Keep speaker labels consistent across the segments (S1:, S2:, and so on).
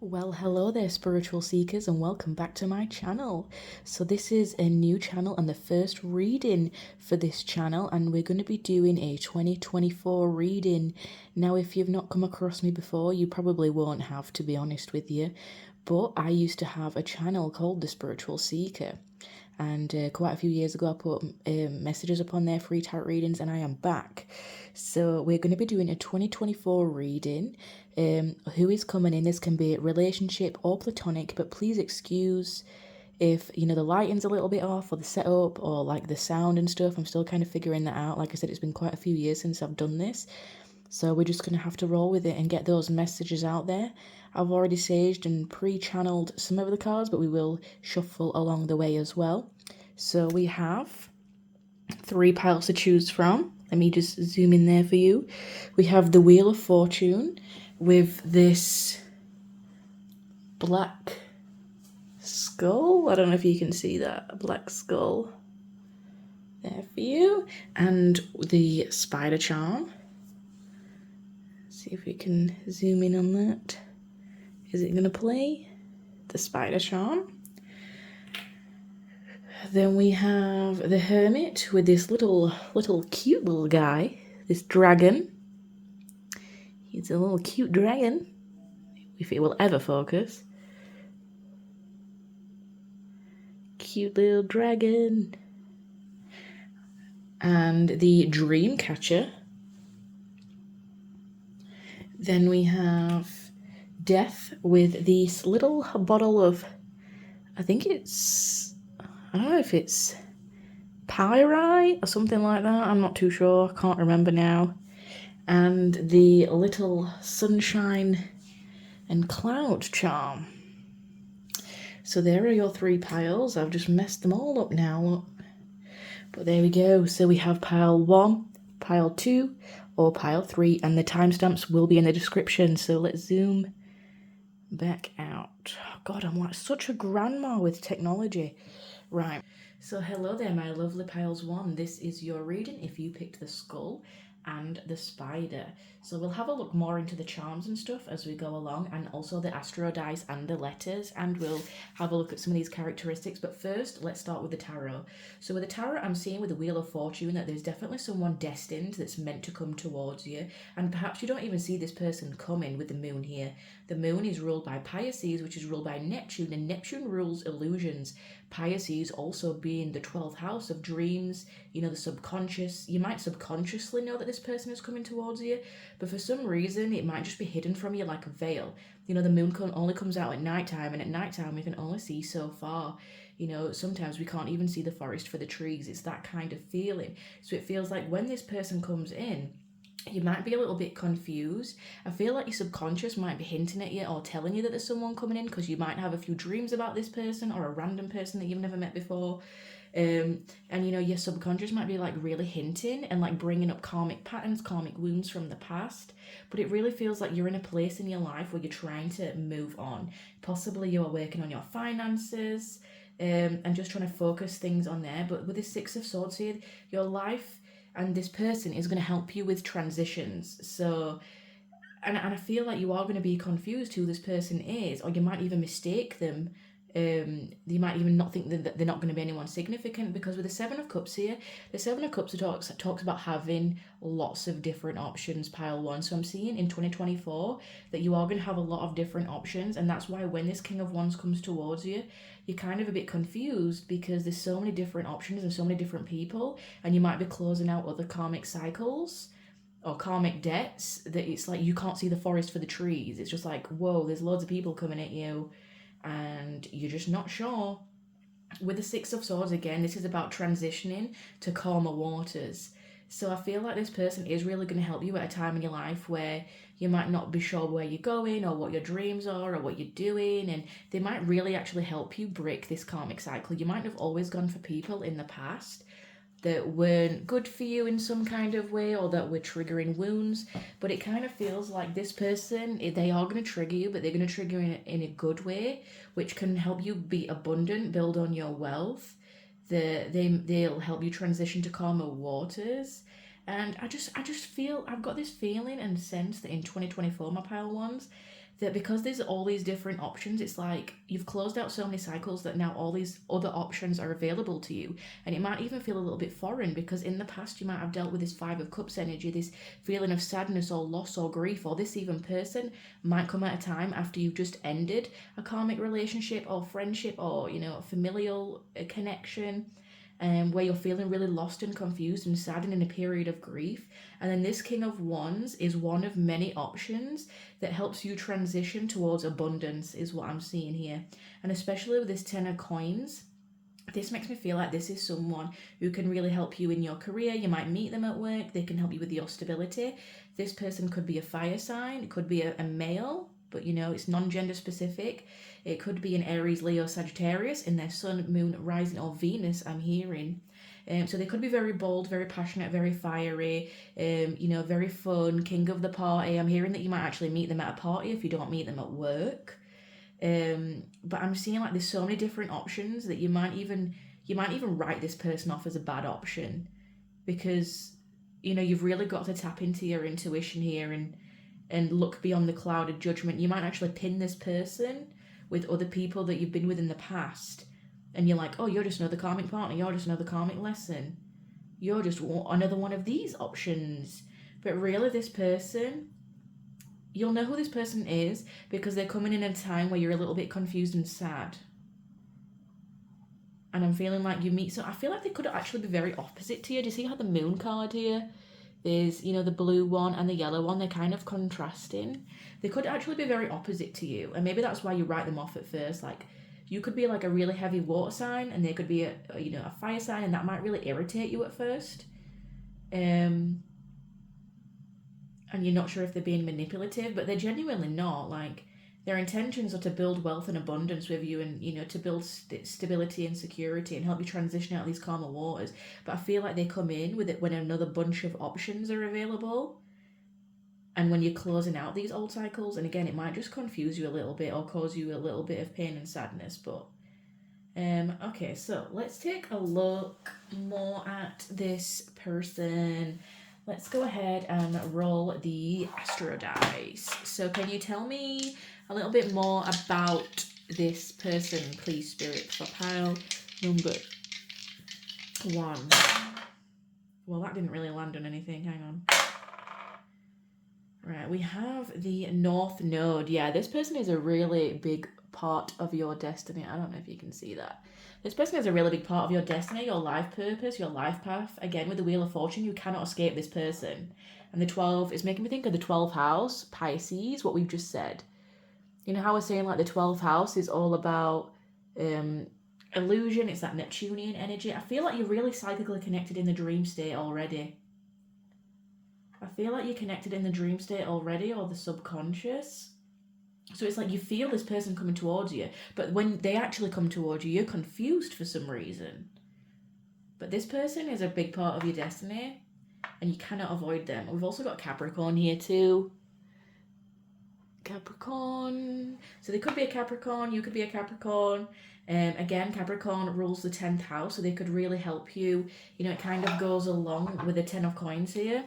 S1: Well, hello there, spiritual seekers, and welcome back to my channel. So this is a new channel and the first reading for this channel, and we're going to be doing a 2024 reading. Now, if you've not come across me before, you probably won't have, to be honest with you, but I used to have a channel called The Spiritual Seeker. And quite a few years ago, I put messages upon there, free tarot readings, and I am back. So we're going to be doing a 2024 reading. Who is coming in? This can be relationship or platonic, but please excuse if the lighting's a little bit off, or the setup, or like the sound and stuff. I'm still kind of figuring that out. Like I said, it's been quite a few years since I've done this, so we're just going to have to roll with it and get those messages out there. I've already saged and pre-channeled some of the cards, but we will shuffle along the way as well. So we have 3 piles to choose from. Let me just zoom in there for you. We have the Wheel of Fortune with this black skull. I don't know if you can see that. A black skull there for you. And the spider charm. See if we can zoom in on that. Is it going to play? The spider charm. Then we have the hermit with this little cute little guy. This dragon. He's a little cute dragon. If it will ever focus. Cute little dragon. And the dream catcher. Then we have death with this little bottle of, I don't know if it's pyrite or something like that. I'm not too sure. I can't remember now. And the little sunshine and cloud charm. So there are your 3 piles. I've just messed them all up now. But there we go. So we have pile 1, pile 2, or pile 3. And the timestamps will be in the description. So let's zoom back out. Oh God, I'm like such a grandma with technology. Right. So hello there, my lovely piles 1. This is your reading if you picked the skull and the spider. So we'll have a look more into the charms and stuff as we go along, and also the astro dice and the letters, and we'll have a look at some of these characteristics. But first, let's start with the tarot. So with the tarot, I'm seeing with the Wheel of Fortune that there's definitely someone destined that's meant to come towards you, and perhaps you don't even see this person coming with the moon here. The moon is ruled by Pisces, which is ruled by Neptune, and Neptune rules illusions. Pisces also being the 12th house of dreams, the subconscious. You might subconsciously know that this person is coming towards you, but for some reason it might just be hidden from you like a veil. The moon only comes out at nighttime, and at nighttime we can only see so far. Sometimes we can't even see the forest for the trees. It's that kind of feeling. So it feels like when this person comes in, you might be a little bit confused. I feel like your subconscious might be hinting at you or telling you that there's someone coming in, because you might have a few dreams about this person or a random person that you've never met before. And your subconscious might be like really hinting and like bringing up karmic patterns, karmic wounds from the past. But it really feels like you're in a place in your life where you're trying to move on. Possibly you are working on your finances, and just trying to focus things on there. But with the 6 of Swords here, your life and this person is going to help you with transitions. So, and I feel like you are going to be confused who this person is, or you might even mistake them. You might even not think that they're not going to be anyone significant, because with the 7 of Cups here, the 7 of Cups talks about having lots of different options, pile 1. So I'm seeing in 2024 that you are going to have a lot of different options, and that's why when this King of Wands comes towards you, you're kind of a bit confused, because there's so many different options and so many different people, and you might be closing out other karmic cycles or karmic debts, that it's like you can't see the forest for the trees. It's just like, whoa, there's loads of people coming at you and you're just not sure. With the 6 of Swords, again, this is about transitioning to calmer waters. So I feel like this person is really going to help you at a time in your life where you might not be sure where you're going or what your dreams are or what you're doing, and they might really actually help you break this karmic cycle. You might have always gone for people in the past that weren't good for you in some kind of way, or that were triggering wounds, but it kind of feels like this person, they are going to trigger you, but they're going to trigger you in a good way, which can help you be abundant, build on your wealth. They'll help you transition to calmer waters. And I just feel, I've got this feeling and sense that in 2024, my pile ones, that because there's all these different options, it's like you've closed out so many cycles that now all these other options are available to you. And it might even feel a little bit foreign, because in the past you might have dealt with this Five of Cups energy, this feeling of sadness or loss or grief, or this even person might come at a time after you've just ended a karmic relationship or friendship or, you know, a familial connection, where you're feeling really lost and confused and sad and in a period of grief. And then this King of Wands is one of many options that helps you transition towards abundance, is what I'm seeing here. And especially with this Ten of Coins, this makes me feel like this is someone who can really help you in your career. You might meet them at work. They can help you with your stability. This person could be a fire sign. It could be a male, but you know, it's non-gender specific. It could be an Aries, Leo, Sagittarius in their sun, moon, rising, or Venus, I'm hearing. So they could be very bold, very passionate, very fiery, you know, very fun, king of the party. I'm hearing that you might actually meet them at a party if you don't meet them at work. But I'm seeing like there's so many different options that you might even write this person off as a bad option, because, you know, you've really got to tap into your intuition here and look beyond the cloud of judgment. You might actually pin this person with other people that you've been with in the past, and you're like, oh, you're just another karmic partner, you're just another karmic lesson, you're just another one of these options. But really, this person, you'll know who this person is because they're coming in a time where you're a little bit confused and sad. And I'm feeling like you meet, so I feel like they could actually be very opposite to you. Do you see how the moon card here? There's, you know, the blue one and the yellow one, they're kind of contrasting. They could actually be very opposite to you. And maybe that's why you write them off at first. Like, you could be like a really heavy water sign, and they could be a fire sign, and that might really irritate you at first. And you're not sure if they're being manipulative, but they're genuinely not. Like, their intentions are to build wealth and abundance with you, and, you know, to build stability and security and help you transition out of these calmer waters. But I feel like they come in with it when another bunch of options are available, and when you're closing out these old cycles. And again, it might just confuse you a little bit or cause you a little bit of pain and sadness. But okay, so let's take a look more at this person. Let's go ahead and roll the Astro dice. So can you tell me a little bit more about this person, please, Spirit, for pile number 1? Well, that didn't really land on anything. Hang on. Right, we have the North Node. Yeah, this person is a really big part of your destiny. I don't know if you can see that. This person is a really big part of your destiny, your life purpose, your life path. Again, with the Wheel of Fortune, you cannot escape this person. And the 12 is making me think of the 12th house, Pisces, what we've just said. You know how we're saying like the 12th house is all about illusion, it's that Neptunian energy. I feel like you're really psychically connected in the dream state already. I feel like you're connected in the dream state already, or the subconscious. So it's like you feel this person coming towards you, but when they actually come towards you, you're confused for some reason. But this person is a big part of your destiny, and you cannot avoid them. We've also got Capricorn here too. Capricorn. So they could be a Capricorn, you could be a Capricorn. Again, Capricorn rules the 10th house, so they could really help you. You know, it kind of goes along with the 10 of Coins here.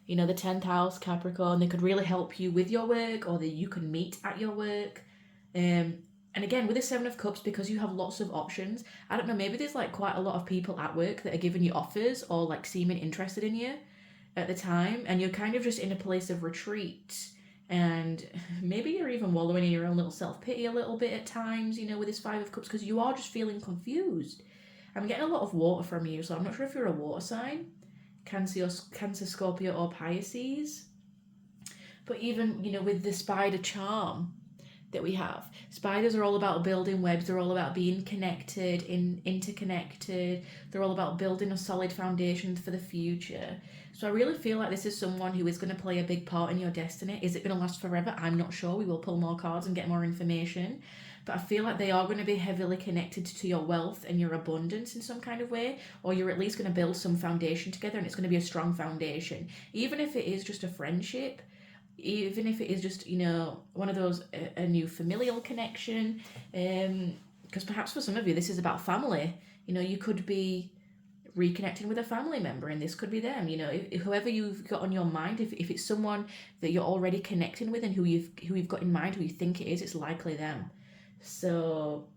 S1: You know, the 10th house, Capricorn, they could really help you with your work, or that you can meet at your work. And again, with the 7 of Cups, because you have lots of options, I don't know, maybe there's like quite a lot of people at work that are giving you offers or like seeming interested in you at the time, and you're kind of just in a place of retreat. And maybe you're even wallowing in your own little self-pity a little bit at times, you know, with this 5 of Cups, because you are just feeling confused. I'm getting a lot of water from you, so I'm not sure if you're a water sign. Cancer, Scorpio, or Pisces. But even, you know, with the spider charm that we have, spiders are all about building webs. They're all about being connected, interconnected. They're all about building a solid foundation for the future. So I really feel like this is someone who is going to play a big part in your destiny. Is it going to last forever? I'm not sure. We will pull more cards and get more information. But I feel like they are going to be heavily connected to your wealth and your abundance in some kind of way, or you're at least going to build some foundation together, and it's going to be a strong foundation. Even if it is just a friendship, even if it is just, you know, one of those, a new familial connection, because perhaps for some of you, this is about family. You know, you could be reconnecting with a family member, and this could be them. You know, whoever you've got on your mind, if it's someone that you're already connecting with and who you've got in mind, who you think it is, it's likely them. So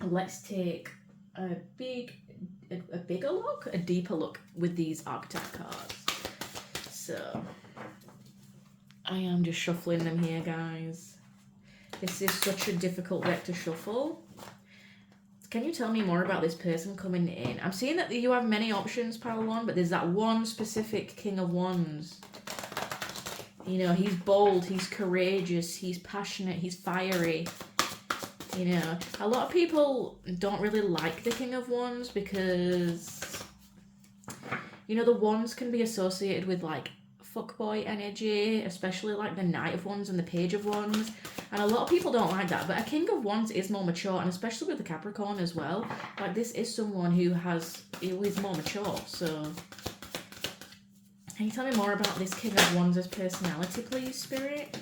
S1: let's take a bigger look, a deeper look with these archetype cards. So I am just shuffling them here, guys. This is such a difficult deck to shuffle. Can you tell me more about this person coming in? I'm seeing that you have many options, pile one, but there's that one specific King of Wands. You know, he's bold, he's courageous, he's passionate, he's fiery. You know, a lot of people don't really like the King of Wands because, you know, the Wands can be associated with like fuckboy energy, especially like the Knight of Wands and the Page of Wands. And a lot of people don't like that, but a King of Wands is more mature, and especially with the Capricorn as well. Like, this is someone who is more mature, so... Can you tell me more about this King of Wands' personality, please, Spirit?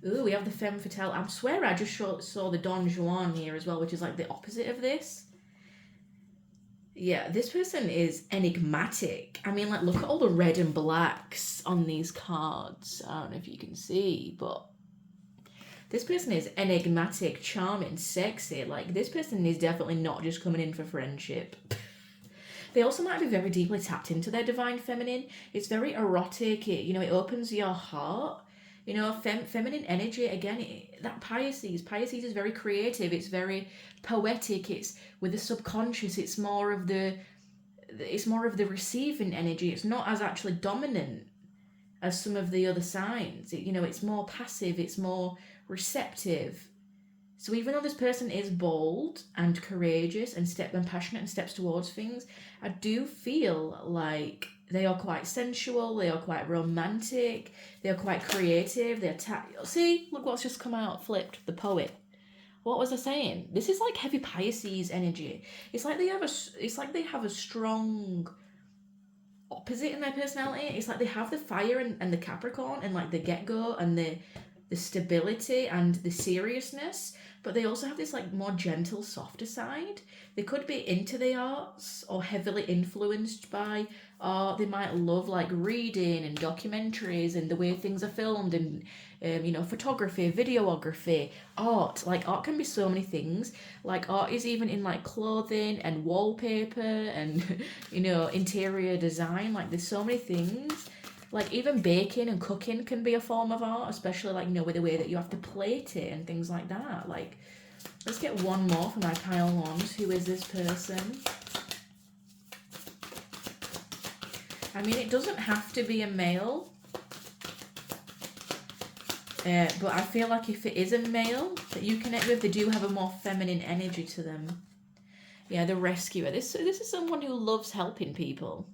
S1: Ooh, we have the Femme Fatale. I swear I just saw the Don Juan here as well, which is like the opposite of this. Yeah, this person is enigmatic. I mean, like, look at all the red and blacks on these cards. I don't know if you can see, but... This person is enigmatic, charming, sexy. Like, this person is definitely not just coming in for friendship. They also might be very deeply tapped into their divine feminine. It's very erotic. It opens your heart. You know, feminine energy, again, that Pisces is very creative. It's very poetic. It's with the subconscious. It's more of the receiving energy. It's not as actually dominant as some of the other signs. It's more passive. It's more receptive. So even though this person is bold and courageous and passionate and steps towards things, I do feel like they are quite sensual, they are quite romantic, they are quite creative, see, look what's just come out, flipped, the Poet. What was I saying? This is like heavy Pisces energy. It's like they have a strong opposite in their personality. It's like they have the fire and the Capricorn and like the get-go and the stability and the seriousness, but they also have this like more gentle, softer side. They could be into the arts or heavily influenced by art. They might love like reading and documentaries and the way things are filmed and photography, videography, art. Like, art can be so many things. Like, art is even in like clothing and wallpaper and interior design. Like, there's so many things. Like, even baking and cooking can be a form of art, especially, like, with the way that you have to plate it and things like that. Like, let's get one more for my pile ones. Who is this person? I mean, it doesn't have to be a male. But I feel like if it is a male that you connect with, they do have a more feminine energy to them. Yeah, the rescuer. This is someone who loves helping people.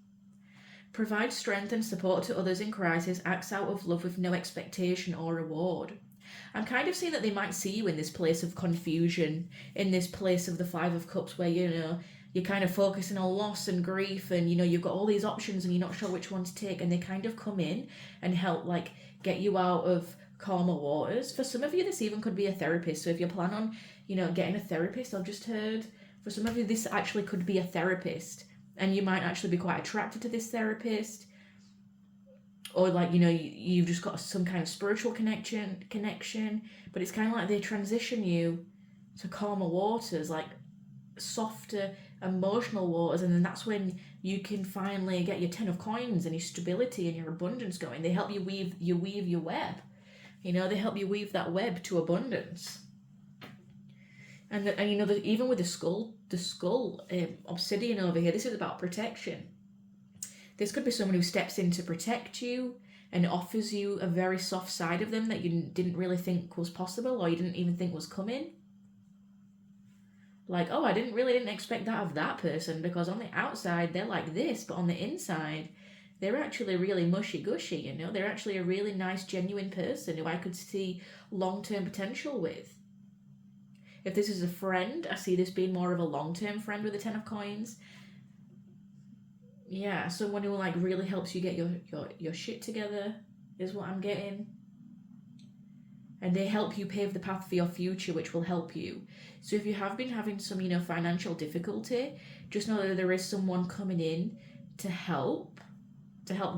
S1: Provides strength and support to others in crisis, acts out of love with no expectation or reward. I'm kind of seeing that they might see you in this place of confusion, in this place of the Five of Cups where, you're kind of focusing on loss and grief and, you've got all these options and you're not sure which one to take, and they kind of come in and help, like, get you out of calmer waters. For some of you, this even could be a therapist. So if you plan on, getting a therapist, I've just heard, for some of you, this actually could be a therapist. And you might actually be quite attracted to this therapist. Or like, you've just got some kind of spiritual connection. But it's kind of like they transition you to calmer waters, like softer emotional waters. And then that's when you can finally get your 10 of coins and your stability and your abundance going. They help you weave your web. They help you weave that web to abundance. And even with the skull obsidian over here, this is about protection. This could be someone who steps in to protect you and offers you a very soft side of them that you didn't really think was possible, or you didn't even think was coming. Like, oh, I didn't expect that of that person, because on the outside they're like this, but on the inside they're actually really mushy-gushy, They're actually a really nice, genuine person who I could see long-term potential with. If this is a friend, I see this being more of a long-term friend with a 10 of coins. Yeah, someone who like really helps you get your shit together is what I'm getting. and they help you pave the path for your future, which will help you. So if you have been having some, financial difficulty, just know that there is someone coming in to help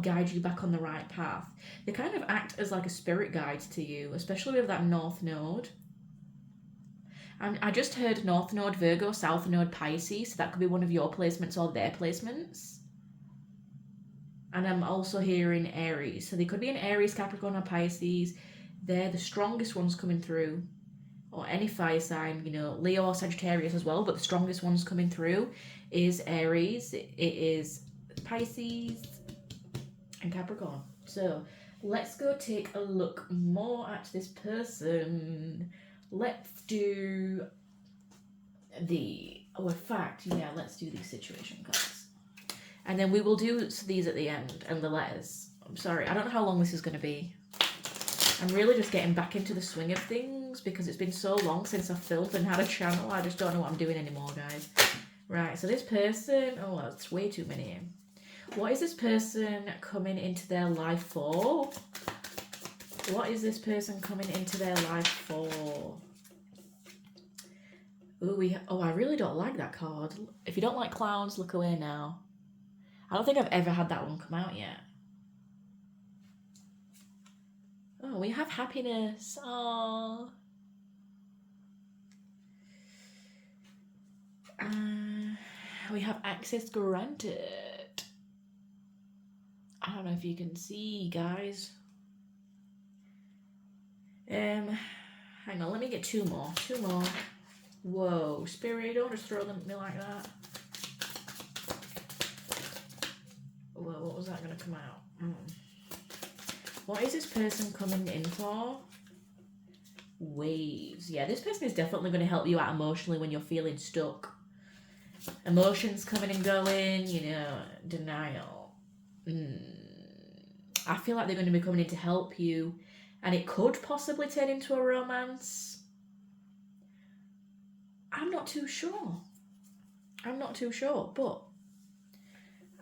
S1: guide you back on the right path. They kind of act as like a spirit guide to you, especially with that North Node. And I just heard North Node Virgo, South Node Pisces, so that could be one of your placements or their placements. And I'm also hearing Aries, so they could be an Aries, Capricorn, or Pisces. They're the strongest ones coming through, or any fire sign, Leo or Sagittarius as well, but the strongest ones coming through is Aries, it is Pisces, and Capricorn. So let's go take a look more at this person. Let's do let's do these situation cards. And then we will do these at the end and the letters. I'm sorry, I don't know how long this is going to be. I'm really just getting back into the swing of things because it's been so long since I've filmed and had a channel. I just don't know what I'm doing anymore, guys. Right, so this person, that's way too many. What is this person coming into their life for? What is this person coming into their life for? I really don't like that card. If you don't like clowns, look away now. I don't think I've ever had that one come out yet. Oh, we have happiness. Oh. We have access granted. I don't know if you can see, guys. Hang on, let me get two more. Whoa, Spirit, don't just throw them at me like that. Whoa, what was that going to come out? What is this person coming in for? Waves. Yeah, this person is definitely going to help you out emotionally when you're feeling stuck. Emotions coming and going, denial. I feel like they're going to be coming in to help you, and it could possibly turn into a romance. I'm not too sure, but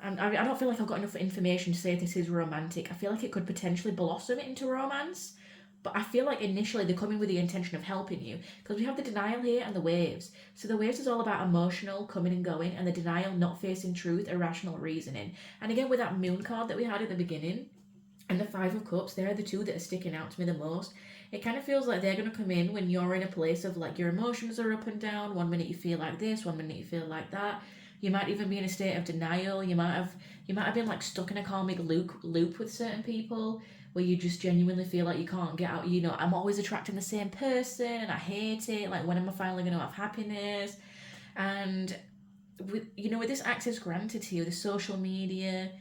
S1: I don't feel like I've got enough information to say if this is romantic. I feel like it could potentially blossom into romance, but I feel like initially they're coming with the intention of helping you, because we have the denial here and the waves. So the waves is all about emotional coming and going, and the denial not facing truth, irrational reasoning. And again, with that moon card that we had at the beginning and the Five of Cups, they're the two that are sticking out to me the most. It kind of feels like they're going to come in when you're in a place of like your emotions are up and down. One minute you feel like this, one minute you feel like that. You might even be in a state of denial. You might have been like stuck in a karmic loop with certain people where you just genuinely feel like you can't get out. I'm always attracting the same person and I hate it. Like, when am I finally going to have happiness? And with this access granted to you, the social media,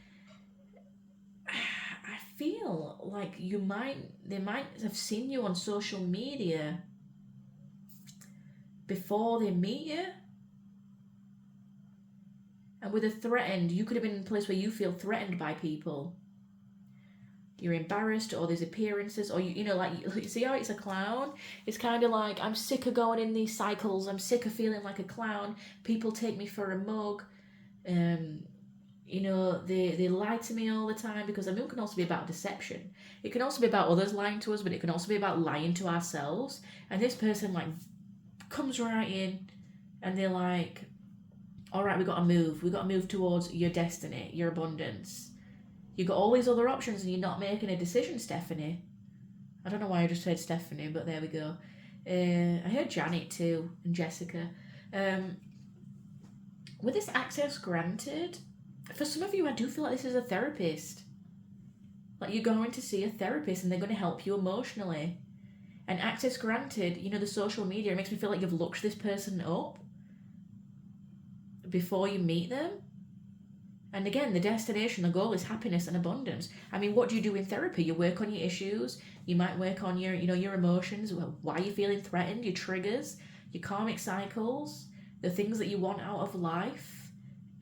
S1: I feel like they might have seen you on social media before they meet you. And with a threatened, you could have been in a place where you feel threatened by people. You're embarrassed, or there's appearances, or you see how it's a clown? It's kind of like, I'm sick of going in these cycles. I'm sick of feeling like a clown. People take me for a mug. They lie to me all the time, because the moon can also be about deception. It can also be about others lying to us, but it can also be about lying to ourselves. And this person comes right in, and they're like, all right, we got to move towards your destiny, your abundance. You got all these other options and you're not making a decision, Stephanie. I don't know why I just heard Stephanie, but there we go. I heard Janet too, and Jessica. With this access granted, for some of you, I do feel like this is a therapist. Like, you're going to see a therapist and they're going to help you emotionally. And access granted, the social media, it makes me feel like you've looked this person up before you meet them. And again, the destination, the goal is happiness and abundance. I mean, what do you do in therapy? You work on your issues. You might work on your emotions, why you're feeling threatened, your triggers, your karmic cycles, the things that you want out of life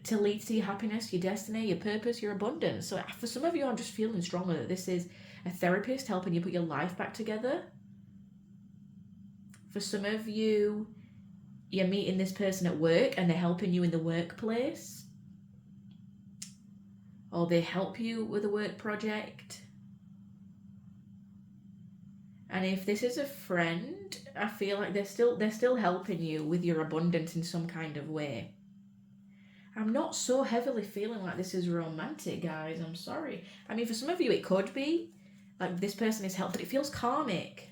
S1: to lead to your happiness, your destiny, your purpose, your abundance. So for some of you, I'm just feeling stronger that this is a therapist helping you put your life back together. For some of you, you're meeting this person at work and they're helping you in the workplace. Or they help you with a work project. And if this is a friend, I feel like they're still helping you with your abundance in some kind of way. I'm not so heavily feeling like this is romantic, guys. I'm sorry. I mean, for some of you, it could be. Like, this person is helpful. It feels karmic.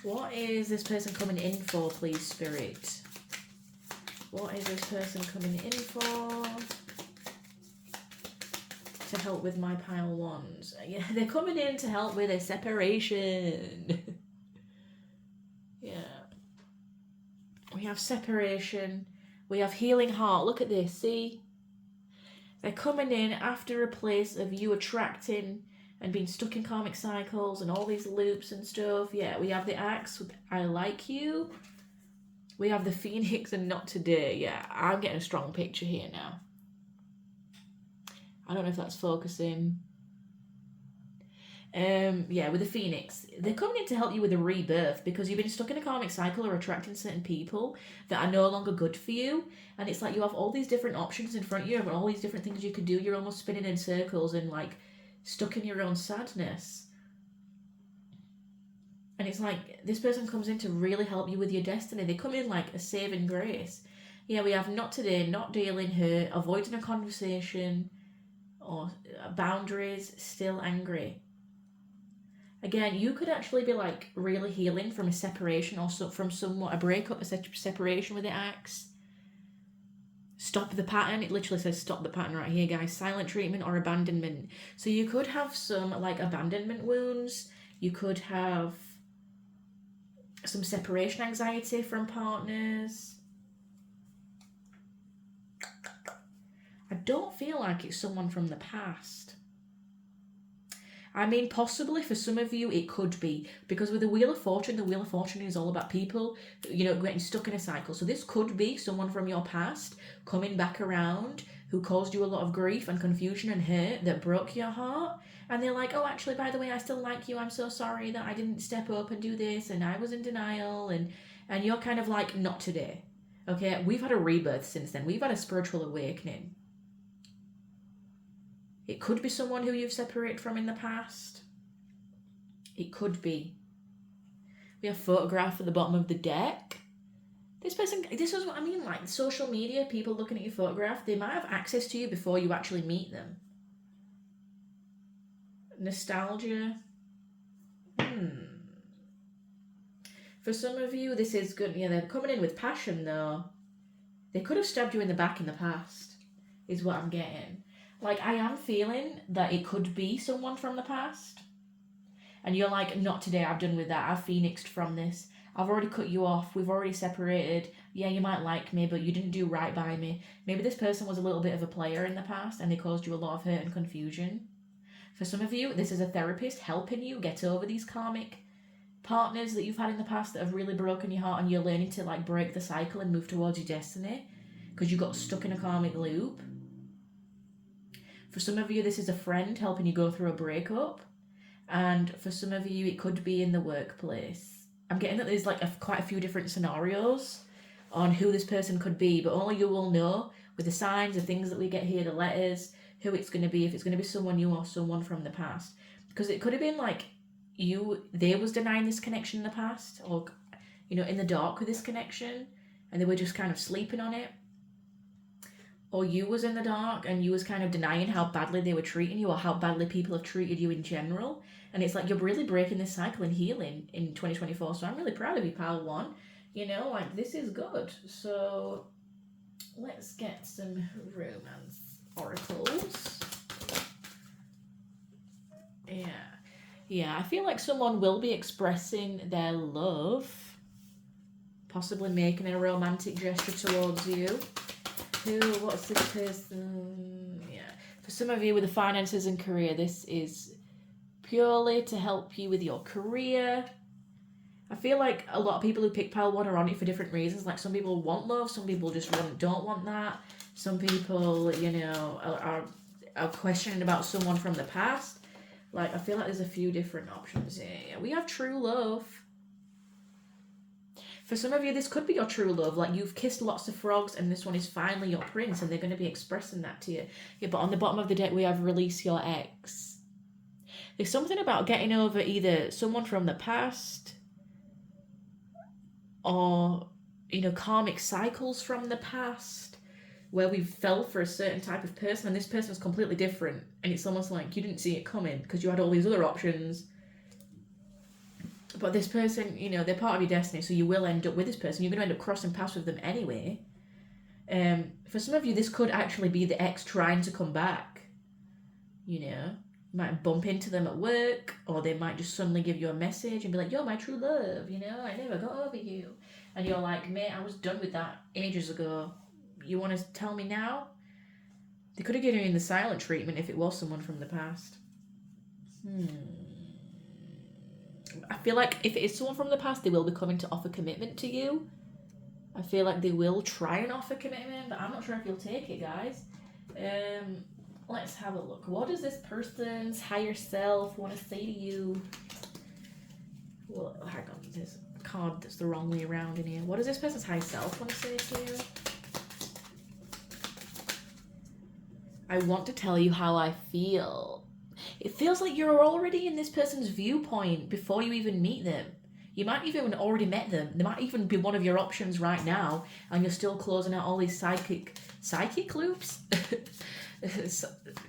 S1: What is this person coming in for, please, Spirit? What is this person coming in for? To help with my pile wands. Yeah, they're coming in to help with a separation. Yeah. We have separation. We have healing heart. Look at this, see? They're coming in after a place of you attracting and being stuck in karmic cycles and all these loops and stuff. Yeah, we have the axe with I like you. We have the phoenix and not today. Yeah, I'm getting a strong picture here now. I don't know if that's focusing. Yeah, with the phoenix. They're coming in to help you with a rebirth because you've been stuck in a karmic cycle or attracting certain people that are no longer good for you. And it's like you have all these different options in front of you and all these different things you could do. You're almost spinning in circles and like stuck in your own sadness. And it's like this person comes in to really help you with your destiny. They come in like a saving grace. Yeah, we have not today, not dealing, hurt, avoiding a conversation, or boundaries, still angry. Again, you could actually be like really healing from a separation or from somewhat a breakup, a separation with the axe. Stop the pattern. It literally says stop the pattern right here, guys. Silent treatment or abandonment. So you could have some like abandonment wounds. You could have some separation anxiety from partners. I don't feel like it's someone from the past. I mean, possibly for some of you, it could be. Because with the Wheel of Fortune is all about people, you know, getting stuck in a cycle. So this could be someone from your past coming back around who caused you a lot of grief and confusion and hurt that broke your heart. And they're like, oh, actually, by the way, I still like you. I'm so sorry that I didn't step up and do this. And I was in denial. And you're kind of like, not today. Okay, we've had a rebirth since then. We've had a spiritual awakening. It could be someone who you've separated from in the past. It could be. We have photograph at the bottom of the deck. This is what I mean, like social media, people looking at your photograph, they might have access to you before you actually meet them. Nostalgia. For some of you, this is good. Yeah, they're coming in with passion though. They could have stabbed you in the back in the past, is what I'm getting. Like, I am feeling that it could be someone from the past. And you're like, not today, I've done with that. I've phoenixed from this. I've already cut you off. We've already separated. Yeah, you might like me, but you didn't do right by me. Maybe this person was a little bit of a player in the past and they caused you a lot of hurt and confusion. For some of you, this is a therapist helping you get over these karmic partners that you've had in the past that have really broken your heart, and you're learning to like break the cycle and move towards your destiny because you got stuck in a karmic loop. For some of you, this is a friend helping you go through a breakup. And for some of you, it could be in the workplace. I'm getting that there's like quite a few different scenarios on who this person could be, but only you will know with the signs, the things that we get here, the letters, who it's going to be, if it's going to be someone new or someone from the past. Because it could have been like they was denying this connection in the past, or, you know, in the dark with this connection, and they were just kind of sleeping on it. Or you was in the dark and you was kind of denying how badly they were treating you or how badly people have treated you in general. And it's like you're really breaking this cycle and healing in 2024. So I'm really proud of you, pile one. You know, like, this is good. So let's get some romance oracles. Yeah, I feel like someone will be expressing their love, possibly making a romantic gesture towards you. What's this person? Yeah. For some of you with the finances and career, this is purely to help you with your career. I feel like a lot of people who pick pile one are on it for different reasons. Like, some people want love, some people just don't want that. Some people, you know, are questioning about someone from the past. Like, I feel like there's a few different options here. Yeah, we have true love. For some of you, this could be your true love. Like, you've kissed lots of frogs and this one is finally your prince and they're going to be expressing that to you. Yeah, but on the bottom of the deck, we have release your ex. It's something about getting over either someone from the past or, karmic cycles from the past where we fell for a certain type of person and this person was completely different. And it's almost like you didn't see it coming because you had all these other options. But this person, they're part of your destiny, so you will end up with this person. You're going to end up crossing paths with them anyway. For some of you, this could actually be the ex trying to come back. You might bump into them at work, or they might just suddenly give you a message and be like, "You're my true love, I never got over you." And you're like, "Mate, I was done with that ages ago. You want to tell me now?" They could have given you the silent treatment if it was someone from the past. I feel like if it is someone from the past, they will be coming to offer commitment to you. I feel like they will try and offer commitment, but I'm not sure if you'll take it, guys. Let's have a look. What does this person's higher self want to say to you? Well, hang on. There's a card that's the wrong way around in here. What does this person's higher self want to say to you? I want to tell you how I feel. It feels like you're already in this person's viewpoint before you even meet them. You might even already met them. They might even be one of your options right now, and you're still closing out all these psychic loops?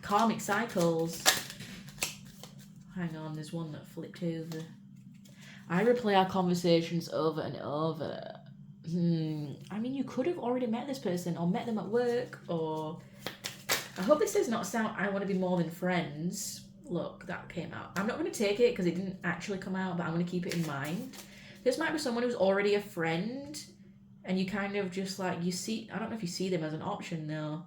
S1: Karmic cycles. Hang on, there's one that flipped over. I replay our conversations over and over. I mean, you could have already met this person, or met them at work, or... I hope this does not sound, I want to be more than friends. Look, that came out. I'm not going to take it because it didn't actually come out, but I'm going to keep it in mind. This might be someone who's already a friend, and you kind of just like, I don't know if you see them as an option though.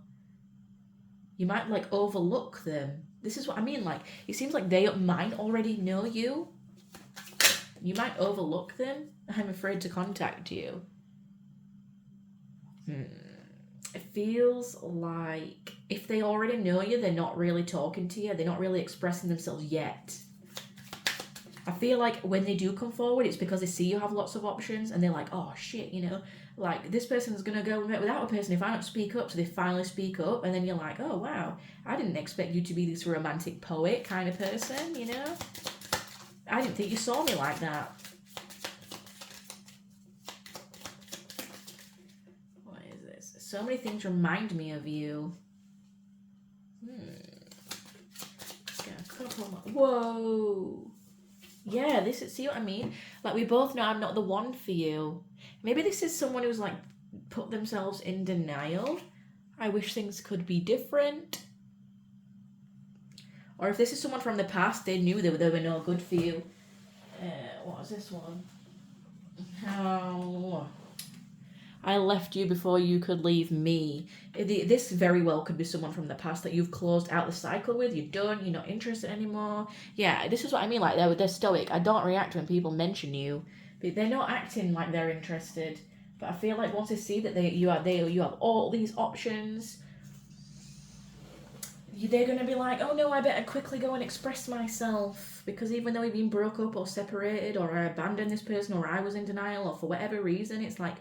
S1: You might like overlook them. This is what I mean, like, it seems like they might already know you. You might overlook them. I'm afraid to contact you. It feels like if they already know you, they're not really talking to you. They're not really expressing themselves yet. I feel like when they do come forward, it's because they see you have lots of options and they're like, oh shit, like this person's going to go without a person if I don't speak up. So they finally speak up and then you're like, oh wow, I didn't expect you to be this romantic poet kind of person, I didn't think you saw me like that. So many things remind me of you. Whoa. Yeah, this is, see what I mean? Like, we both know I'm not the one for you. Maybe this is someone who's, like, put themselves in denial. I wish things could be different. Or if this is someone from the past, they knew they were no good for you. What was this one? How... I left you before you could leave me. This very well could be someone from the past that you've closed out the cycle with. You're done. You're not interested anymore. Yeah, this is what I mean. Like, they're stoic. I don't react when people mention you. But they're not acting like they're interested. But I feel like once they see that you have all these options, they're going to be like, oh no, I better quickly go and express myself. Because even though we've been broke up or separated, or I abandoned this person, or I was in denial, or for whatever reason, it's like,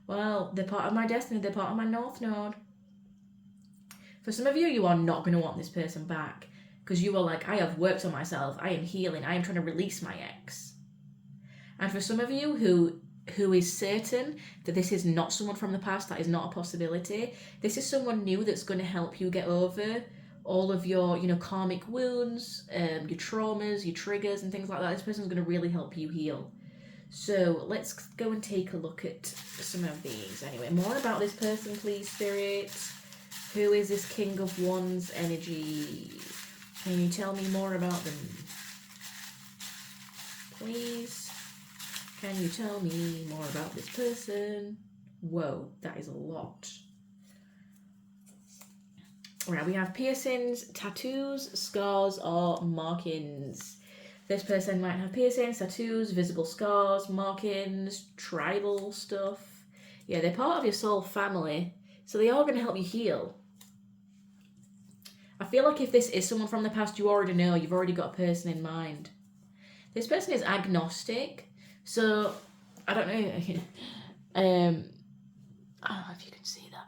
S1: well, they're part of my destiny, they're part of my North Node. For some of you, you are not going to want this person back. Because you are like, I have worked on myself, I am healing, I am trying to release my ex. And for some of you who is certain that this is not someone from the past, that is not a possibility, this is someone new that's going to help you get over all of your, karmic wounds, your traumas, your triggers and things like that. This person's going to really help you heal. So let's go and take a look at some of these. Anyway, more about this person, please, Spirit. Who is this King of Wands energy? Can you tell me more about them? Please. Can you tell me more about this person? Whoa, that is a lot. Alright, we have piercings, tattoos, scars, or markings. This person might have piercings, tattoos, visible scars, markings, tribal stuff. Yeah, they're part of your soul family, so they are going to help you heal. I feel like if this is someone from the past, you already know, you've already got a person in mind. This person is agnostic, so I don't know. I don't know if you can see that.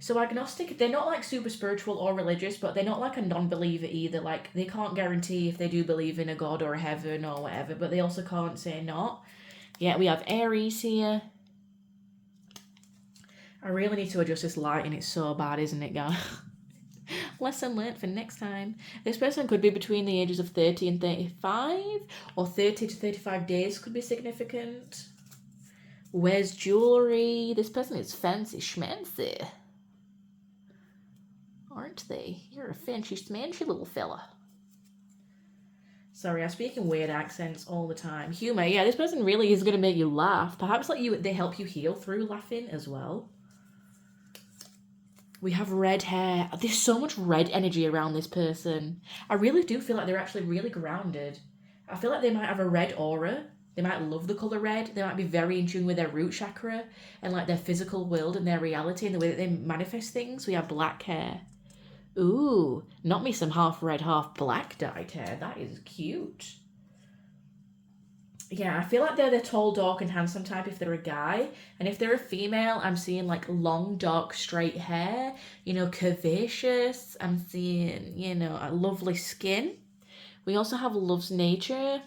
S1: So agnostic, they're not like super spiritual or religious, but they're not like a non-believer either. Like they can't guarantee if they do believe in a god or a heaven or whatever, but they also can't say not. Yeah, we have Aries here. I really need to adjust this lighting. It's so bad, isn't it, guys? Lesson learned for next time. This person could be between the ages of 30 and 35, or 30 to 35 days could be significant. Wears jewelry. This person is fancy schmancy. Aren't they? You're a fancy schmancy little fella. Sorry, I speak in weird accents all the time. Humor, yeah, this person really is going to make you laugh. Perhaps like they help you heal through laughing as well. We have red hair. There's so much red energy around this person. I really do feel like they're actually really grounded. I feel like they might have a red aura. They might love the colour red. They might be very in tune with their root chakra and like their physical world and their reality and the way that they manifest things. We have black hair. Ooh, not me some half red, half black dyed hair. That is cute. Yeah, I feel like they're the tall, dark, and handsome type if they're a guy. And if they're a female, I'm seeing like long, dark, straight hair, you know, curvaceous. I'm seeing, you know, a lovely skin. We also have loves nature.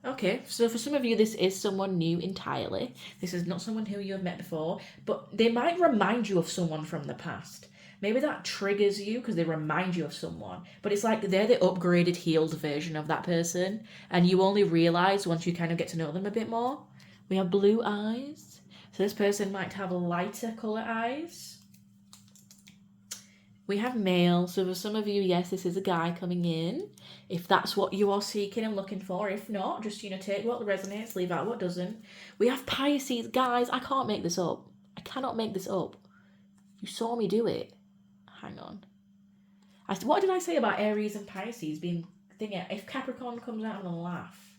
S1: Okay, so for some of you, this is someone new entirely. This is not someone who you have met before, but they might remind you of someone from the past. Maybe that triggers you because they remind you of someone, but it's like they're the upgraded, healed version of that person, and you only realize once you kind of get to know them a bit more. We have blue eyes. So this person might have lighter color eyes. We have male. So for some of you, yes, this is a guy coming in. If that's what you are seeking and looking for. If not, just, you know, take what resonates, leave out what doesn't. We have Pisces. Guys, I can't make this up. I cannot make this up. You saw me do it. Hang on. What did I say about Aries and Pisces being thingy? If Capricorn comes out, I'm going to laugh.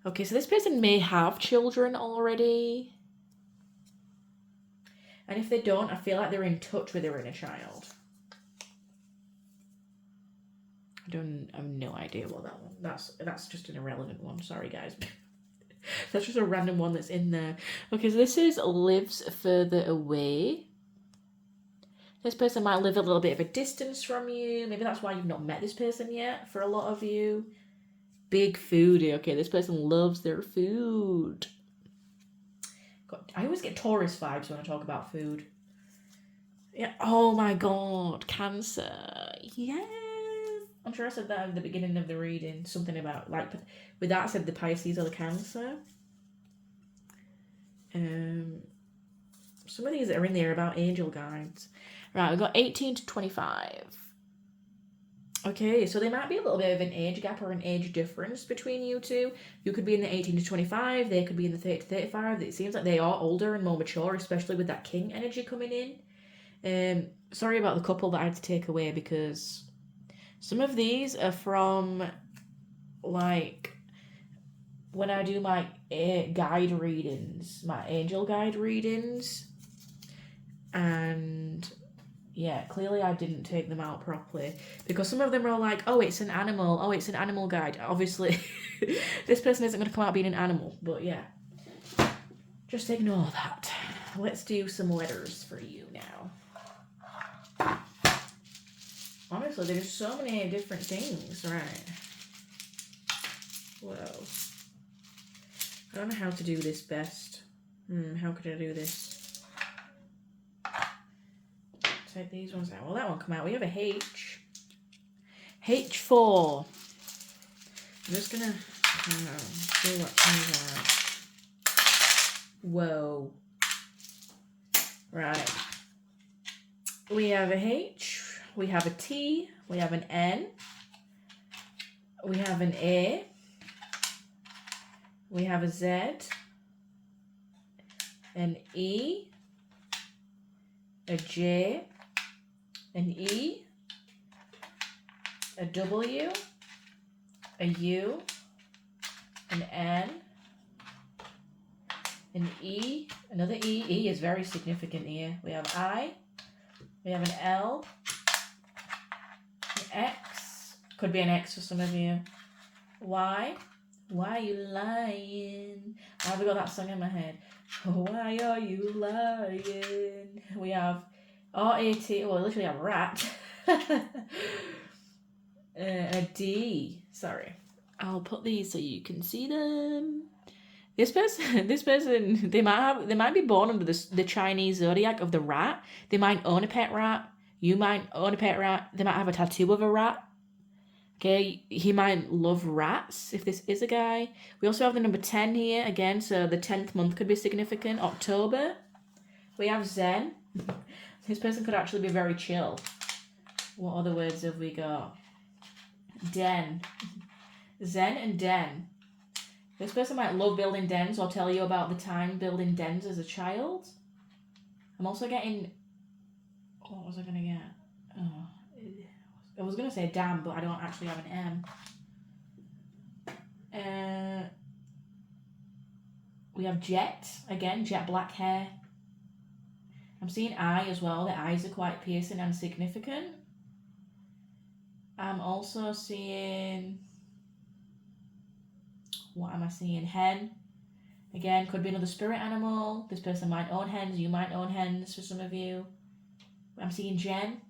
S1: Okay, so this person may have children already. And if they don't, I feel like they're in touch with their inner child. I have no idea what that one. That's just an irrelevant one. Sorry, guys. That's just a random one that's in there. Okay, so this is lives further away. This person might live a little bit of a distance from you. Maybe that's why you've not met this person yet for a lot of you. Big foodie. Okay, this person loves their food. God, I always get Taurus vibes when I talk about food. Yeah. Oh my God. Cancer. Yes. I'm sure I said that at the beginning of the reading. Something about, like, with that I said the Pisces or the Cancer. Some of these that are in there are about angel guides. Right, we've got 18 to 25. Okay, so there might be a little bit of an age gap or an age difference between you two. You could be in the 18 to 25, they could be in the 30 to 35. It seems like they are older and more mature, especially with that king energy coming in. Sorry about the couple that I had to take away because some of these are from, like, when I do my guide readings, my angel guide readings, and yeah, clearly I didn't take them out properly because some of them are like, oh, it's an animal. Oh, it's an animal guide. Obviously, this person isn't going to come out being an animal, but yeah. Just ignore that. Let's do some letters for you now. Honestly, there's so many different things, right? Whoa. I don't know how to do this best. How could I do this? Take these ones out. Well, that one come out. We have a H. H4. I'm just gonna see what comes out. Whoa. Right. We have a H. We have a T. We have an N. We have an A. We have a Z. An E. A J. An E, a W, a U, an N, an E, another E. E is very significant here. We have I, we have an L, an X, could be an X for some of you, Y, Why are you lying? I've got that song in my head. Why are you lying? We have R-A-T, well, literally a rat. A D. Sorry. I'll put these so you can see them. This person, they might be born under the Chinese zodiac of the rat. They might own a pet rat. You might own a pet rat. They might have a tattoo of a rat. Okay, he might love rats if this is a guy. We also have the number 10 here again, so the 10th month could be significant. October. We have Zen. This person could actually be very chill. What other words have we got? Den. Zen and den. This person might love building dens or tell you about the time building dens as a child. I'm also getting... What was I going to get? Oh, I was going to say dam, but I don't actually have an M. We have jet. Again, jet black hair. I'm seeing eye as well. The eyes are quite piercing and significant. I'm also seeing... What am I seeing? Hen. Again, could be another spirit animal. This person might own hens. You might own hens for some of you. I'm seeing Jen.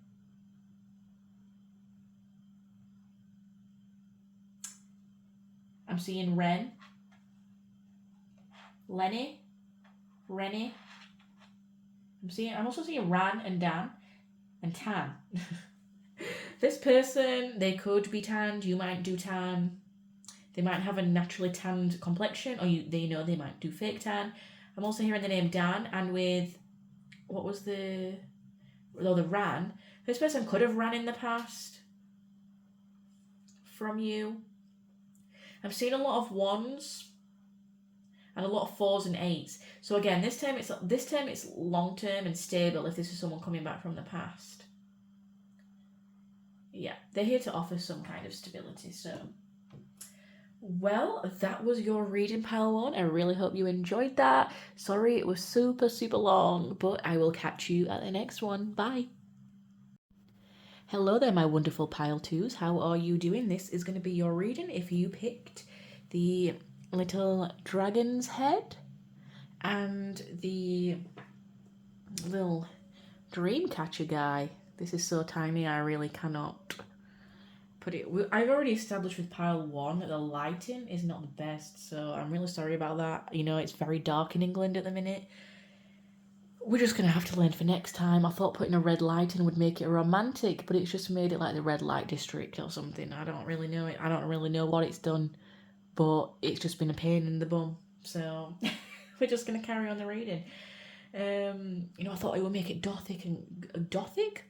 S1: I'm seeing Ren. Lenny. Rennie. I'm also seeing Ran and Dan. And Tan. This person, they could be tanned. You might do tan. They might have a naturally tanned complexion, or they might do fake tan. I'm also hearing the name Dan, and with the ran. This person could have ran in the past from you. I'm seeing a lot of ones and a lot of 4s and 8s. So again, this time it's long term and stable. If this is someone coming back from the past, yeah, they're here to offer some kind of stability. So. Well, that was your reading, pile 1. I really hope you enjoyed that. Sorry it was super, super long, but I will catch you at the next one. Bye. Hello there, my wonderful pile 2s. How are you doing? This is going to be your reading if you picked the little dragon's head and the little dream catcher guy. This is so tiny, I really cannot... I've already established with pile 1 that the lighting is not the best, so I'm really sorry about that. You know, it's very dark in England at the minute. We're just going to have to learn for next time. I thought putting a red light in would make it romantic, but it's just made it like the red light district or something. I don't really know it. I don't really know what it's done, but it's just been a pain in the bum. So we're just going to carry on the reading. I thought it would make it Gothic and... Gothic?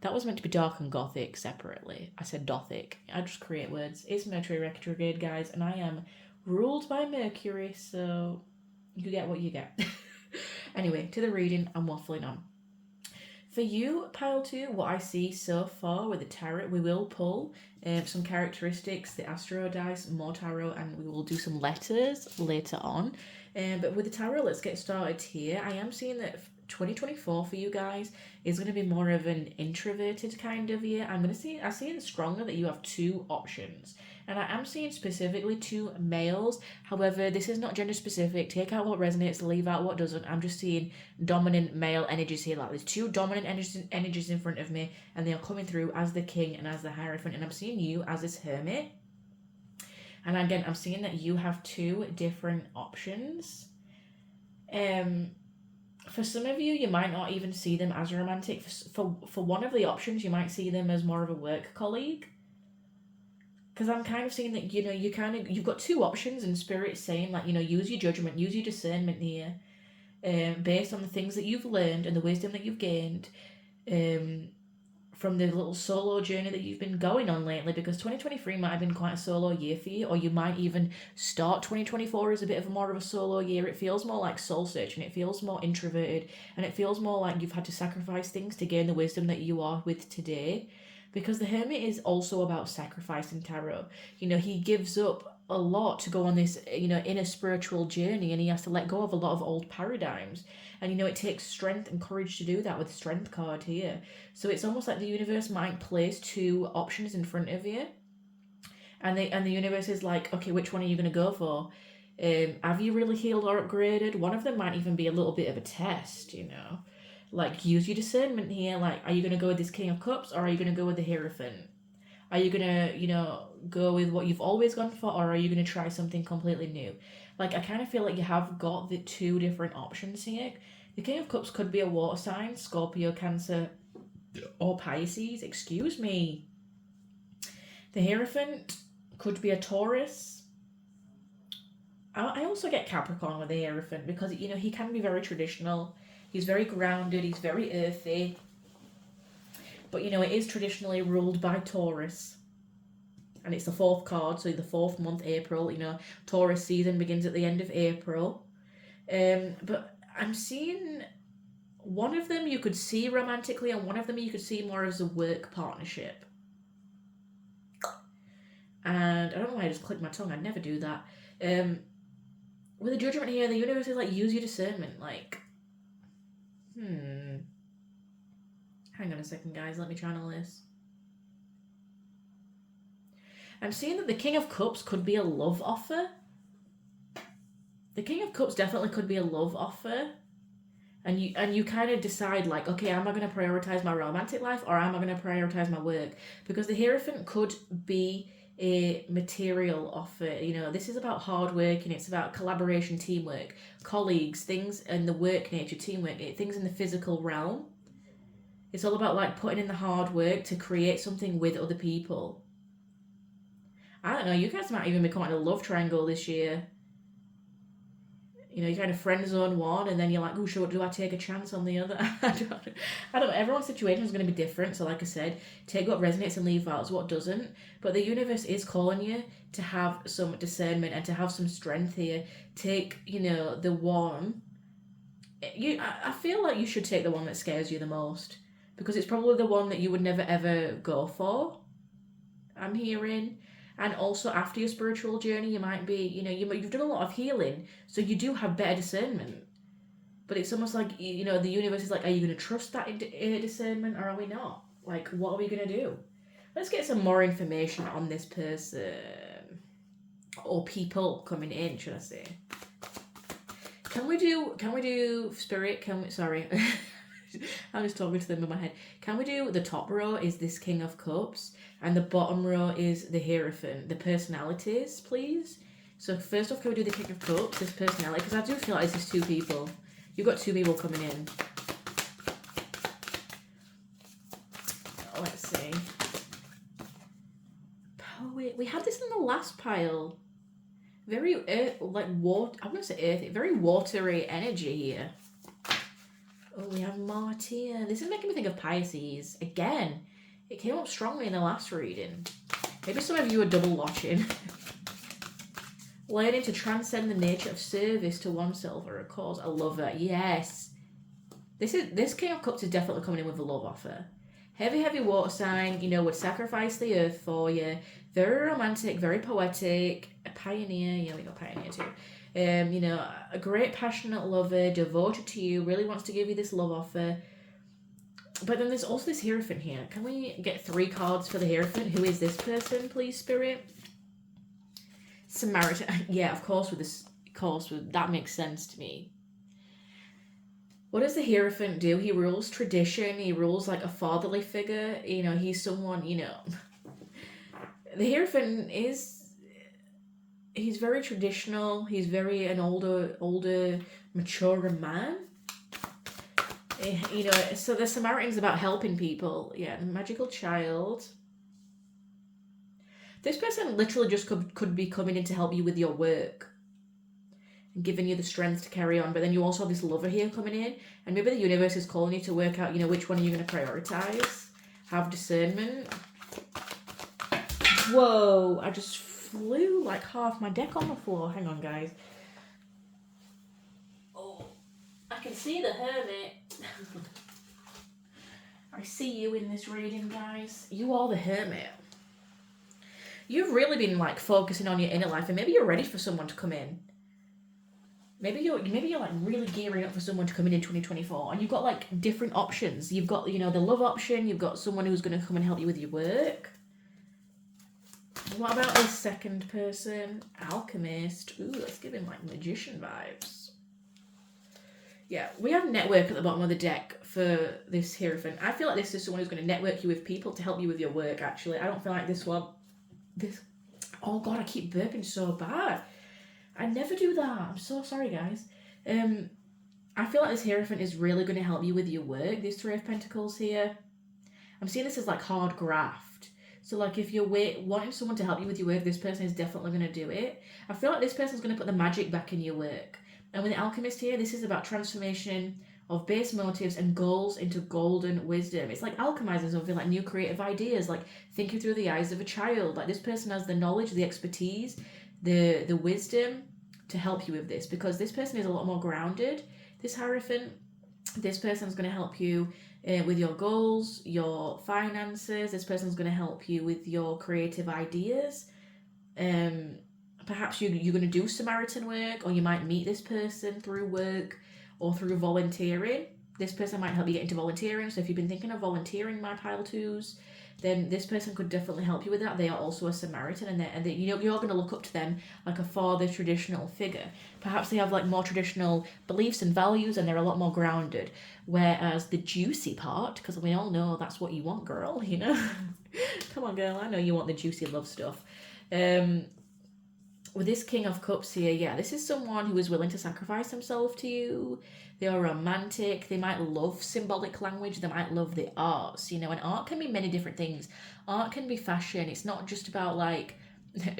S1: That was meant to be dark and gothic separately. I said Gothic. I just create words. It's Mercury retrograde, guys, and I am ruled by Mercury, so you get what you get. Anyway, to the reading, I'm waffling on. For you, pile 2, what I see so far with the tarot, we will pull some characteristics, the astro dice, more tarot, and we will do some letters later on. But with the tarot, let's get started here. I am seeing that 2024 for you guys is going to be more of an introverted kind of year. I'm seeing it stronger that you have 2 options. And I am seeing specifically 2 males. However, this is not gender specific. Take out what resonates, leave out what doesn't. I'm just seeing dominant male energies here. Like there's 2 dominant energies in front of me, and they are coming through as the king and as the hierophant. And I'm seeing you as this hermit. And again, I'm seeing that you have 2 different options. For some of you, you might not even see them as romantic. For one of the options, you might see them as more of a work colleague. Because I'm kind of seeing that, you've got 2 options, and Spirit's saying, like, use your judgment, use your discernment here, based on the things that you've learned and the wisdom that you've gained from the little solo journey that you've been going on lately, because 2023 might have been quite a solo year for you, or you might even start 2024 as a bit of more of a solo year. It feels more like soul searching, it feels more introverted, and it feels more like you've had to sacrifice things to gain the wisdom that you are with today. Because the hermit is also about sacrifice in tarot. He gives up a lot to go on this, inner spiritual journey, and he has to let go of a lot of old paradigms. And, it takes strength and courage to do that with strength card here. So it's almost like the universe might place 2 options in front of you. And the universe is like, okay, which one are you going to go for? Have you really healed or upgraded? One of them might even be a little bit of a test, you know. Like, use your discernment here. Like, are you going to go with this King of Cups, or are you going to go with the Hierophant? Are you going to, you know, go with what you've always gone for, or are you going to try something completely new? Like, I kind of feel like you have got the two different options here. The King of Cups could be a water sign, Scorpio, Cancer, or Pisces, excuse me. The Hierophant could be a Taurus. I also get Capricorn with the Hierophant because, you know, he can be very traditional. He's very grounded, he's very earthy. But, you know, it is traditionally ruled by Taurus. And it's the fourth card, so the fourth month, April. You know, Taurus season begins at the end of April. But I'm seeing one of them you could see romantically, and one of them you could see more as a work partnership. And I don't know why I just clicked my tongue. I'd never do that. With the Judgment here, the universe is like, use your discernment. Like, hang on a second, guys. Let me channel this. I'm seeing that the King of Cups could be a love offer. The King of Cups definitely could be a love offer. And you kind of decide, like, okay, am I going to prioritize my romantic life, or am I going to prioritize my work? Because the Hierophant could be a material offer. You know, this is about hard work, and it's about collaboration, teamwork, colleagues, things in the work nature, teamwork, things in the physical realm. It's all about, like, putting in the hard work to create something with other people. I don't know, you guys might even become in a love triangle this year. You know, you kind of friend zone one, and then you're like, oh, sure, do I take a chance on the other? I don't know. Everyone's situation is going to be different. So like I said, take what resonates and leave out what doesn't. But the universe is calling you to have some discernment and to have some strength here. Take, you know, the one. I feel like you should take the one that scares you the most, because it's probably the one that you would never ever go for, I'm hearing. And also, after your spiritual journey, you might be, you know, you've done a lot of healing, so you do have better discernment. But it's almost like, you know, the universe is like, are you going to trust that discernment, or are we not? Like, what are we going to do? Let's get some more information on this person. Or people coming in, should I say. Can we do spirit? Sorry. I'm just talking to them in my head. Can we do the top row is this King of Cups, and the bottom row is the Hierophant, the personalities, please? So first off, can we do the King of Cups, this personality? Because I do feel like this is two people. You've got two people coming in. Let's see. Poet. We had this in the last pile. Very, like, water. I'm going to say earthy. Very watery energy here. Oh, we have Martyr. This is making me think of Pisces. Again, it came up strongly in the last reading. Maybe some of you are double watching. Learning to transcend the nature of service to oneself or a cause. A lover. Yes. This King of Cups is definitely coming in with a love offer. Heavy water sign, you know, would sacrifice the earth for you. Very romantic, very poetic. A pioneer. Yeah, we got pioneer too. You know, a great passionate lover, devoted to you, really wants to give you this love offer. But then there's also this Hierophant here. Can we get 3 cards for the Hierophant? Who is this person, please, Spirit? Samaritan. Yeah, of course, that makes sense to me. What does the Hierophant do? He rules tradition. He rules like a fatherly figure. You know, he's someone, you know. The Hierophant he's very traditional. He's very an older, mature man. You know, so the Samaritan's about helping people. Yeah, the magical child. This person literally just could be coming in to help you with your work and giving you the strength to carry on. But then you also have this lover here coming in, and maybe the universe is calling you to work out, you know, which one are you going to prioritize. Have discernment. Whoa, I just flew like half my deck on the floor. Hang on, guys. Oh, I can see the Hermit. I see you in this reading, guys. You are the Hermit. You've really been like focusing on your inner life, and maybe you're ready for someone to come in. Maybe you're like really gearing up for someone to come in 2024, and you've got like different options. You've got, you know, the love option. You've got someone who's going to come and help you with your work. What about this second person? Alchemist. Ooh, let's give him like magician vibes. Yeah, we have network at the bottom of the deck for this Hierophant. I feel like this is someone who's going to network you with people to help you with your work, actually. I don't feel like this one... Oh god, I keep burping so bad. I never do that. I'm so sorry, guys. I feel like this Hierophant is really going to help you with your work. These Three of Pentacles here. I'm seeing this as like hard graft. So like if you're wanting someone to help you with your work, this person is definitely going to do it. I feel like this person's going to put the magic back in your work. And with the Alchemist here, this is about transformation of base motives and goals into golden wisdom. It's like alchemizing something, like new creative ideas, like thinking through the eyes of a child. Like this person has the knowledge, the expertise, the wisdom to help you with this, because this person is a lot more grounded. This Hierophant, this person's going to help you with your goals, your finances. This person's going to help you with your creative ideas. Perhaps you're going to do Samaritan work, or you might meet this person through work or through volunteering. This person might help you get into volunteering. So if you've been thinking of volunteering, my pile twos, then this person could definitely help you with that. They are also a Samaritan, and you're going to look up to them like a father traditional figure. Perhaps they have like more traditional beliefs and values, and they're a lot more grounded. Whereas the juicy part, because we all know that's what you want, girl, you know? Come on, girl, I know you want the juicy love stuff. With this King of Cups here, yeah, this is someone who is willing to sacrifice himself to you. They are romantic. They might love symbolic language. They might love the arts, you know, and art can be many different things. Art can be fashion. It's not just about like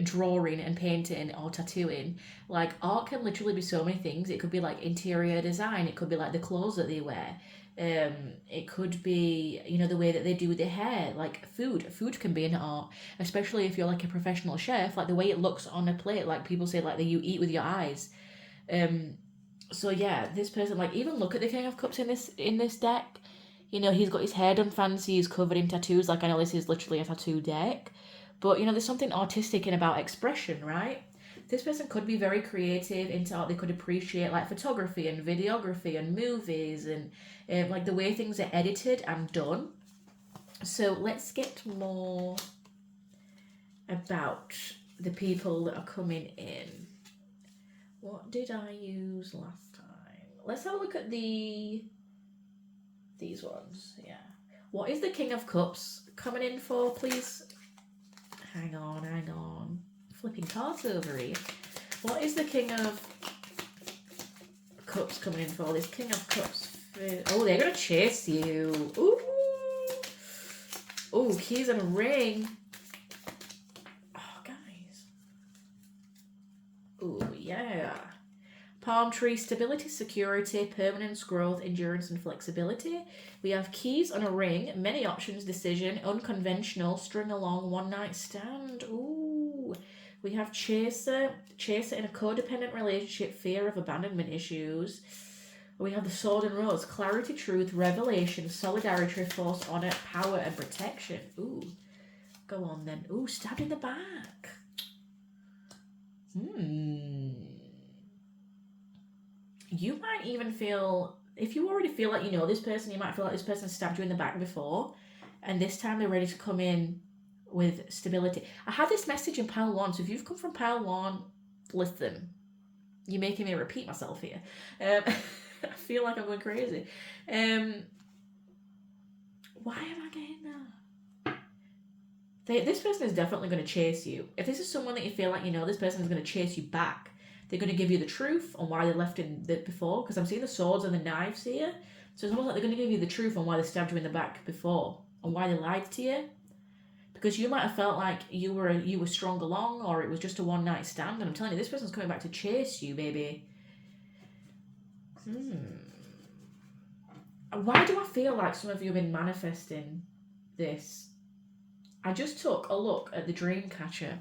S1: drawing and painting or tattooing. Like art can literally be so many things. It could be like interior design. It could be like the clothes that they wear. It could be, you know, the way that they do their hair. Like food can be an art, especially if you're like a professional chef. Like the way it looks on a plate, like people say, like that you eat with your eyes. So yeah, this person, like, even look at the King of Cups in this deck. You know, he's got his hair done fancy, he's covered in tattoos. Like, I know this is literally a tattoo deck, but you know, there's something artistic in about expression, right? This person could be very creative into art. They could appreciate like photography and videography and movies and like the way things are edited and done. So let's get more about the people that are coming in. What did I use last time? Let's have a look at these ones. Yeah. What is the King of Cups coming in for, please? Hang on. Flipping cards over here. What is the King of Cups coming in for? This King of Cups. Oh, they're going to chase you. Ooh. Oh, keys and a ring. Oh, guys. Oh, yeah. Palm tree, stability, security, permanence, growth, endurance, and flexibility. We have keys on a ring, many options, decision, unconventional, string along, one night stand. Ooh. We have chaser in a codependent relationship, fear of abandonment issues. We have the sword and rose, clarity, truth, revelation, solidarity, force, honor, power, and protection. Ooh. Go on then. Ooh, stabbed in the back. You might even feel, if you already feel like you know this person, you might feel like this person stabbed you in the back before, and this time they're ready to come in with stability. I had this message in pile 1, so if you've come from pile 1, listen. You're making me repeat myself here. I feel like I'm going crazy. Why am I getting that? This person is definitely going to chase you. If this is someone that you feel like you know, this person is going to chase you back. They're going to give you the truth on why they left in before, because I'm seeing the swords and the knives here. So it's almost like they're going to give you the truth on why they stabbed you in the back before, on why they lied to you. Because you might have felt like you were strung along, or it was just a one night stand. And I'm telling you, this person's coming back to chase you, baby. Why do I feel like some of you have been manifesting this? I just took a look at the dream catcher.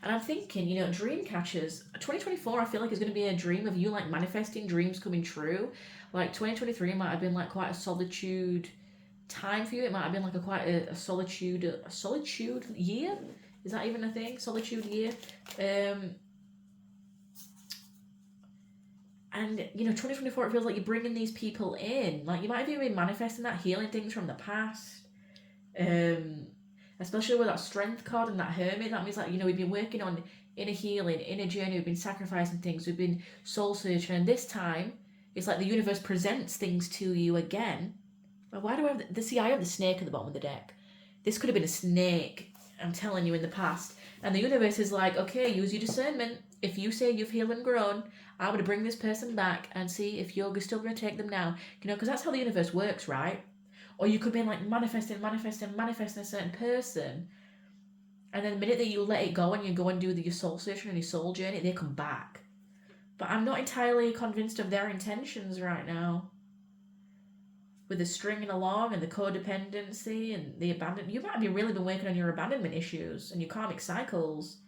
S1: And I'm thinking, you know, dream catchers, 2024, I feel like is going to be a dream of you, like, manifesting dreams coming true. Like, 2023 might have been, like, quite a solitude time for you. It might have been, like, quite a solitude year? Is that even a thing? Solitude year? And, you know, 2024, it feels like you're bringing these people in. Like, you might have even been manifesting that, healing things from the past. especially with that Strength card and that Hermit. That means like, you know, we've been working on inner healing, inner journey, we've been sacrificing things, we've been soul searching, and this time it's like the universe presents things to you again. Why do I have the see, I have the snake at the bottom of the deck. This could have been a snake, I'm telling you, in the past. And the universe is like, okay, use your discernment. If you say you've healed and grown, I'm going to bring this person back and see if you're still going to take them now. You know, because that's how the universe works, right? Or you could be like manifesting a certain person. And then the minute that you let it go and you go and do your soul searching and your soul journey, they come back. But I'm not entirely convinced of their intentions right now. With the stringing along and the codependency and the abandonment. You might have really been working on your abandonment issues and your karmic cycles.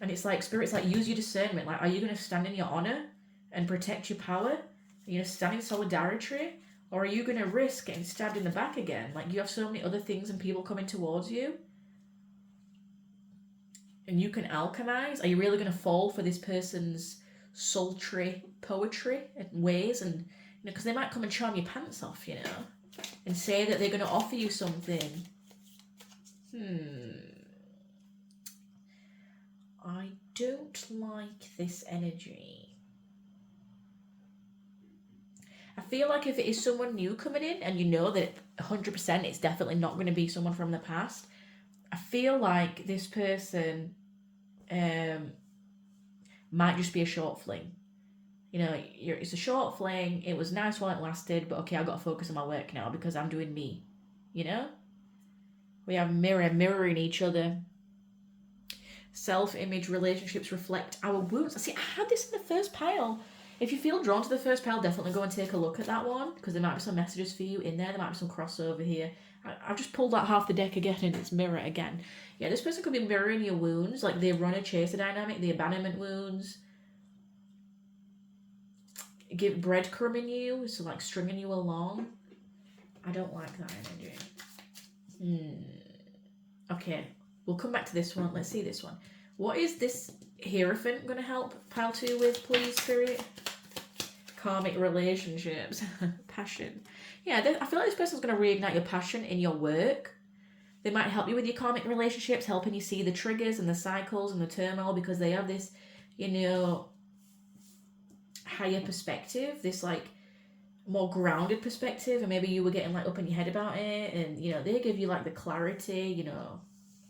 S1: And it's like, Spirit's like, use your discernment. Like, are you going to stand in your honor and protect your power? Are you going to stand in solidarity? Or are you going to risk getting stabbed in the back again? Like, you have so many other things and people coming towards you. And you can alchemize. Are you really going to fall for this person's sultry poetry and ways? And, you know, because they might come and charm your pants off, you know, and say that they're going to offer you something. I don't like this energy. I feel like if it is someone new coming in and you know that 100% it's definitely not going to be someone from the past, I feel like this person might just be a short fling. You know, it's a short fling, it was nice while it lasted, but okay, I've got to focus on my work now because I'm doing me, you know? We have mirroring each other. Self-image relationships reflect our wounds. See, I had this in the first pile. If you feel drawn to the first pile, definitely go and take a look at that one because there might be some messages for you in there. There might be some crossover here. I've just pulled out half the deck again and it's mirror again. Yeah, this person could be mirroring your wounds, like the runner-chaser dynamic, the abandonment wounds. Give breadcrumbing you, so like stringing you along. I don't like that energy. Okay, we'll come back to this one. Let's see this one. What is this Hierophant going to help pile 2 with, please, Spirit? Karmic relationships. Passion. Yeah, I feel like this person's going to reignite your passion in your work. They might help you with your karmic relationships, helping you see the triggers and the cycles and the turmoil because they have this, you know, higher perspective, this like more grounded perspective, and maybe you were getting like up in your head about it, and you know, they give you like the clarity, you know.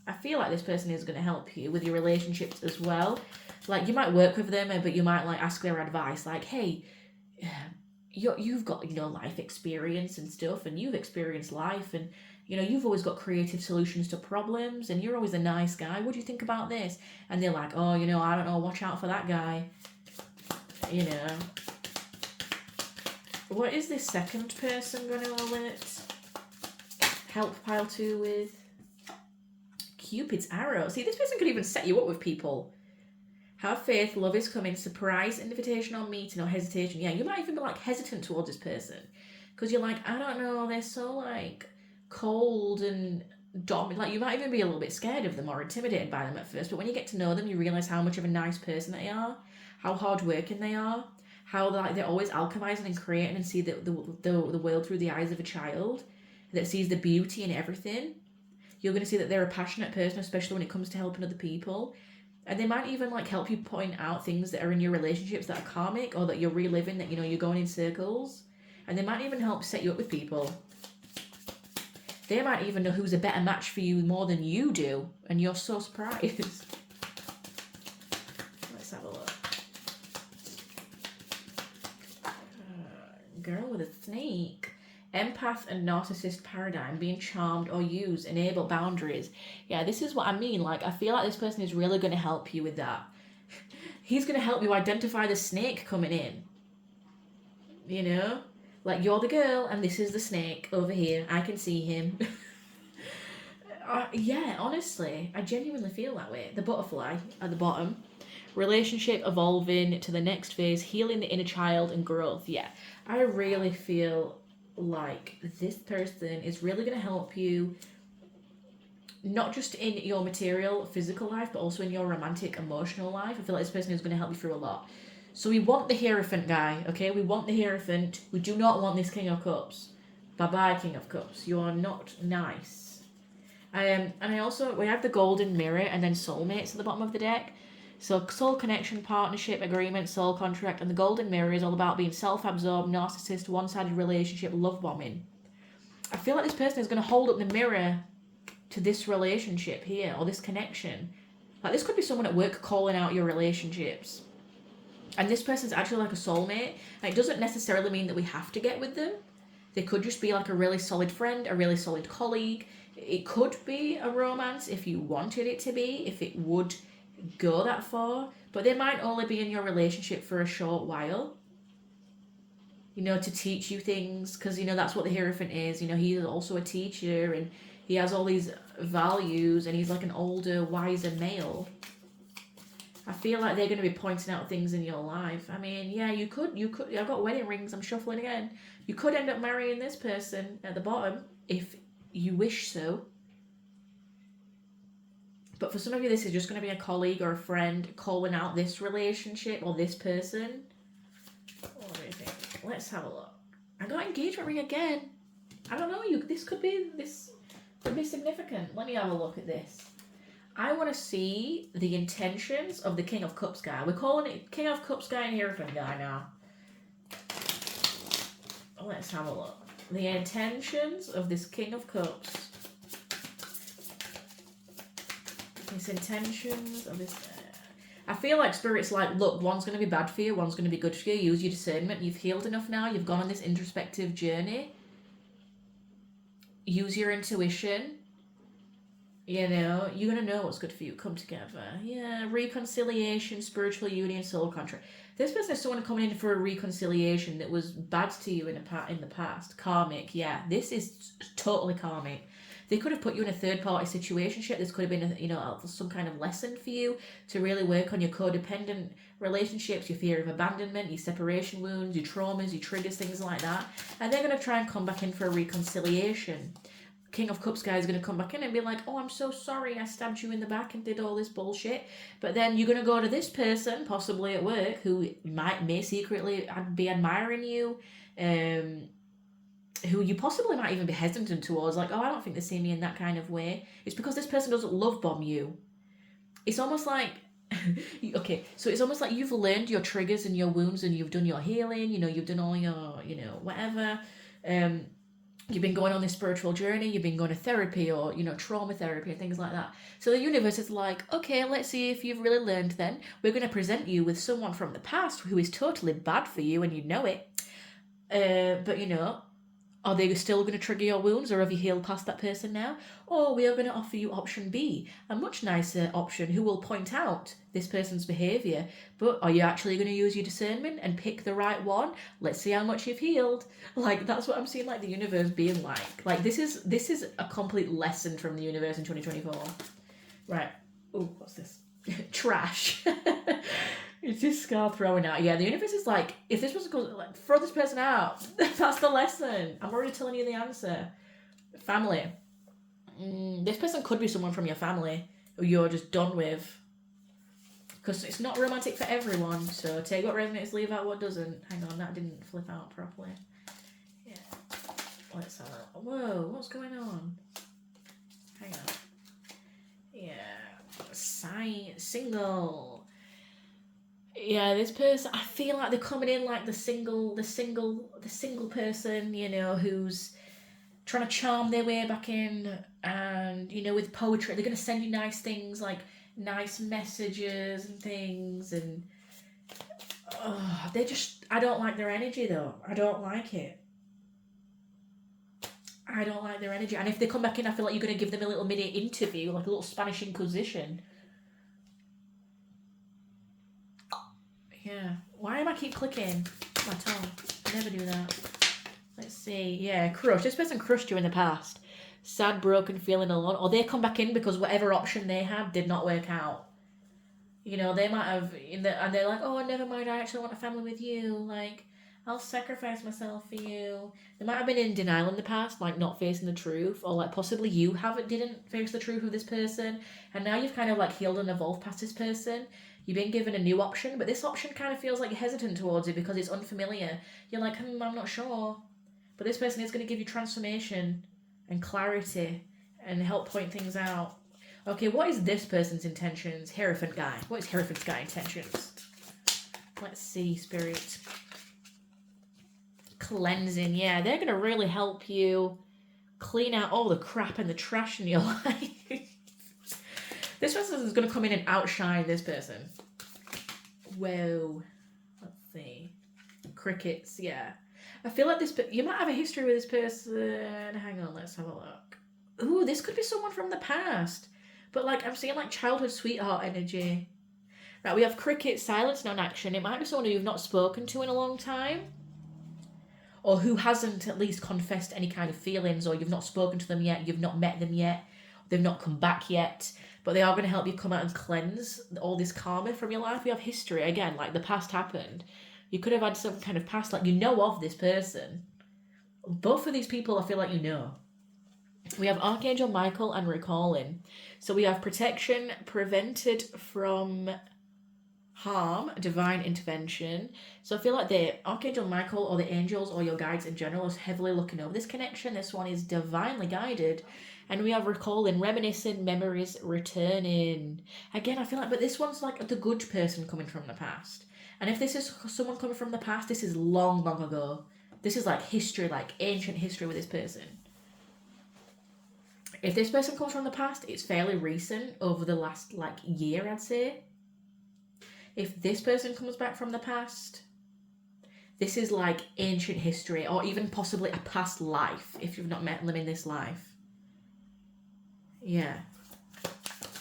S1: I feel like this person is going to help you with your relationships as well. Like you might work with them, but you might like ask their advice, like, hey, you've got, you know, life experience and stuff, and you've experienced life, and you know, you've always got creative solutions to problems, and you're always a nice guy. What do you think about this? And they're like, oh, you know, I don't know, watch out for that guy. You know. What is this second person going to alert? Help pile 2 with? Cupid's arrow. See, this person could even set you up with people. Have faith, love is coming, surprise, invitation or meeting or hesitation. Yeah, you might even be like hesitant towards this person. Because you're like, I don't know, they're so like cold and dominant. Like you might even be a little bit scared of them or intimidated by them at first. But when you get to know them, you realise how much of a nice person they are. How hardworking they are, how like they're always alchemizing and creating and see the world through the eyes of a child that sees the beauty in everything. You're going to see that they're a passionate person, especially when it comes to helping other people. And they might even like help you point out things that are in your relationships that are karmic or that you're reliving, that, you know, you're going in circles. And they might even help set you up with people. They might even know who's a better match for you more than you do. And you're so surprised. Let's have a look. Girl with a snake. Empath and narcissist paradigm, being charmed or used, enable boundaries. Yeah, this is what I mean. Like, I feel like this person is really going to help you with that. He's going to help you identify the snake coming in. You know? Like, you're the girl and this is the snake over here. I can see him. Yeah, honestly, I genuinely feel that way. The butterfly at the bottom. Relationship evolving to the next phase, healing the inner child and growth. Yeah, I really feel like this person is really going to help you not just in your material physical life but also in your romantic emotional life. I feel like this person is going to help you through a lot. So we want the Hierophant guy, okay? We want the Hierophant. We do not want this King of Cups. Bye bye, King of Cups. You are not nice. And we have the golden mirror and then soulmates at the bottom of the deck. So soul connection, partnership, agreement, soul contract, and the golden mirror is all about being self-absorbed, narcissist, one-sided relationship, love bombing. I feel like this person is going to hold up the mirror to this relationship here, or this connection. Like, this could be someone at work calling out your relationships. And this person's actually like a soulmate. And it doesn't necessarily mean that we have to get with them. They could just be like a really solid friend, a really solid colleague. It could be a romance if you wanted it to be, if it would go that far. But they might only be in your relationship for a short while. You know, to teach you things, because, you know, that's what the Hierophant is. You know, he's also a teacher, and he has all these values, and he's like an older, wiser male. I feel like they're going to be pointing out things in your life. I mean, yeah, you could, I've got wedding rings, I'm shuffling again. You could end up marrying this person at the bottom, if you wish so. But for some of you, this is just going to be a colleague or a friend calling out this relationship or this person. What do you think? Let's have a look. I got engagement ring again. I don't know, this could be significant. Let me have a look at this. I want to see the intentions of the King of Cups guy. We're calling it King of Cups guy and Hierophant guy now. Let's have a look. The intentions of this King of Cups. His intentions of this... I feel like Spirit's like, look, one's going to be bad for you, one's going to be good for you. Use your discernment. You've healed enough now. You've gone on this introspective journey. Use your intuition. You know, you're going to know what's good for you. Come together. Yeah, reconciliation, spiritual union, soul contract. This person is someone coming in for a reconciliation that was bad to you in the past. Karmic, yeah. This is totally karmic. They could have put you in a third-party situationship. This could have been, some kind of lesson for you to really work on your codependent relationships, your fear of abandonment, your separation wounds, your traumas, your triggers, things like that. And they're going to try and come back in for a reconciliation. King of Cups guy is going to come back in and be like, oh, I'm so sorry, I stabbed you in the back and did all this bullshit. But then you're going to go to this person, possibly at work, who may secretly be admiring you, who you possibly might even be hesitant towards, like, oh, I don't think they see me in that kind of way. It's because this person doesn't love bomb you. It's almost like, okay, so it's almost like you've learned your triggers and your wounds and you've done your healing, you've done all your, whatever. You've been going on this spiritual journey, you've been going to therapy or, trauma therapy and things like that. So the universe is like, okay, let's see if you've really learned then. We're going to present you with someone from the past who is totally bad for you and you know it. But, are they still going to trigger your wounds, or have you healed past that person now? Or we are going to offer you option B, a much nicer option who will point out this person's behaviour. But are you actually going to use your discernment and pick the right one? Let's see how much you've healed. Like, that's what I'm seeing, like, the universe being like. Like, this is a complete lesson from the universe in 2024. Right. Oh, what's this? Trash. It's just scar throwing out. Yeah, the universe is like, if this person goes, like, throw this person out. That's the lesson. I'm already telling you the answer. Family. This person could be someone from your family who you're just done with. Because it's not romantic for everyone. So take what resonates, leave out what doesn't. Hang on, that didn't flip out properly. Yeah. Let's have a... Whoa, what's going on? Hang on. Yeah. Single. Yeah, this person, I feel like they're coming in like the single person, who's trying to charm their way back in, and, with poetry, they're going to send you nice things, like nice messages and things, and I don't like their energy though. I don't like it. I don't like their energy. And if they come back in, I feel like you're going to give them a little mini interview, like a little Spanish Inquisition. Yeah. Why am I keep clicking my tongue? I never do that. Let's see. Yeah, crush. This person crushed you in the past. Sad, broken, feeling alone. Or they come back in because whatever option they had did not work out. They might have... and they're like, oh, never mind, I actually want a family with you. Like, I'll sacrifice myself for you. They might have been in denial in the past, like not facing the truth. Or like possibly you didn't face the truth of this person. And now you've kind of like healed and evolved past this person. You've been given a new option, but this option kind of feels like you're hesitant towards it because it's unfamiliar. You're like, I'm not sure. But this person is going to give you transformation and clarity and help point things out. Okay, what is this person's intentions? Hierophant guy. What is Hierophant guy intentions? Let's see, Spirit. Cleansing. Yeah, they're going to really help you clean out all the crap and the trash in your life. This person is going to come in and outshine this person. Whoa. Let's see. Crickets, yeah. I feel like you might have a history with this person. Hang on, let's have a look. Ooh, this could be someone from the past. But like, I'm seeing like childhood sweetheart energy. Right, we have crickets, silence, non-action. It might be someone who you've not spoken to in a long time. Or who hasn't at least confessed any kind of feelings, or you've not spoken to them yet, you've not met them yet, they've not come back yet. But they are going to help you come out and cleanse all this karma from your life. We have history, again, like the past happened. You could have had some kind of past, like you know of this person. Both of these people I feel like you know. We have Archangel Michael and recalling. So we have protection, prevented from harm, divine intervention. So I feel like the Archangel Michael or the angels or your guides in general is heavily looking over this connection. This one is divinely guided. And we have recalling, reminiscing, memories returning. Again, I feel like, but this one's like the good person coming from the past. And if this is someone coming from the past, this is long, long ago. This is like history, like ancient history with this person. If this person comes from the past, it's fairly recent, over the last like year, I'd say. If this person comes back from the past, this is like ancient history, or even possibly a past life if you've not met them in this life. Yeah.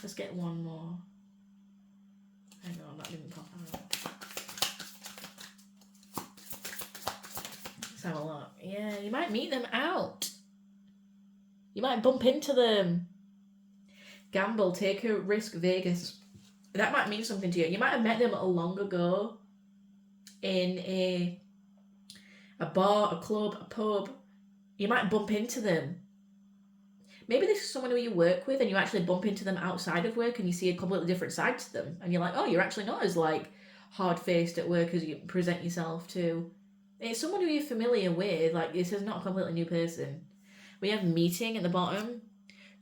S1: Let's get one more. Hang on, that didn't pop out. Let's have a look. Yeah, you might meet them out. You might bump into them. Gamble, take a risk, Vegas. That might mean something to you. You might have met them long ago in a bar, a club, a pub. You might bump into them. Maybe this is someone who you work with and you actually bump into them outside of work and you see a completely different side to them. And you're like, oh, you're actually not as like hard-faced at work as you present yourself to. It's someone who you're familiar with. Like, this is not a completely new person. We have meeting at the bottom.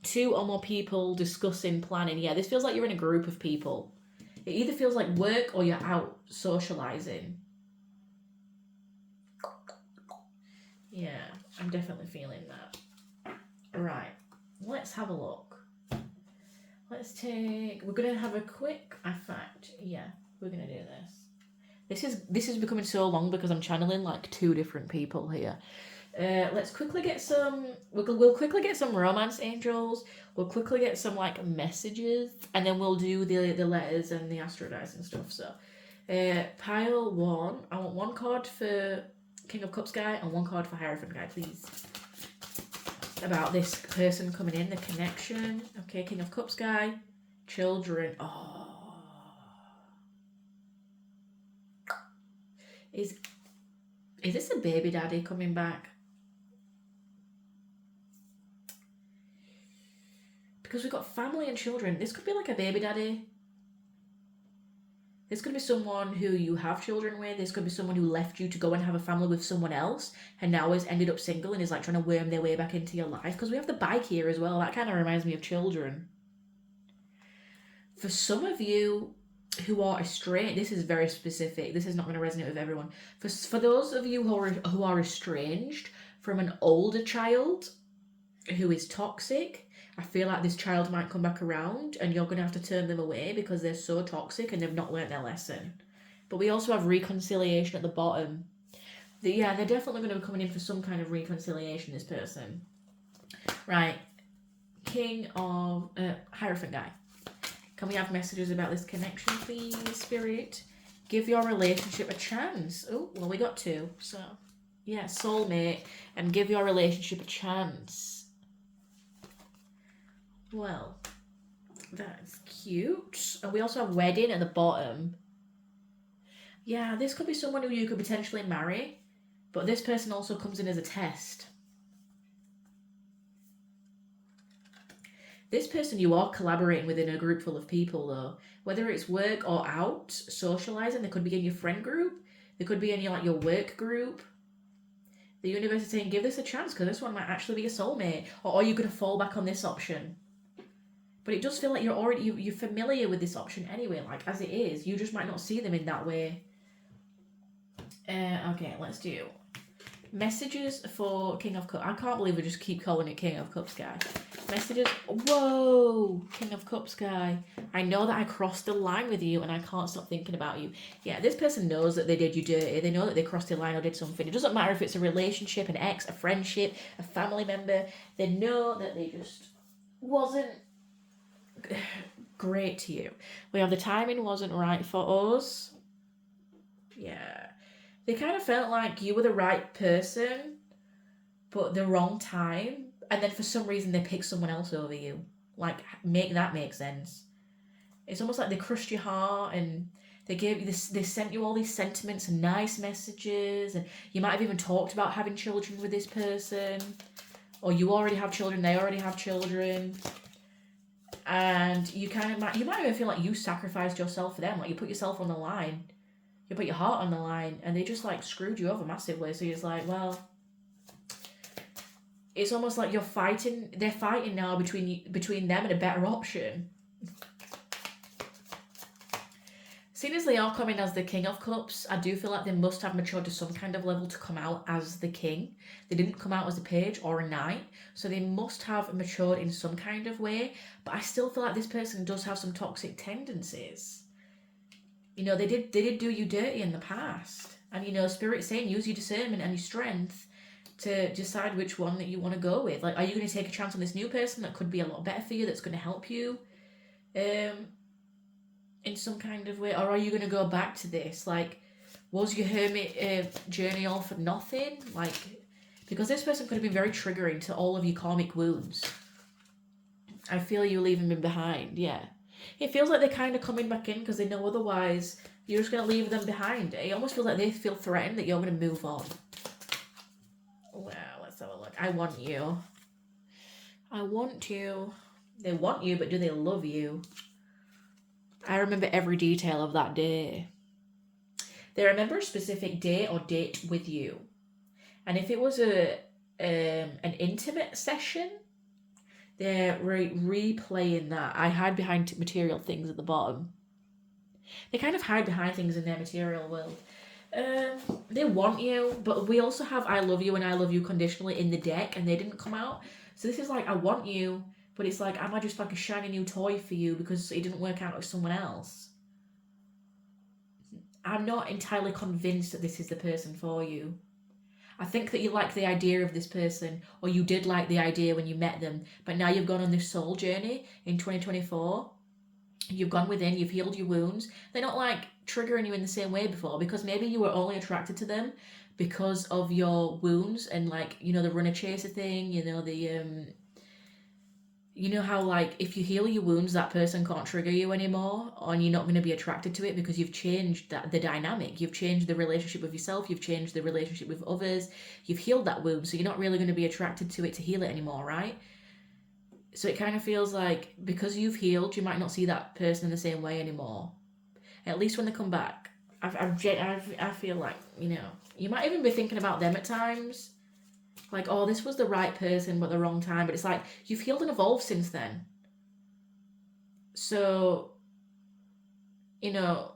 S1: 2 or more people discussing, planning. Yeah, this feels like you're in a group of people. It either feels like work or you're out socializing. Yeah, I'm definitely feeling that. Right, let's have a look. We're going to have a quick effect. Yeah, we're going to do this. This is becoming so long because I'm channeling like 2 different people here. Let's quickly get some. We'll quickly get some romance angels. We'll quickly get some like messages, and then we'll do the letters and the astro dice and stuff. So, pile 1. I want 1 card for King of Cups guy and 1 card for Hierophant guy, please. About this person coming in, the connection. Okay, King of Cups guy, children. Oh, is this a baby daddy coming back? Because we've got family and children. This could be like a baby daddy. This could be someone who you have children with. This could be someone who left you to go and have a family with someone else and now has ended up single and is like trying to worm their way back into your life. Because we have the bike here as well. That kind of reminds me of children. For some of you who are estranged, this is very specific. This is not going to resonate with everyone. For those of you who are estranged from an older child who is toxic, I feel like this child might come back around and you're going to have to turn them away because they're so toxic and they've not learnt their lesson. But we also have reconciliation at the bottom. They're definitely going to be coming in for some kind of reconciliation, this person. Right. King of Hierophant guy. Can we have messages about this connection, please, Spirit? Give your relationship a chance. Oh, well, we got 2. So, yeah, soulmate. And give your relationship a chance. Well, that's cute. And we also have wedding at the bottom. Yeah, this could be someone who you could potentially marry, but this person also comes in as a test. This person you are collaborating with in a group full of people, though. Whether it's work or out, socializing, they could be in your friend group. They could be in your work group. The universe is saying, give this a chance because this one might actually be a soulmate. Or are you going to fall back on this option? But it does feel like you're familiar with this option anyway, like as it is. You just might not see them in that way. Okay, let's do messages for King of Cups. I can't believe we just keep calling it King of Cups guy. Messages. Whoa, King of Cups guy. I know that I crossed the line with you and I can't stop thinking about you. Yeah, this person knows that they did you dirty. They know that they crossed the line or did something. It doesn't matter if it's a relationship, an ex, a friendship, a family member. They know that they just wasn't great to you. We have the timing wasn't right for us. Yeah. They kind of felt like you were the right person, but the wrong time. And then for some reason they picked someone else over you. Like, make that make sense. It's almost like they crushed your heart and they gave you this, they sent you all these sentiments and nice messages. And you might have even talked about having children with this person. Or you already have children, they already have children. And you might even feel like you sacrificed yourself for them. Like, you put yourself on the line. You put your heart on the line, and they just like screwed you over massively. So you're just like, well, it's almost like you're fighting. They're fighting now between them and a better option. Seeing as they are coming as the King of Cups, I do feel like they must have matured to some kind of level to come out as the king. They didn't come out as a page or a knight, so they must have matured in some kind of way. But I still feel like this person does have some toxic tendencies. You know, they did do you dirty in the past. And, you know, Spirit's saying use your discernment and your strength to decide which one that you want to go with. Like, are you going to take a chance on this new person that could be a lot better for you, that's going to help you in some kind of way? Or are you going to go back to this? Like, was your hermit journey all for nothing? Like, because this person could have been very triggering to all of your karmic wounds. I feel you leaving them behind, yeah. It feels like they're kind of coming back in because they know otherwise you're just going to leave them behind. It almost feels like they feel threatened that you're going to move on. Well, let's have a look. I want you. I want you. They want you, but do they love you? I remember every detail of that day. They remember a specific day or date with you. And if it was an intimate session, they're replaying that. I hide behind material things at the bottom. They kind of hide behind things in their material world. They want you, but we also have I love you and I love you conditionally in the deck, and they didn't come out. So this is like I want you, but it's like, am I just like a shiny new toy for you because it didn't work out with someone else? I'm not entirely convinced that this is the person for you. I think that you like the idea of this person, or you did like the idea when you met them, but now you've gone on this soul journey in 2024. You've gone within, you've healed your wounds. They're not like triggering you in the same way before, because maybe you were only attracted to them because of your wounds and, like, you know, the runner chaser thing, you know, you know how, like, if you heal your wounds, that person can't trigger you anymore, and you're not going to be attracted to it because you've changed the dynamic. You've changed the relationship with yourself. You've changed the relationship with others. You've healed that wound, so you're not really going to be attracted to it to heal it anymore, right? So it kind of feels like because you've healed, you might not see that person in the same way anymore. At least when they come back. I feel like, you know, you might even be thinking about them at times. Like, oh, this was the right person, but the wrong time. But it's like, you've healed and evolved since then. So, you know,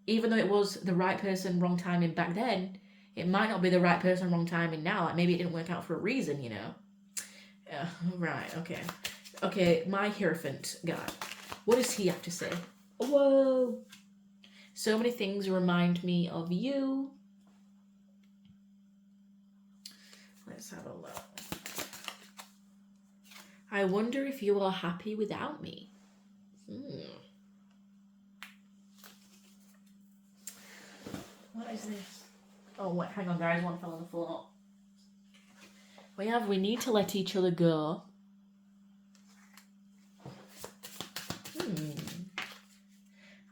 S1: even though it was the right person, wrong timing back then, it might not be the right person, wrong timing now. Like, maybe it didn't work out for a reason, you know? Right, okay. Okay, my Hierophant guy. What does he have to say? Whoa! So many things remind me of you. Let's have a look. I wonder if you are happy without me. What is this? Oh, wait, hang on, guys. One fell on the floor. We need to let each other go.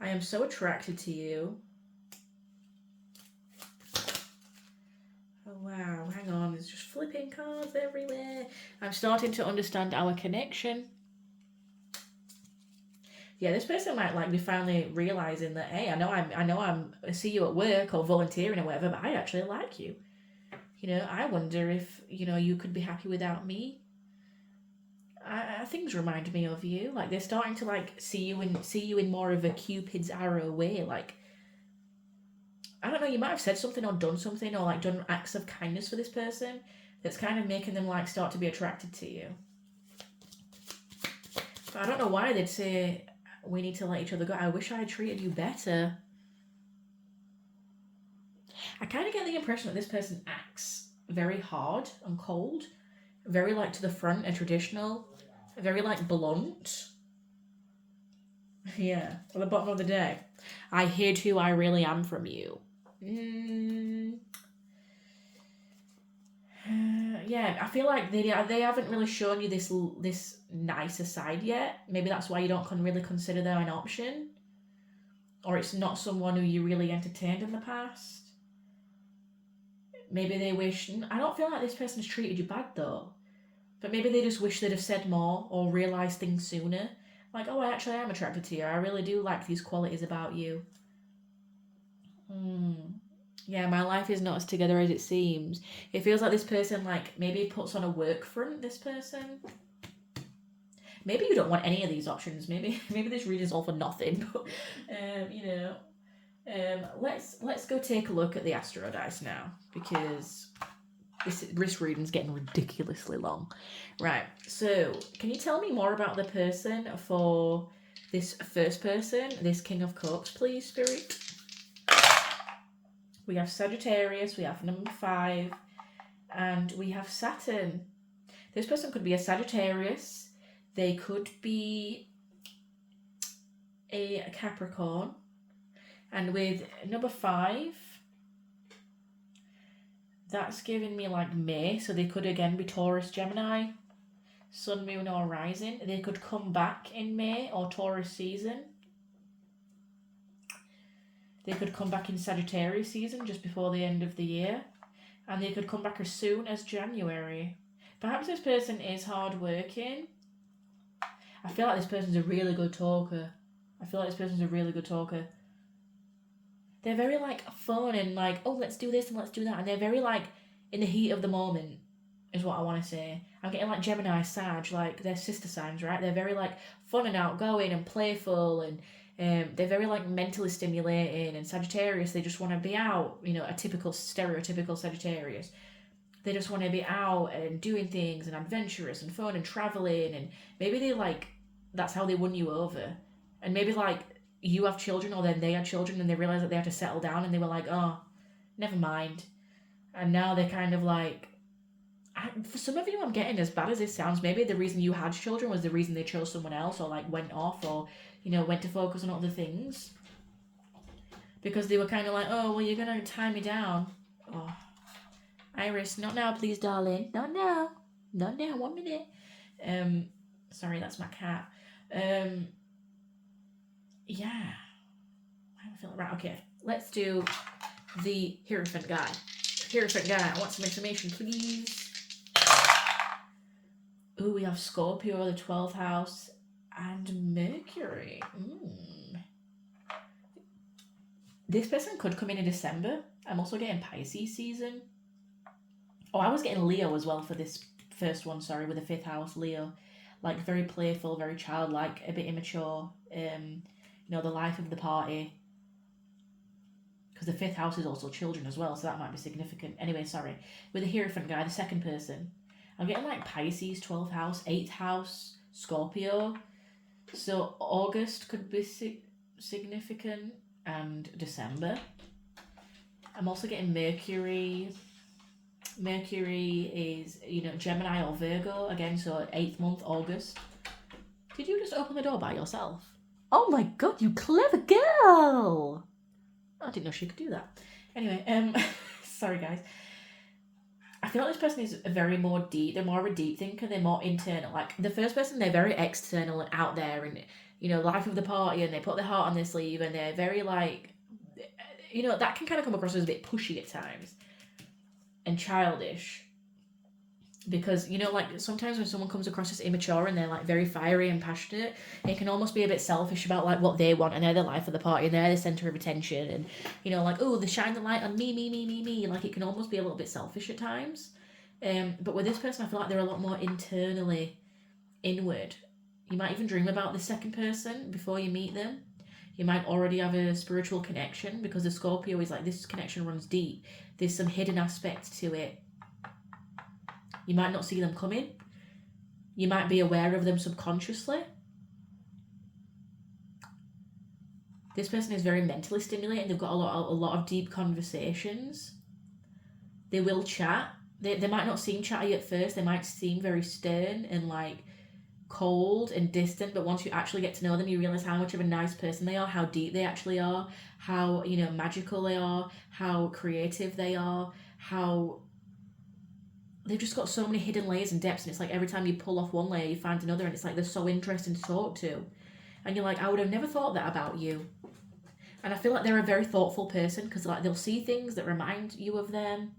S1: I am so attracted to you. Oh, wow. Hang on. There's just flipping cards everywhere. I'm starting to understand our connection. Yeah, this person might like be finally realizing that, hey, I see you at work or volunteering or whatever, but I actually like you. I wonder if, you could be happy without me. Things remind me of you. Like, they're starting to, like, see you in more of a Cupid's arrow way. Like, I don't know, you might have said something or done something or, like, done acts of kindness for this person that's kind of making them, like, start to be attracted to you. But I don't know why they'd say, we need to let each other go. I wish I had treated you better. I kind of get the impression that this person acts very hard and cold, very, like, to the front and traditional, very, like, blunt. Yeah, at the bottom of the deck. I hid who I really am from you. Yeah, I feel like they haven't really shown you this nicer side yet. Maybe that's why you don't really consider them an option. Or it's not someone who you really entertained in the past. Maybe they wish... I don't feel like this person's treated you bad, though. But maybe they just wish they'd have said more or realised things sooner. Like, oh, I actually am attracted to you. I really do like these qualities about you. Yeah, my life is not as together as it seems. It feels like this person, like, maybe puts on a work front, this person. Maybe you don't want any of these options. Maybe this reading's all for nothing. But, let's go take a look at the Astro Dice now, because this reading's getting ridiculously long. Right, so can you tell me more about the person for this first person, this King of Cups, please, Spirit? We have Sagittarius, we have number 5, and we have Saturn. This person could be a Sagittarius, they could be a Capricorn, and with number 5, that's giving me like May, so they could again be Taurus, Gemini, Sun, Moon, or Rising. They could come back in May or Taurus season. They could come back in Sagittarius season just before the end of the year. And they could come back as soon as January. Perhaps this person is hardworking. I feel like this person's a really good talker. They're very, like, fun and, like, oh, let's do this and let's do that. And they're very, like, in the heat of the moment, is what I want to say. I'm getting, like, Gemini, Sag, like, they're sister signs, right? They're very, like, fun and outgoing and playful, and they're very, like, mentally stimulating. And Sagittarius, they just want to be out, a typical, stereotypical Sagittarius. They just want to be out and doing things and adventurous and fun and traveling. And maybe they, like, that's how they won you over. And maybe, like, you have children, or then they had children, and they realised that they had to settle down, and they were like, oh, never mind. And now they're kind of like... for some of you, I'm getting, as bad as this sounds, maybe the reason you had children was the reason they chose someone else, or, like, went off, or, went to focus on other things. Because they were kind of like, oh, well, you're going to tie me down. Oh, Iris, not now, please, darling. Not now. 1 minute. Sorry, that's my cat. Yeah. I feel right. Okay, let's do the Hierophant guy. I want some information, please. Ooh, we have Scorpio, the 12th house, and Mercury. This person could come in December. I'm also getting Pisces season. Oh, I was getting Leo as well for this first one, sorry, with the 5th house, Leo. Like, very playful, very childlike, a bit immature. The life of the party. Because the 5th house is also children as well, so that might be significant. Anyway, sorry. With the Hierophant guy, the second person, I'm getting like Pisces, 12th house, 8th house, Scorpio. So August could be significant, and December. I'm also getting Mercury. Mercury is, Gemini or Virgo, again, so 8th month, August. Did you just open the door by yourself? Oh my god, you clever girl! I didn't know she could do that. Anyway, sorry guys. I feel like this person is they're more of a deep thinker, they're more internal. Like, the first person, they're very external and out there, and, life of the party, and they put their heart on their sleeve, and they're very, like, that can kind of come across as a bit pushy at times, and childish. Because, you know, like sometimes when someone comes across as immature and they're like very fiery and passionate, it can almost be a bit selfish about like what they want and they're the life of the party and they're the center of attention, and, you know, like, oh, they shine the light on me, me, me, me, me. Like, it can almost be a little bit selfish at times. But with this person, I feel like they're a lot more internally inward. You might even dream about the second person before you meet them. You might already have a spiritual connection, because the Scorpio is like, this connection runs deep. There's some hidden aspect to it. You might not see them coming. You might be aware of them subconsciously. This person is very mentally stimulating. They've got a lot of deep conversations. They will chat. They might not seem chatty at first. They might seem very stern and like cold and distant, but once you actually get to know them, you realize how much of a nice person they are, how deep they actually are, how, you know, magical they are, how creative they are, how they've just got so many hidden layers and depths, and it's like every time you pull off one layer, you find another, and it's like they're so interesting to talk to. And you're like, I would have never thought that about you. And I feel like they're a very thoughtful person, because like they'll see things that remind you of them.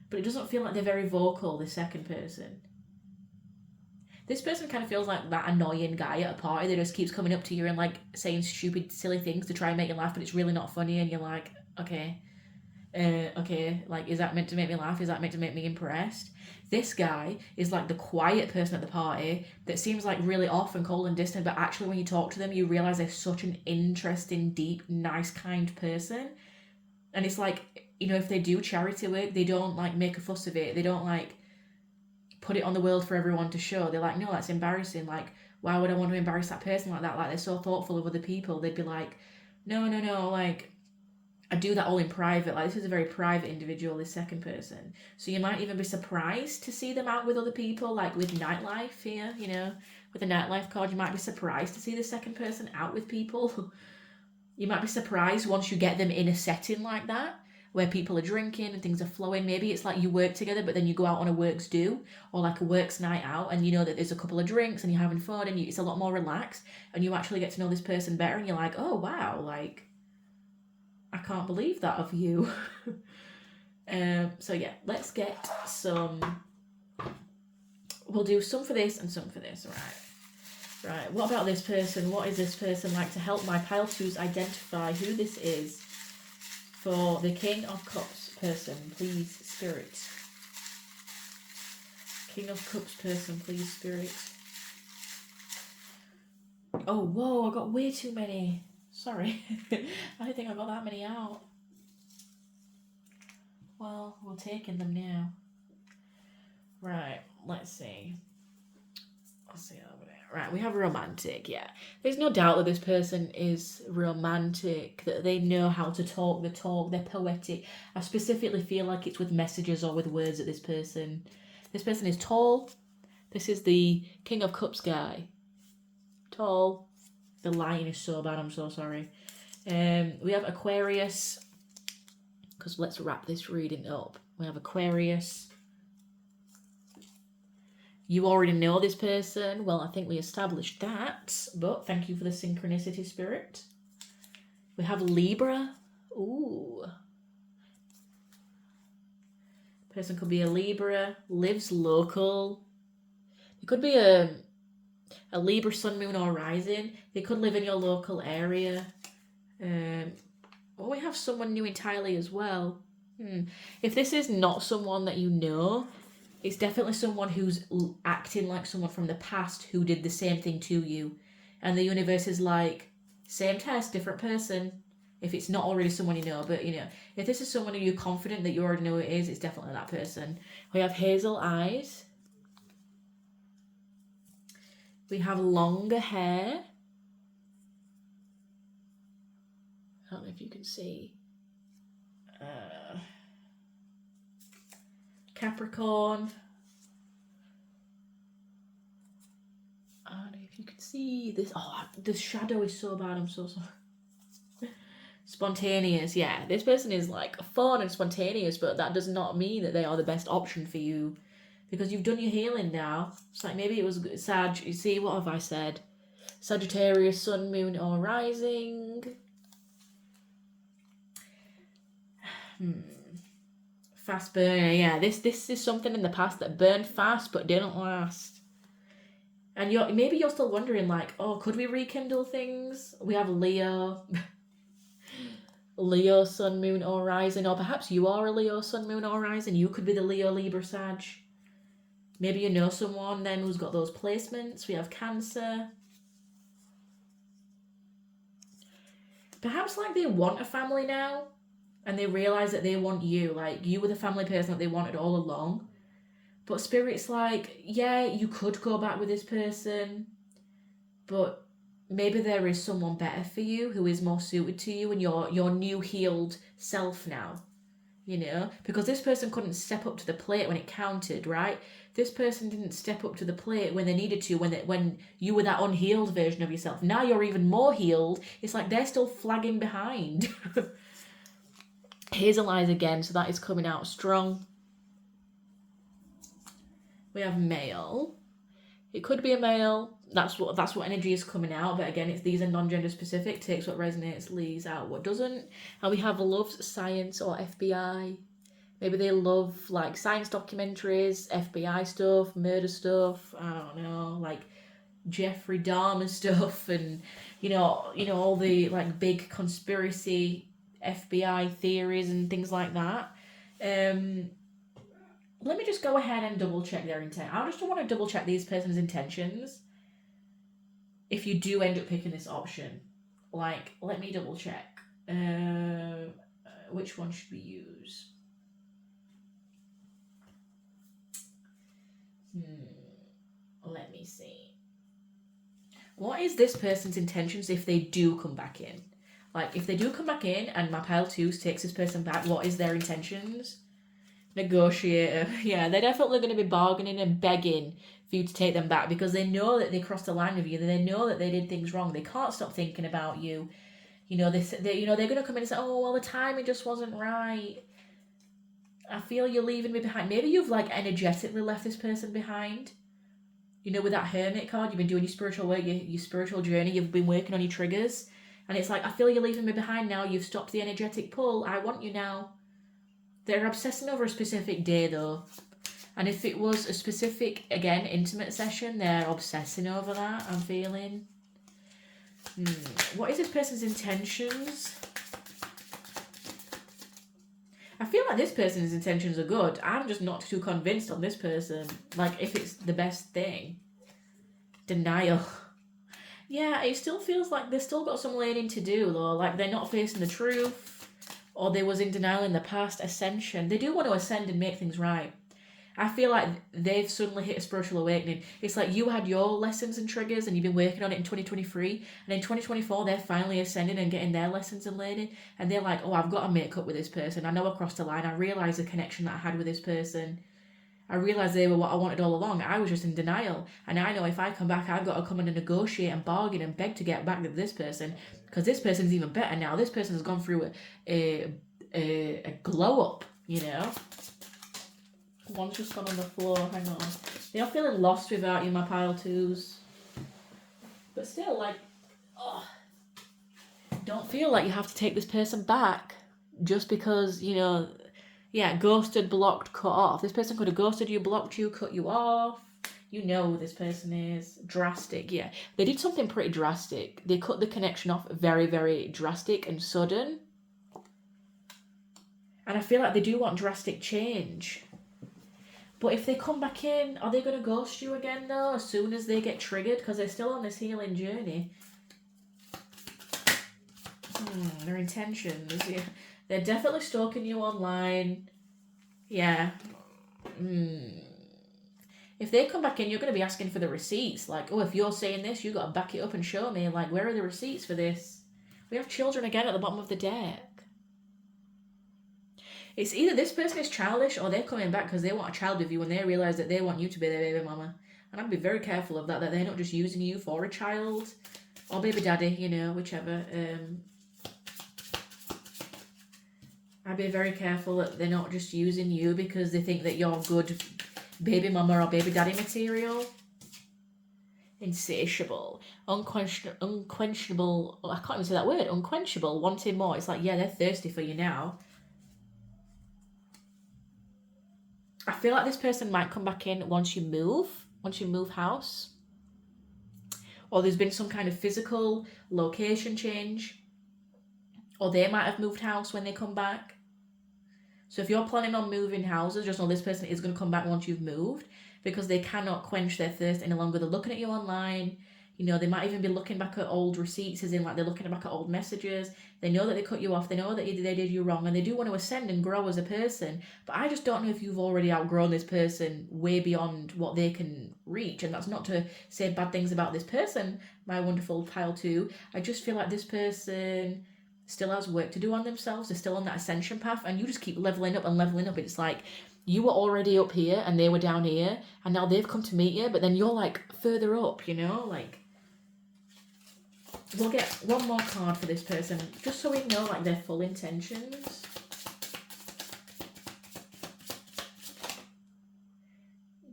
S1: But it doesn't feel like they're very vocal, the second person. This person kind of feels like that annoying guy at a party that just keeps coming up to you and like saying stupid, silly things to try and make you laugh, but it's really not funny, and you're like, okay. Okay, like, is that meant to make me laugh? Is that meant to make me impressed? This guy is like the quiet person at the party that seems like really off and cold and distant, but actually when you talk to them, you realize they're such an interesting, deep, nice, kind person. And it's like, you know, if they do charity work, they don't like make a fuss of it. They don't like put it on the world for everyone to show. They're like, no, that's embarrassing. Like, why would I want to embarrass that person like that? Like, they're so thoughtful of other people. They'd be like, no, like, I do that all in private. Like, this is a very private individual, this second person. So you might even be surprised to see them out with other people, like with nightlife here, you know, with a nightlife card. You might be surprised to see the second person out with people. You might be surprised once you get them in a setting like that, where people are drinking and things are flowing. Maybe it's like you work together, but then you go out on a works do, or like a works night out, and you know that there's a couple of drinks and you're having fun, and it's a lot more relaxed, and you actually get to know this person better, and you're like, oh wow, like, I can't believe that of you. So yeah, let's get some. We'll do some for this and some for this, right. What about this person? What is this person like? To help my pile twos identify who this is. For the King of Cups person, please, Spirit. King of Cups person, please, Spirit. Oh, whoa, I got way too many. Sorry. I don't think I got that many out. Well, we're taking them now. Right, let's see. Let's see over there. Right, we have romantic, yeah. There's no doubt that this person is romantic, that they know how to talk the talk, they're poetic. I specifically feel like it's with messages or with words at this person. This person is tall. This is the King of Cups guy. Tall. The line is so bad, I'm so sorry. We have Aquarius, because let's wrap this reading up. We have Aquarius. You already know this person. Well, I think we established that, but thank you for the synchronicity, Spirit. We have Libra. Ooh. Person could be a Libra, lives local. It could be a Libra sun, moon, or rising. They could live in your local area. Well, we have someone new entirely as well. If this is not someone that you know, it's definitely someone who's acting like someone from the past who did the same thing to you. And the universe is like, same test, different person. If it's not already someone you know, but you know, if this is someone who you're confident that you already know who it is, it's definitely that person. We have hazel eyes. We have longer hair. I don't know if you can see. Capricorn. I don't know if you can see this. Oh, the shadow is so bad. I'm so sorry. Spontaneous, yeah. This person is like fun and spontaneous, but that does not mean that they are the best option for you, because you've done your healing now. It's like maybe it was Sag. You see, what have I said? Sagittarius, sun, moon, or rising. Fast burner, yeah. This is something in the past that burned fast but didn't last. And maybe you're still wondering, like, oh, could we rekindle things? We have Leo. Leo, Sun, Moon, or Rising. Or perhaps you are a Leo, Sun, Moon, or Rising. You could be the Leo, Libra, Sag. Maybe you know someone then who's got those placements. We have Cancer. Perhaps, like, they want a family now. And they realise that they want you. Like, you were the family person that they wanted all along. But Spirit's like, yeah, you could go back with this person, but maybe there is someone better for you who is more suited to you and your new healed self now, you know? Because this person couldn't step up to the plate when it counted, right? This person didn't step up to the plate when they needed to, when you were that unhealed version of yourself. Now you're even more healed. It's like they're still flagging behind. Here's a lies again, so that is coming out strong. We have male. It could be a male. That's what energy is coming out. But again, these are non-gender specific. Takes what resonates, leaves out what doesn't. And we have love, science, or FBI. Maybe they love like science documentaries, FBI stuff, murder stuff. I don't know, like Jeffrey Dahmer stuff, and you know all the like big conspiracy FBI theories and things like that. Let me just go ahead and double check their intent. I just want to double check these person's intentions. If you do end up picking this option, like, let me double check. Which one should we use? Let me see. What is this person's intentions if they do come back in? Like, if they do come back in and my pile 2 takes this person back, what is their intentions? Negotiator. Yeah, they're definitely going to be bargaining and begging for you to take them back because they know that they crossed the line with you. They know that they did things wrong. They can't stop thinking about you. You know, they're going to come in and say, oh, well, the timing just wasn't right. I feel you're leaving me behind. Maybe you've, like, energetically left this person behind. You know, with that Hermit card, you've been doing your spiritual work, your spiritual journey. You've been working on your triggers. And it's like, I feel you're leaving me behind now. You've stopped the energetic pull. I want you now. They're obsessing over a specific day, though. And if it was a specific, again, intimate session, they're obsessing over that, I'm feeling. What is this person's intentions? I feel like this person's intentions are good. I'm just not too convinced on this person. Like, if it's the best thing. Denial. Yeah, it still feels like they've still got some learning to do, though. Like, they're not facing the truth. Or they was in denial in the past. Ascension. They do want to ascend and make things right. I feel like they've suddenly hit a spiritual awakening. It's like you had your lessons and triggers and you've been working on it in 2023. And in 2024, they're finally ascending and getting their lessons and learning. And they're like, oh, I've got to make up with this person. I know I crossed the line. I realise the connection that I had with this person. I realised they were what I wanted all along. I was just in denial. And I know if I come back, I've got to come in and negotiate and bargain and beg to get back with this person. Because this person's even better now. This person has gone through a glow up, you know. One's just gone on the floor. Hang on. They are feeling lost without you, my pile 2s. But still, like, don't feel like you have to take this person back just because, you know, yeah, ghosted, blocked, cut off. This person could have ghosted you, blocked you, cut you off. You know who this person is. Drastic, yeah. They did something pretty drastic. They cut the connection off very, very drastic and sudden. And I feel like they do want drastic change. But if they come back in, are they going to ghost you again, though, as soon as they get triggered? Because they're still on this healing journey. Their intentions, yeah. They're definitely stalking you online. Yeah. If they come back in, you're going to be asking for the receipts. Like, oh, if you're saying this, you got to back it up and show me. Like, where are the receipts for this? We have children again at the bottom of the deck. It's either this person is childish or they're coming back because they want a child with you and they realise that they want you to be their baby mama. And I'd be very careful of that they're not just using you for a child or baby daddy, you know, whichever. I'd be very careful that they're not just using you because they think that you're good baby mama or baby daddy material. Insatiable. Unquenchable. I can't even say that word. Unquenchable. Wanting more. It's like, yeah, they're thirsty for you now. I feel like this person might come back in once you move house. Or there's been some kind of physical location change. Or they might have moved house when they come back. So if you're planning on moving houses, just know this person is going to come back once you've moved, because they cannot quench their thirst any longer. They're looking at you online. You know, they might even be looking back at old receipts, as in like they're looking back at old messages. They know that they cut you off. They know that they did you wrong, and they do want to ascend and grow as a person. But I just don't know if you've already outgrown this person way beyond what they can reach. And that's not to say bad things about this person, my wonderful pile 2. I just feel like this person still has work to do on themselves. They're still on that ascension path, and you just keep leveling up and leveling up. It's like you were already up here and they were down here, and now they've come to meet you, but then you're like further up, you know? Like, we'll get one more card for this person, just so we know like their full intentions.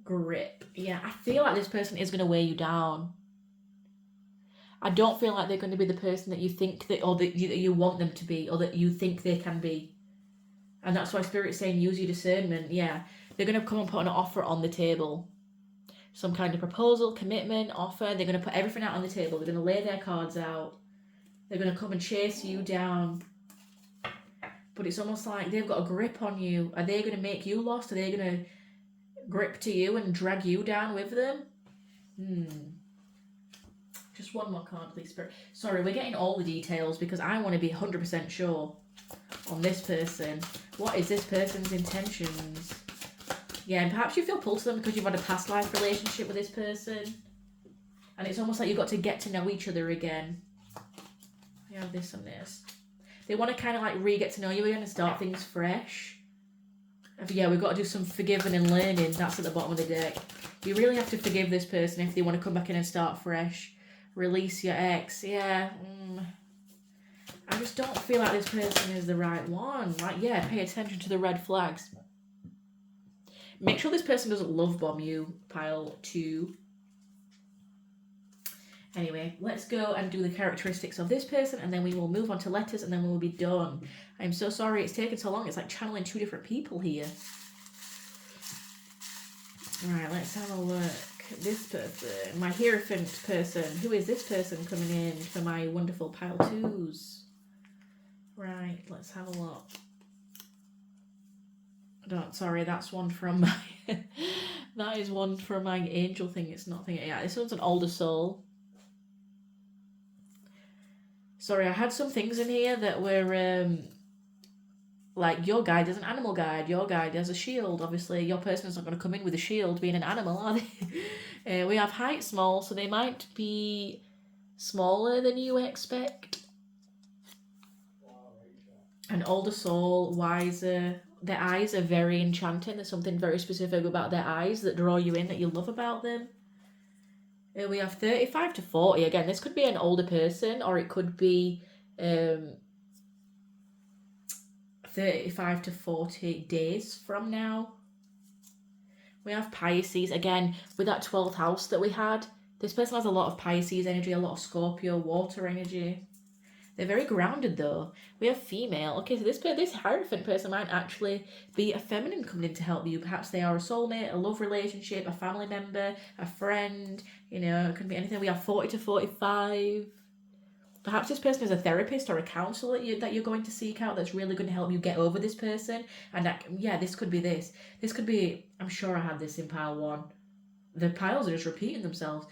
S1: Grip. Yeah, I feel like this person is going to weigh you down. I don't feel like they're going to be the person that you think that, or that you want them to be, or that you think they can be. And that's why Spirit's saying use your discernment. Yeah, they're going to come and put an offer on the table. Some kind of proposal, commitment, offer. They're going to put everything out on the table. They're going to lay their cards out. They're going to come and chase you down. But it's almost like they've got a grip on you. Are they going to make you lost? Are they going to grip to you and drag you down with them? Just one more card, please, Spirit. Sorry, we're getting all the details because I want to be 100% sure on this person. What is this person's intentions? Yeah, and perhaps you feel pulled to them because you've had a past life relationship with this person. And it's almost like you've got to get to know each other again. We have this and this. They want to kind of like re-get to know you again and start things fresh. Yeah, we've got to do some forgiving and learning. That's at the bottom of the deck. You really have to forgive this person if they want to come back in and start fresh. Release your ex. Yeah. I just don't feel like this person is the right one. Like, yeah, pay attention to the red flags. Make sure this person doesn't love bomb you, pile 2. Anyway, let's go and do the characteristics of this person, and then we will move on to letters, and then we'll be done. I'm so sorry it's taken so long. It's like channeling 2 different people here. Right, let's have a look. This person, my Hierophant person. Who is this person coming in for my wonderful pile 2s? Right, let's have a look. Sorry, that's one from my... that is one from my angel thing. It's not thing. Yeah, this one's an older soul. Sorry, I had some things in here that were... like, your guide is an animal guide. Your guide has a shield. Obviously, your person is not going to come in with a shield being an animal, are they? We have height small, so they might be smaller than you expect. An older soul, wiser. Their eyes are very enchanting. There's something very specific about their eyes that draw you in, that you love about them. We have 35 to 40. Again, this could be an older person, or it could be 35 to 40 days from now. We have Pisces. Again, with that 12th house that we had, this person has a lot of Pisces energy, a lot of Scorpio, water energy. They're very grounded though. We have female. Okay, so this Hierophant person might actually be a feminine coming in to help you. Perhaps they are a soulmate, a love relationship, a family member, a friend. You know, it could be anything. We have 40 to 45. Perhaps this person is a therapist or a counsellor that you're going to seek out that's really going to help you get over this person. And that, yeah, this could be this. This could be, I'm sure I had this in pile 1. The piles are just repeating themselves.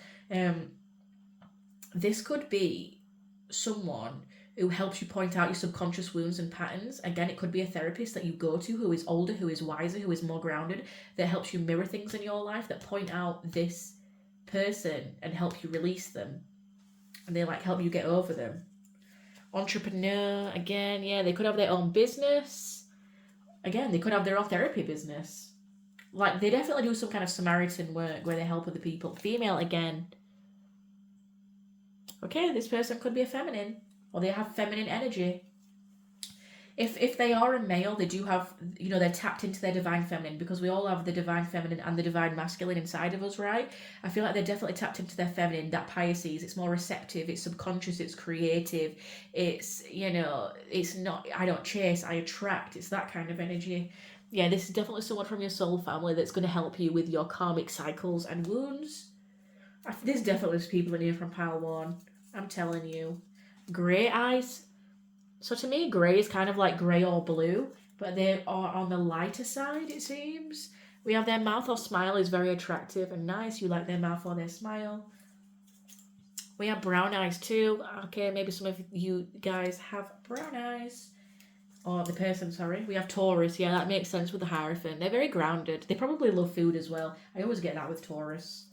S1: This could be someone who helps you point out your subconscious wounds and patterns. Again, it could be a therapist that you go to who is older, who is wiser, who is more grounded, that helps you mirror things in your life, that point out this person and help you release them. And they like help you get over them. Entrepreneur, again, yeah, they could have their own business. Again, they could have their own therapy business. Like, they definitely do some kind of Samaritan work where they help other people. Female, again. Okay, this person could be a feminine, or they have feminine energy. If they are a male, they do have, you know, they're tapped into their divine feminine, because we all have the divine feminine and the divine masculine inside of us, right? I feel like they're definitely tapped into their feminine, that Pisces. It's more receptive, it's subconscious, it's creative, it's, you know, it's not, I don't chase, I attract. It's that kind of energy. Yeah, this is definitely someone from your soul family that's going to help you with your karmic cycles and wounds. There's definitely people in here from pile 1. I'm telling you. Grey eyes. So to me, grey is kind of like grey or blue, but they are on the lighter side, it seems. We have their mouth or smile is very attractive and nice. You like their mouth or their smile. We have brown eyes too. Okay, maybe some of you guys have brown eyes. Or the person, sorry. We have Taurus. Yeah, that makes sense with the Hierophant. They're very grounded. They probably love food as well. I always get that with Taurus.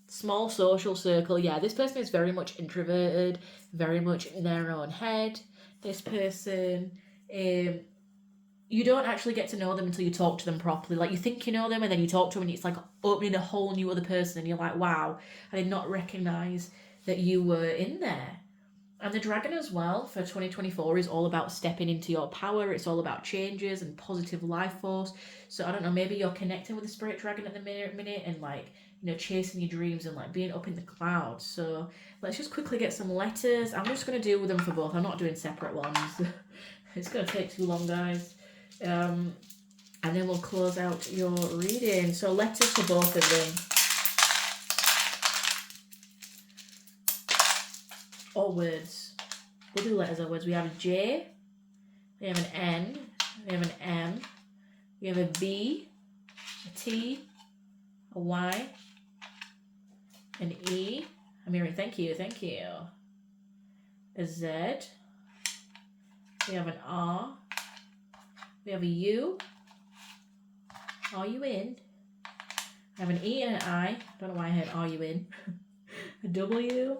S1: Small social circle. Yeah, this person is very much introverted, very much in their own head. This person, you don't actually get to know them until you talk to them properly. Like, you think you know them and then you talk to them and it's like opening a whole new other person and you're like, wow, I did not recognise that you were in there. And the dragon as well for 2024 is all about stepping into your power. It's all about changes and positive life force. So I don't know, maybe you're connecting with the spirit dragon at the minute and like, you know, chasing your dreams and like being up in the clouds. So let's just quickly get some letters. I'm just going to deal with them for both. I'm not doing separate ones. It's going to take too long, guys. And then we'll close out your reading. So letters for both of them. Or words. We'll do letters or words. We have a J, we have an N, we have an M, we have a B, a T, a Y, an E. I'm hearing thank you. A Z. We have an R. We have a U. Are you in? I have an E and an I. Don't know why I had are you in. A W.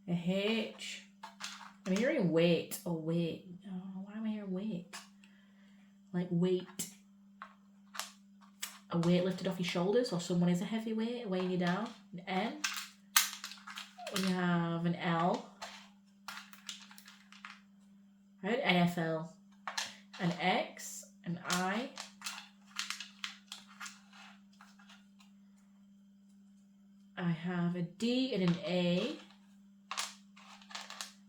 S1: A H. I'm hearing wait or wait. Oh, why am I hearing wait? Like weight. A weight lifted off your shoulders, or someone is a heavy weight weighing you down. An N. We have an L. I heard NFL. An X. An I. I have a D and an A.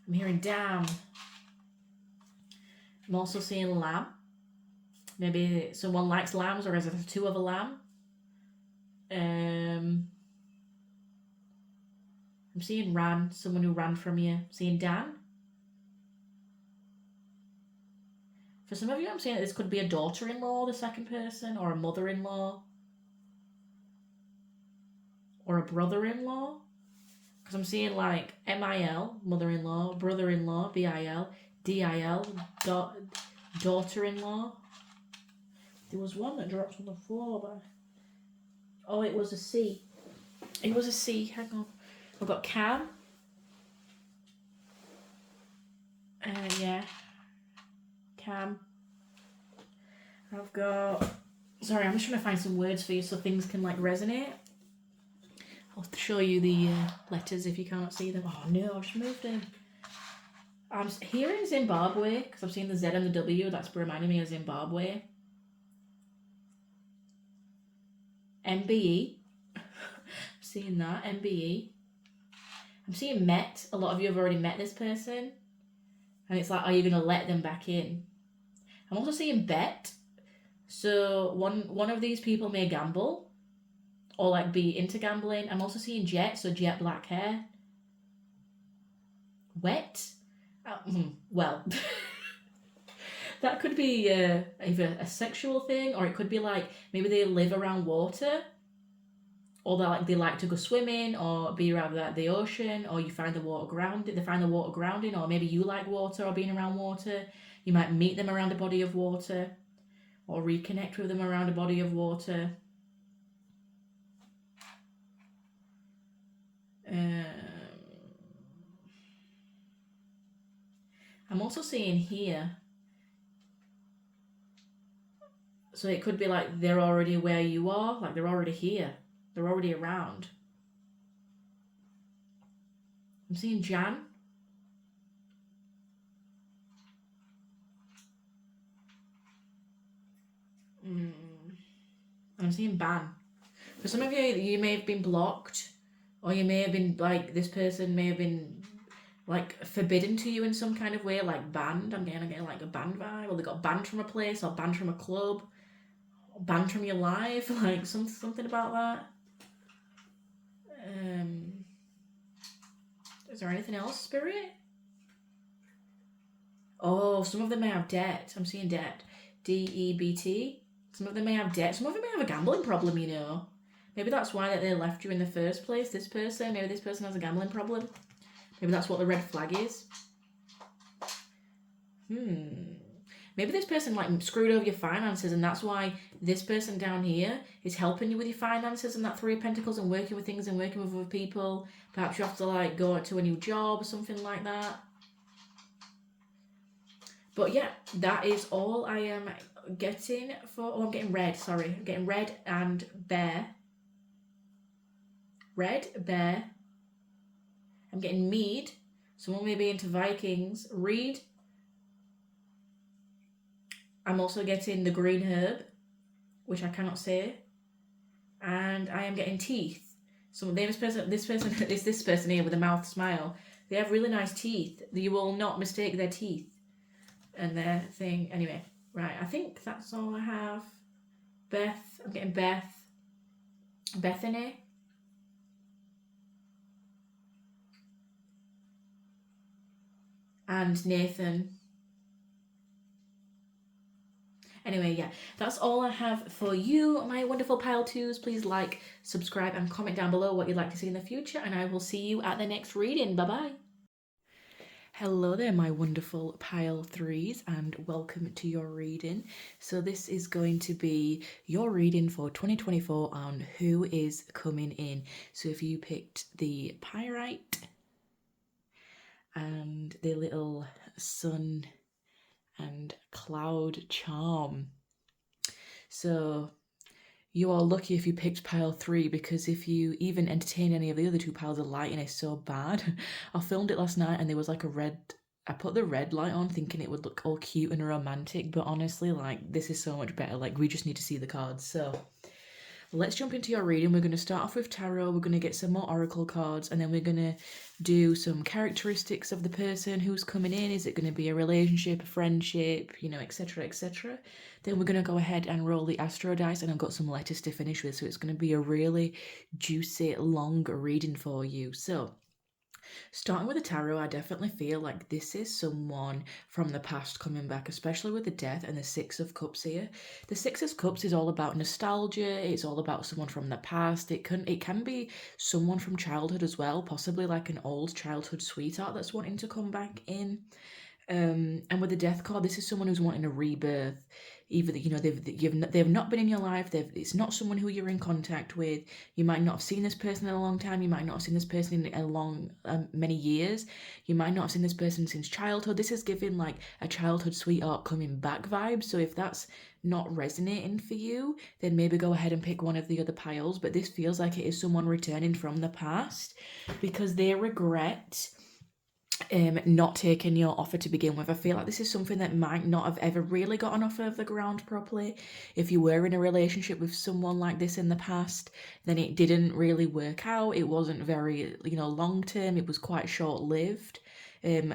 S1: I'm hearing damn. I'm also seeing lamb. Maybe someone likes lambs or has a tattoo of a lamb. I'm seeing ran, someone who ran from you. I'm seeing Dan. For some of you, I'm saying that this could be a daughter-in-law, the second person, or a mother-in-law, or a brother-in-law. Because I'm seeing like M-I-L, mother-in-law, brother-in-law, B-I-L, D-I-L, daughter-in-law. There was one that dropped on the floor, but... Oh, it was a C. It was a C, hang on. I've got Cam. Yeah. Cam. I've got... Sorry, I'm just trying to find some words for you so things can like resonate. I'll show you the letters if you can't see them. Oh no, I've just moved them. I'm hearing Zimbabwe because I'm seeing the Z and the W. That's reminding me of Zimbabwe. MBE. I'm seeing that. MBE. I'm seeing met. A lot of you have already met this person. And it's like, are you going to let them back in? I'm also seeing bet. So one of these people may gamble. Or like be into gambling. I'm also seeing jet, so jet black hair. Wet? Well, that could be either a sexual thing, or it could be like maybe they live around water, or they like to go swimming, or be around the ocean, or you find the water grounded. They find the water grounding, or maybe you like water or being around water. You might meet them around a body of water, or reconnect with them around a body of water. I'm also seeing here, so it could be like they're already where you are, like they're already here, they're already around. I'm seeing Jan. I'm seeing ban. For some of you, you may have been blocked, or you may have been like, this person may have been like forbidden to you in some kind of way, like banned. I'm getting like a banned vibe, or they got banned from a place, or banned from a club, or banned from your life, like something about that. Is there anything else, Spirit? Oh, some of them may have debt. I'm seeing debt. DEBT. Some of them may have debt. Some of them may have a gambling problem, you know. Maybe that's why that they left you in the first place, this person. Maybe this person has a gambling problem. Maybe that's what the red flag is. Maybe this person like screwed over your finances, and that's why this person down here is helping you with your finances and that Three of Pentacles and working with things and working with other people. Perhaps you have to like go to a new job or something like that. But yeah, that is all I am getting for... Oh, I'm getting red, sorry. I'm getting red and bear. Red, bear. I'm getting mead. Someone may be into Vikings. Reed. I'm also getting the green herb, which I cannot say. And I am getting teeth. So this person is this person here with a mouth smile. They have really nice teeth. You will not mistake their teeth and their thing. Anyway, right, I think that's all I have. Beth, I'm getting Beth. Bethany. And Nathan. Anyway, yeah, that's all I have for you, my wonderful pile twos. Please like, subscribe, and comment down below what you'd like to see in the future, and I will see you at the next reading. Bye-bye. Hello there, my wonderful pile threes, and welcome to your reading. So this is going to be your reading for 2024 on who is coming in. So if you picked the pyrite and the little sun and cloud charm. So you are lucky if you picked pile 3, because if you even entertain any of the other two piles, the lighting is so bad. I filmed it last night and there was like a red... I put the red light on thinking it would look all cute and romantic, but honestly, like, this is so much better. Like, we just need to see the cards. So let's jump into your reading. We're going to start off with tarot. We're going to get some more oracle cards, and then we're going to do some characteristics of the person who's coming in. Is it going to be a relationship, a friendship, you know, etc., etc. Then we're going to go ahead and roll the astro dice, and I've got some letters to finish with, so it's going to be a really juicy, long reading for you. So starting with the tarot, I definitely feel like this is someone from the past coming back, especially with the death and the Six of Cups here. The Six of Cups is all about nostalgia. It's all about someone from the past. It can be someone from childhood as well, possibly like an old childhood sweetheart that's wanting to come back in. And with the death card, this is someone who's wanting a rebirth. Either, you know, they've not been in your life. It's not someone who you're in contact with. You might not have seen this person in a long time. You might not have seen this person in a long many years. You might not have seen this person since childhood. This is giving like a childhood sweetheart coming back vibe. So if that's not resonating for you, then maybe go ahead and pick one of the other piles. But this feels like it is someone returning from the past because they regret not taking your offer to begin with. I feel like this is something that might not have ever really gotten off of the ground properly. If you were in a relationship with someone like this in the past, then it didn't really work out. It wasn't very, you know, long term. It was quite short lived.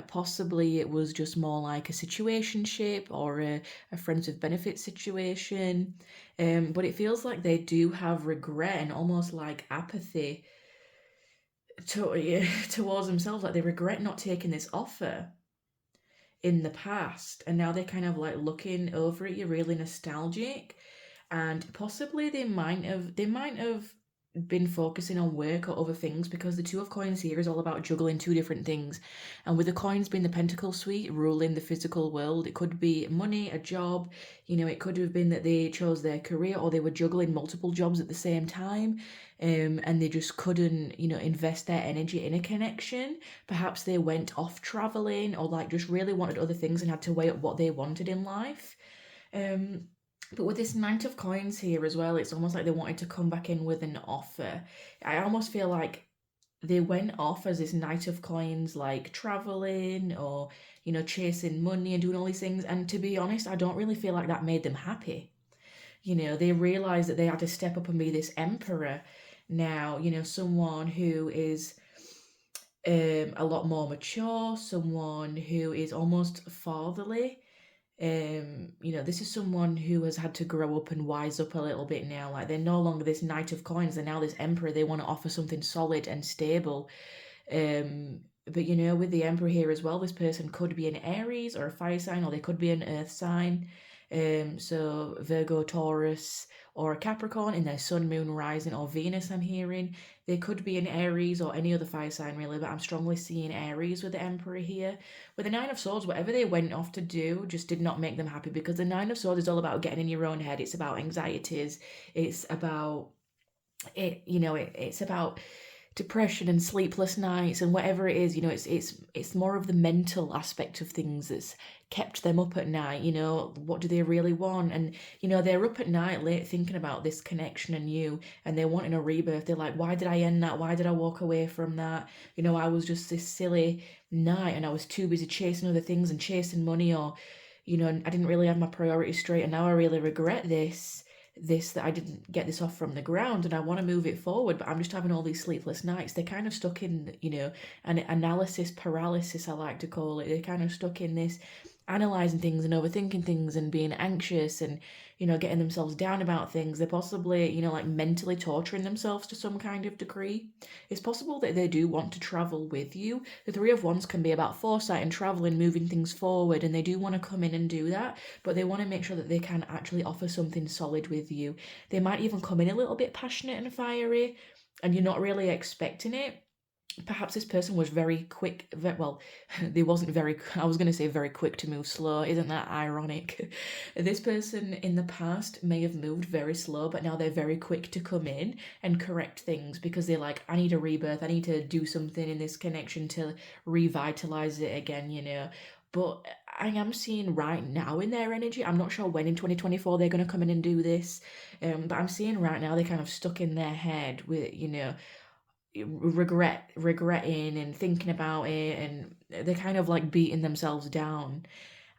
S1: Possibly it was just more like a situationship or a friends with benefits situation. But it feels like they do have regret and almost like apathy towards themselves. Like they regret not taking this offer in the past, and now they're kind of like looking over at you, really nostalgic, and possibly they might have been focusing on work or other things, because the Two of Coins here is all about juggling two different things. And with the coins being the Pentacle suite ruling the physical world, it could be money, a job, you know, it could have been that they chose their career, or they were juggling multiple jobs at the same time, and they just couldn't, you know, invest their energy in a connection. Perhaps they went off traveling, or like just really wanted other things and had to weigh up what they wanted in life. But with this Knight of Coins here as well, it's almost like they wanted to come back in with an offer. I almost feel like they went off as this Knight of Coins, like traveling or, you know, chasing money and doing all these things. And to be honest, I don't really feel like that made them happy. You know, they realized that they had to step up and be this emperor now, you know, someone who is a lot more mature, someone who is almost fatherly. This is someone who has had to grow up and wise up a little bit now. Like they're no longer this knight of coins, they're now this emperor. They want to offer something solid and stable. But with the emperor here as well, this person could be an Aries or a fire sign, or they could be an earth sign. So Virgo, Taurus, or a Capricorn in their sun, moon, rising, or Venus, I'm hearing. They could be an Aries or any other fire sign, really, but I'm strongly seeing Aries with the Emperor here. With the Nine of Swords, whatever they went off to do just did not make them happy, because the Nine of Swords is all about getting in your own head. It's about anxieties. It's about it's about depression and sleepless nights and whatever it is. It's more of the mental aspect of things that's kept them up at night. What do they really want? And they're up at night late thinking about this connection and you, and they're wanting a rebirth. They're like, why did I end that? Why did I walk away from that? I was just this silly night and I was too busy chasing other things and chasing money, or I didn't really have my priorities straight, and now I really regret this that I didn't get this off from the ground, and I want to move it forward, but I'm just having all these sleepless nights. They're kind of stuck in, an analysis paralysis, I like to call it. They're kind of stuck in this analyzing things and overthinking things and being anxious and getting themselves down about things. They're possibly like mentally torturing themselves to some kind of degree. It's possible that they do want to travel with you. The Three of Wands can be about foresight and travel and moving things forward, and they do want to come in and do that, but they want to make sure that they can actually offer something solid with you. They might even come in a little bit passionate and fiery, and you're not really expecting it. Perhaps this person was very quick. Well, they wasn't very. I was going to say very quick to move slow. Isn't that ironic? This person in the past may have moved very slow, but now they're very quick to come in and correct things, because they're like, I need a rebirth. I need to do something in this connection to revitalize it again. But I am seeing right now in their energy, I'm not sure when in 2024 they're going to come in and do this, but I'm seeing right now they're kind of stuck in their head with, regretting and thinking about it, and they're kind of like beating themselves down.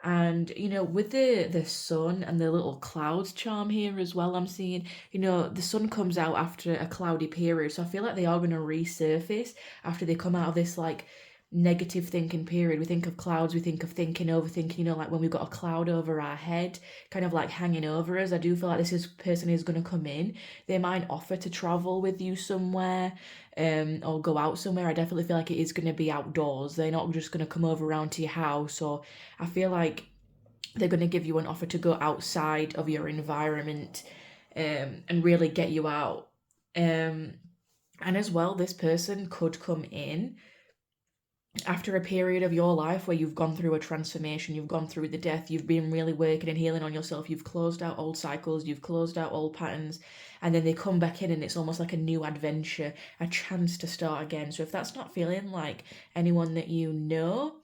S1: And with the sun and the little clouds charm here as well, I'm seeing the sun comes out after a cloudy period, so I feel like they are going to resurface after they come out of this like negative thinking period. We think of clouds, we think of thinking, overthinking, like when we've got a cloud over our head kind of like hanging over us. I do feel like person is going to come in. They might offer to travel with you somewhere, or go out somewhere. I definitely feel like it is going to be outdoors. They're not just going to come over around to your house, or I feel like they're going to give you an offer to go outside of your environment, and really get you out. And as well, this person could come in after a period of your life where you've gone through a transformation, you've gone through the death, you've been really working and healing on yourself, you've closed out old cycles, you've closed out old patterns, and then they come back in and it's almost like a new adventure, a chance to start again. So if that's not feeling like anyone that you know,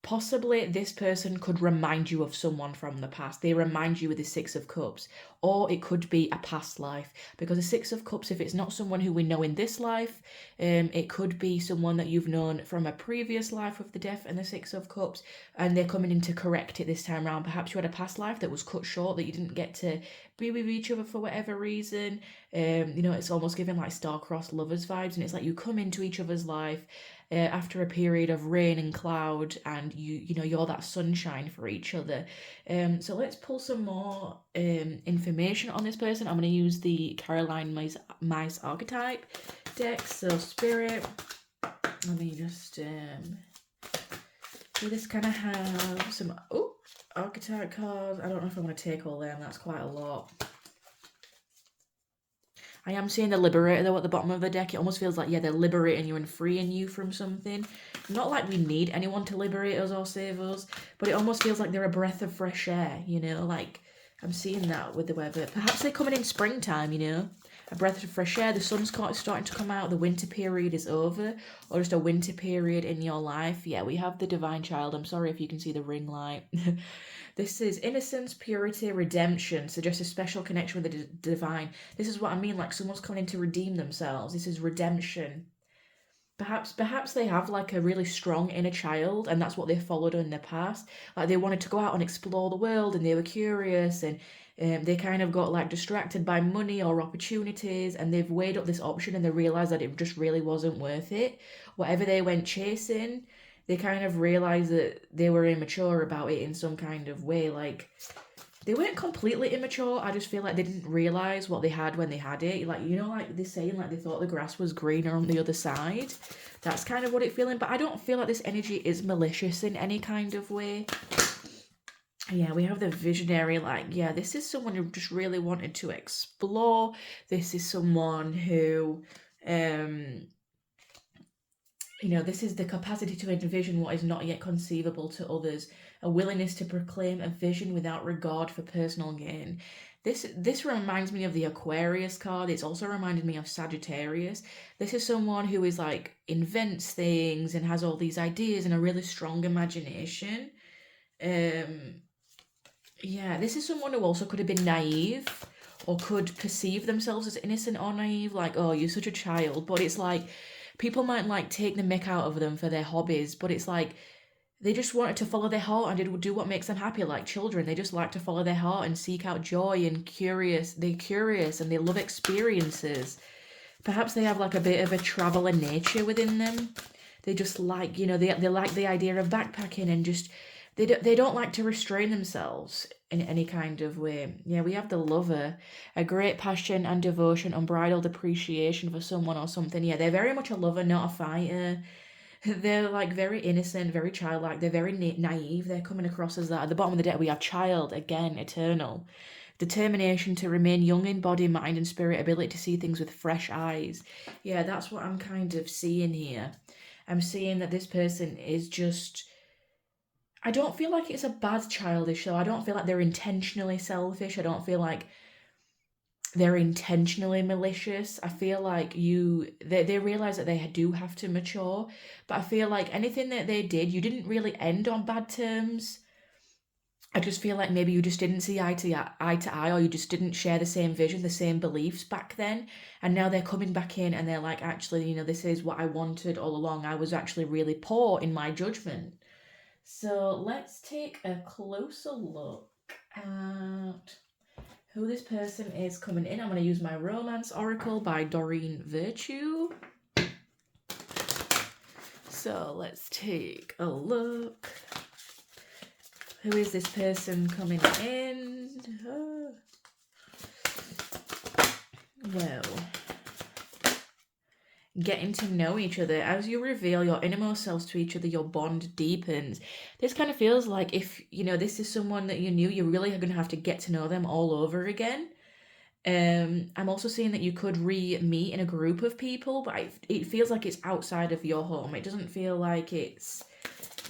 S1: possibly this person could remind you of someone from the past. They remind you with the Six of Cups, or it could be a past life, because the Six of Cups, if it's not someone who we know in this life, it could be someone that you've known from a previous life with the Death and the Six of Cups, and they're coming in to correct it this time around. Perhaps you had a past life that was cut short, that you didn't get to be with each other for whatever reason. It's almost giving like star-crossed lovers vibes, and it's like you come into each other's life after a period of rain and cloud, and you're that sunshine for each other. So let's pull some more information on this person. I'm going to use the Caroline Mice archetype deck. So Spirit, let me just we just kind of have some archetype cards. I don't know if I'm going to take all them. That's quite a lot. I am seeing the Liberator though at the bottom of the deck. It almost feels like, yeah, they're liberating you and freeing you from something. Not like we need anyone to liberate us or save us, but it almost feels like they're a breath of fresh air, like I'm seeing that with the weather. Perhaps they're coming in springtime, a breath of fresh air. The sun's starting to come out. The winter period is over, or just a winter period in your life. Yeah, we have the Divine Child. I'm sorry if you can see the ring light. This is innocence, purity, redemption. Suggests a special connection with the divine. This is what I mean, like someone's coming in to redeem themselves. This is redemption. Perhaps they have like a really strong inner child, and that's what they followed in the past. Like they wanted to go out and explore the world, and they were curious, and They kind of got like distracted by money or opportunities, and they've weighed up this option and they realized that it just really wasn't worth it. Whatever they went chasing, they kind of realized that they were immature about it in some kind of way. Like, they weren't completely immature. I just feel like they didn't realize what they had when they had it. Like, you know, like they're saying, like they thought the grass was greener on the other side. That's kind of what it's feeling. But I don't feel like this energy is malicious in any kind of way. Yeah, we have the visionary, like, yeah, this is someone who just really wanted to explore. This is someone who, um, this is the capacity to envision what is not yet conceivable to others, a willingness to proclaim a vision without regard for personal gain. This reminds me of the Aquarius card. It's also reminded me of Sagittarius. This is someone who is like invents things and has all these ideas and a really strong imagination. Yeah, this is someone who also could have been naive or could perceive themselves as innocent or naive, like, oh, you're such a child. But it's like people might like take the mick out of them for their hobbies, but it's like they just wanted to follow their heart and do what makes them happy, like children. They just like to follow their heart and seek out joy and curious. They're curious and they love experiences. Perhaps they have like a bit of a traveler nature within them. They just like, they like the idea of backpacking and just they don't like to restrain themselves in any kind of way. Yeah, we have the lover, a great passion and devotion, unbridled appreciation for someone or something. Yeah, they're very much a lover, not a fighter. They're like very innocent, very childlike. They're very naive. They're coming across as that. At the bottom of the deck, we have child, again, eternal. Determination to remain young in body, mind, and spirit, ability to see things with fresh eyes. Yeah, that's what I'm kind of seeing here. I'm seeing that this person is just, I don't feel like it's a bad childish though. I don't feel like they're intentionally selfish. I don't feel like they're intentionally malicious. I feel like they realize that they do have to mature, but I feel like anything that they did, you didn't really end on bad terms. I just feel like maybe you just didn't see eye to eye, or you just didn't share the same vision, the same beliefs back then. And now they're coming back in and they're like, actually, this is what I wanted all along. I was actually really poor in my judgment. So let's take a closer look at who this person is coming in. I'm going to use my Romance Oracle by Doreen Virtue. So let's take a look. Who is this person coming in? Well, getting to know each other. As you reveal your innermost selves to each other, your bond deepens. This kind of feels like if, this is someone that you knew, you're really going to have to get to know them all over again. I'm also seeing that you could re-meet in a group of people, but it feels like it's outside of your home. It doesn't feel like it's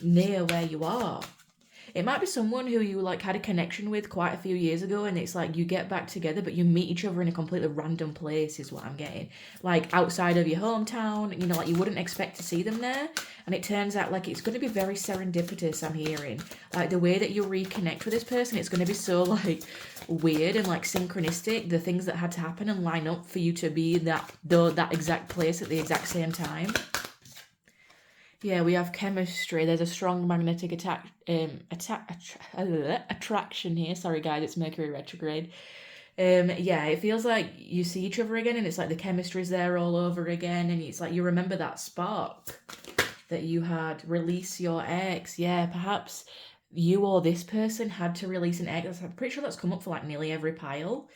S1: near where you are. It might be someone who you like had a connection with quite a few years ago, and it's like you get back together, but you meet each other in a completely random place is what I'm getting. Like outside of your hometown, like you wouldn't expect to see them there. And it turns out like it's going to be very serendipitous, I'm hearing. Like the way that you reconnect with this person, it's going to be so like weird and like synchronistic. The things that had to happen and line up for you to be in that exact place at the exact same time. Yeah, we have chemistry. There's a strong magnetic attraction here. Sorry, guys, it's Mercury retrograde. Yeah, it feels like you see each other again, and it's like the chemistry's there all over again, and it's like you remember that spark that you had. Release your ex. Yeah, perhaps you or this person had to release an ex. I'm pretty sure that's come up for like nearly every pile.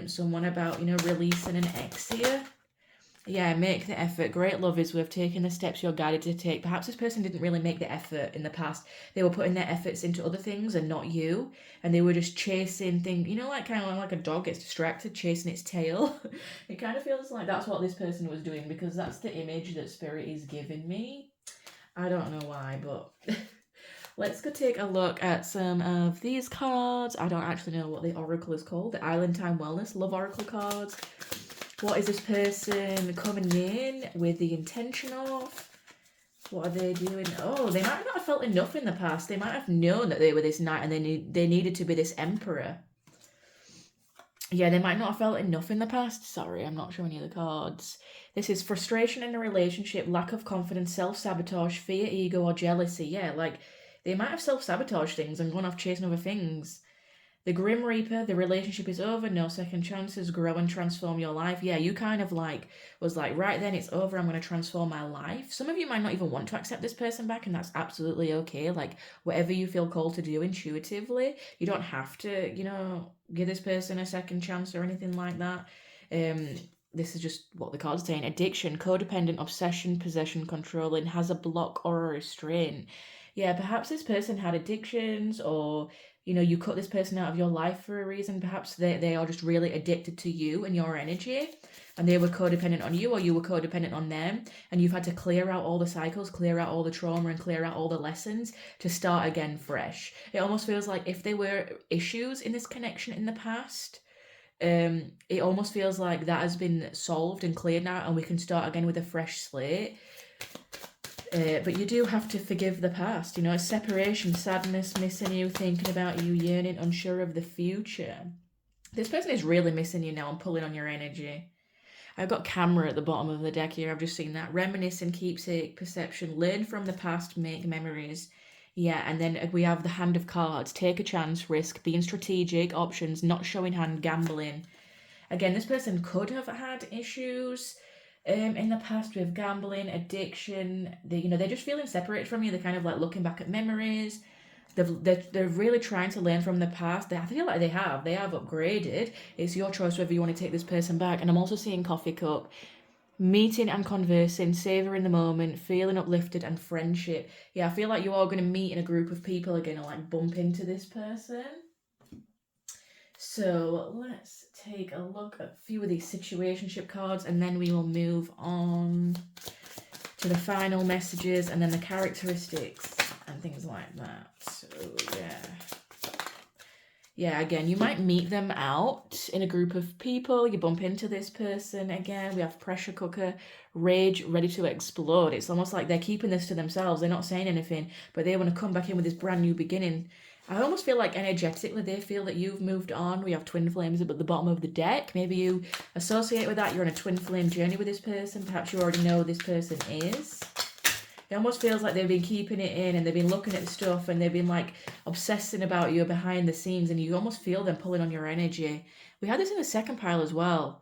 S1: Someone about releasing an ex here. Yeah, make the effort. Great love is worth taking the steps you're guided to take. Perhaps this person didn't really make the effort in the past. They were putting their efforts into other things and not you. And they were just chasing things, like kind of like a dog gets distracted chasing its tail. It kind of feels like that's what this person was doing, because that's the image that Spirit is giving me. I don't know why, but let's go take a look at some of these cards. I don't actually know what the oracle is called. The Island Time Wellness Love Oracle cards. What is this person coming in with the intention of? What are they doing? Oh, they might not have felt enough in the past. They might have known that they were this knight and they needed to be this emperor. Yeah, they might not have felt enough in the past. Sorry, I'm not showing you the cards. This is frustration in a relationship, lack of confidence, self-sabotage, fear, ego, or jealousy. Yeah, like they might have self-sabotaged things and gone off chasing other things. The Grim Reaper, the relationship is over, no second chances, grow and transform your life. Yeah, you kind of like, was like, right then it's over, I'm going to transform my life. Some of you might not even want to accept this person back, and that's absolutely okay. Like, whatever you feel called to do intuitively, you don't have to, give this person a second chance or anything like that. This is just what the card's saying. Addiction, codependent, obsession, possession, controlling, has a block or a restraint. Yeah, perhaps this person had addictions, or you cut this person out of your life for a reason. Perhaps they are just really addicted to you and your energy, and they were codependent on you, or you were codependent on them, and you've had to clear out all the cycles, clear out all the trauma, and clear out all the lessons to start again fresh. It almost feels like if there were issues in this connection in the past, it almost feels like that has been solved and cleared now, and we can start again with a fresh slate. But you do have to forgive the past. Separation, sadness, missing you, thinking about you, yearning, unsure of the future. This person is really missing you now and pulling on your energy. I've got camera at the bottom of the deck here. I've just seen that. Reminiscing, keepsake, perception, learn from the past, make memories. Yeah, and then we have the hand of cards. Take a chance, risk, being strategic, options, not showing hand, gambling. Again, this person could have had issues in the past with gambling, addiction. They're just feeling separated from you. They're kind of like looking back at memories. They're really trying to learn from the past. I feel like they have upgraded. It's your choice whether you want to take this person back. And I'm also seeing coffee cup, meeting and conversing, savoring the moment, feeling uplifted, and friendship. Yeah, I feel like you are going to meet in a group of people again and like bump into this person. So let's take a look at a few of these situationship cards, and then we will move on to the final messages and then the characteristics and things like that. So yeah, again, you might meet them out in a group of people. You bump into this person again. We have pressure cooker, rage, ready to explode. It's almost like they're keeping this to themselves. They're not saying anything, but they want to come back in with this brand new beginning. I almost feel like energetically they feel that you've moved on. We have twin flames at the bottom of the deck. Maybe you associate with that. You're on a twin flame journey with this person. Perhaps you already know who this person is. It almost feels like they've been keeping it in, and they've been looking at stuff, and they've been like obsessing about you behind the scenes, and you almost feel them pulling on your energy. We had this in the second pile as well.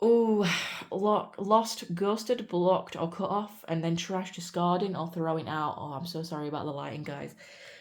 S1: Oh, lost, ghosted, blocked, or cut off, and then trash, discarding, or throwing out. Oh, I'm so sorry about the lighting, guys.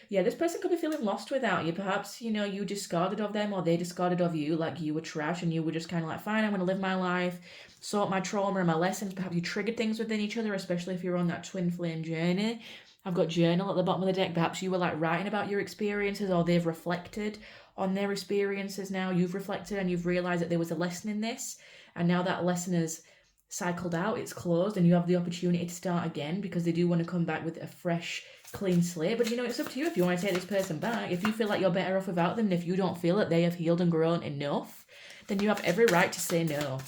S1: Yeah, this person could be feeling lost without you. Perhaps, you discarded of them, or they discarded of you, like you were trash, and you were just kind of like, fine, I'm going to live my life, sort my trauma and my lessons. Perhaps you triggered things within each other, especially if you're on that twin flame journey. I've got journal at the bottom of the deck. Perhaps you were like writing about your experiences, or they've reflected on their experiences now. You've reflected and you've realized that there was a lesson in this, and now that lesson has cycled out, it's closed, and you have the opportunity to start again, because they do want to come back with a fresh, clean slate. But it's up to you if you want to take this person back. If you feel like you're better off without them, and if you don't feel that they have healed and grown enough, then you have every right to say no,